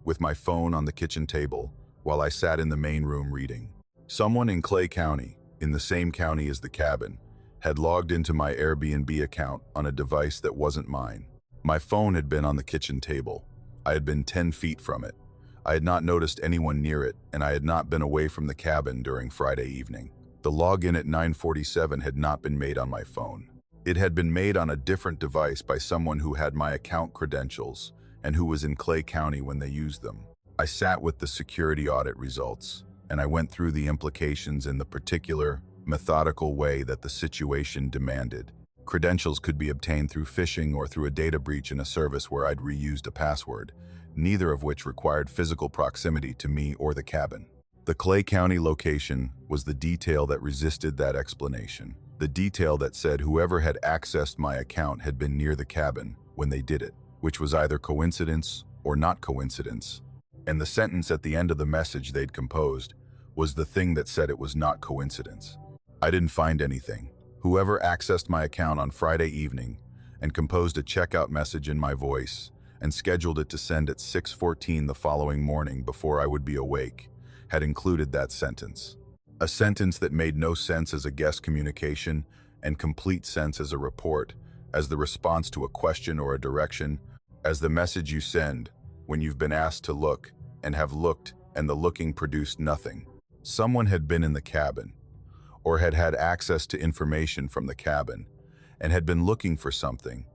with my phone on the kitchen table, while I sat in the main room reading. Someone in Clay County, in the same county as the cabin, had logged into my Airbnb account on a device that wasn't mine. My phone had been on the kitchen table. I had been 10 feet from it. I had not noticed anyone near it, and I had not been away from the cabin during Friday evening. The login at 9:47 had not been made on my phone. It had been made on a different device by someone who had my account credentials and who was in Clay County when they used them. I sat with the security audit results, and I went through the implications in the particular, methodical way that the situation demanded. Credentials could be obtained through phishing or through a data breach in a service where I'd reused a password, neither of which required physical proximity to me or the cabin. The Clay County location was the detail that resisted that explanation. The detail that said whoever had accessed my account had been near the cabin when they did it, which was either coincidence or not coincidence. And the sentence at the end of the message they'd composed was the thing that said it was not coincidence. I didn't find anything. Whoever accessed my account on Friday evening and composed a checkout message in my voice and scheduled it to send at 6:14 the following morning before I would be awake had included that sentence. A sentence that made no sense as a guest communication and complete sense as a report, as the response to a question or a direction, as the message you send when you've been asked to look and have looked and the looking produced nothing. Someone had been in the cabin or had had access to information from the cabin and had been looking for something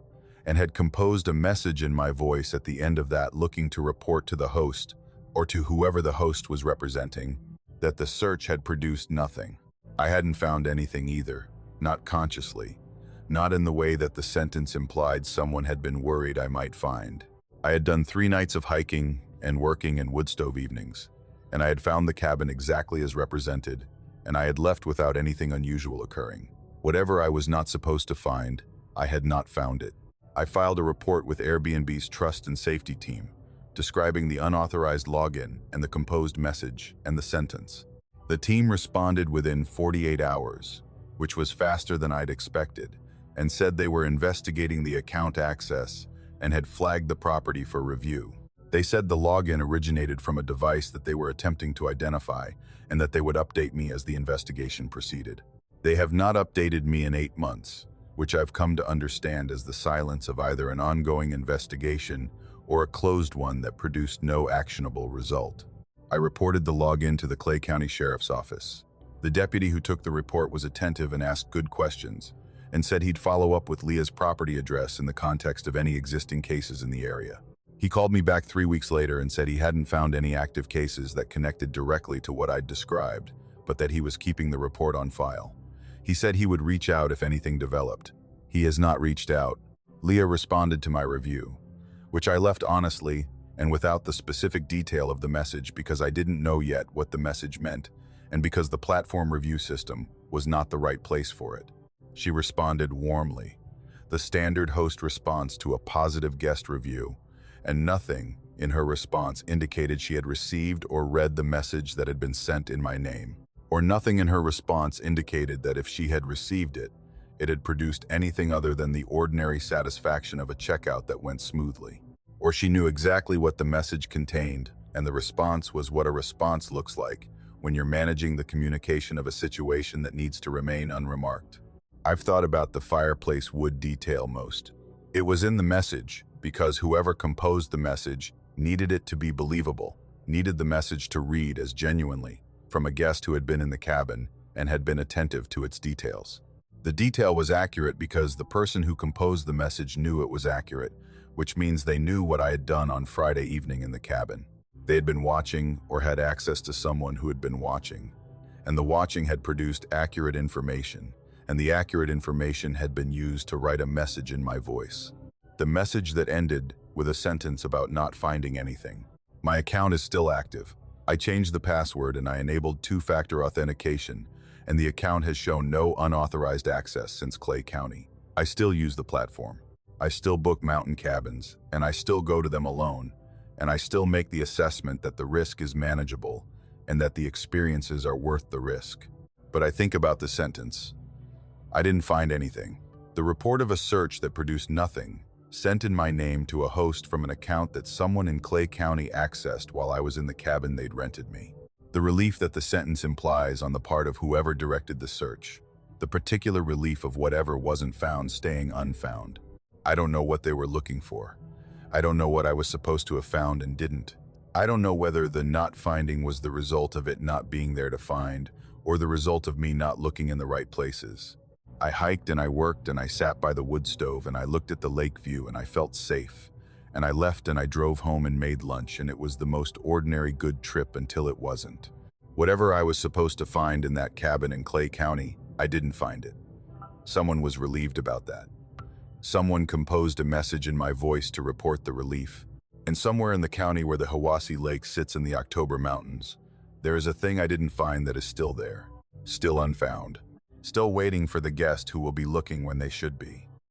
and had composed a message in my voice at the end of that looking to report to the host or to whoever the host was representing that the search had produced nothing. I hadn't found anything either, not consciously, not in the way that the sentence implied someone had been worried I might find. I had done 3 nights of hiking and working in wood stove evenings, and I had found the cabin exactly as represented, and I had left without anything unusual occurring. Whatever I was not supposed to find, I had not found it. I filed a report with Airbnb's trust and safety team, describing the unauthorized login and the composed message and the sentence. The team responded within 48 hours, which was faster than I'd expected, and said they were investigating the account access and had flagged the property for review. They said the login originated from a device that they were attempting to identify and that they would update me as the investigation proceeded. They have not updated me in 8 months, which I've come to understand as the silence of either an ongoing investigation or a closed one that produced no actionable result. I reported the login to the Clay County Sheriff's Office. The deputy who took the report was attentive and asked good questions, and said he'd follow up with Leah's property address in the context of any existing cases in the area. He called me back 3 weeks later and said he hadn't found any active cases that connected directly to what I'd described, but that he was keeping the report on file. He said he would reach out if anything developed. He has not reached out. Leah responded to my review, which I left honestly and without the specific detail of the message because I didn't know yet what the message meant and because the platform review system was not the right place for it. She responded warmly, the standard host response to a positive guest review, and nothing in her response indicated she had received or read the message that had been sent in my name, or nothing in her response indicated that if she had received it, it had produced anything other than the ordinary satisfaction of a checkout that went smoothly. Or she knew exactly what the message contained, and the response was what a response looks like when you're managing the communication of a situation that needs to remain unremarked. I've thought about the fireplace wood detail most. It was in the message because whoever composed the message needed it to be believable, needed the message to read as genuinely from a guest who had been in the cabin and had been attentive to its details. The detail was accurate because the person who composed the message knew it was accurate, which means they knew what I had done on Friday evening in the cabin. They had been watching or had access to someone who had been watching, and the watching had produced accurate information, and the accurate information had been used to write a message in my voice. The message that ended with a sentence about not finding anything. My account is still active. I changed the password and I enabled two-factor authentication, and the account has shown no unauthorized access since Clay County. I still use the platform. I still book mountain cabins, and I still go to them alone, and I still make the assessment that the risk is manageable and that the experiences are worth the risk. But I think about the sentence. I didn't find anything. The report of a search that produced nothing, sent in my name to a host from an account that someone in Clay County accessed while I was in the cabin they'd rented me. The relief that the sentence implies on the part of whoever directed the search. The particular relief of whatever wasn't found staying unfound. I don't know what they were looking for. I don't know what I was supposed to have found and didn't. I don't know whether the not finding was the result of it not being there to find, or the result of me not looking in the right places. I hiked and I worked and I sat by the wood stove and I looked at the lake view and I felt safe. And I left and I drove home and made lunch, and it was the most ordinary good trip until it wasn't. Whatever I was supposed to find in that cabin in Clay County, I didn't find it. Someone was relieved about that. Someone composed a message in my voice to report the relief. And somewhere in the county where the Hiwassee Lake sits in the October Mountains, there is a thing I didn't find that is still there, still unfound, still waiting for the guest who will be looking when they should be.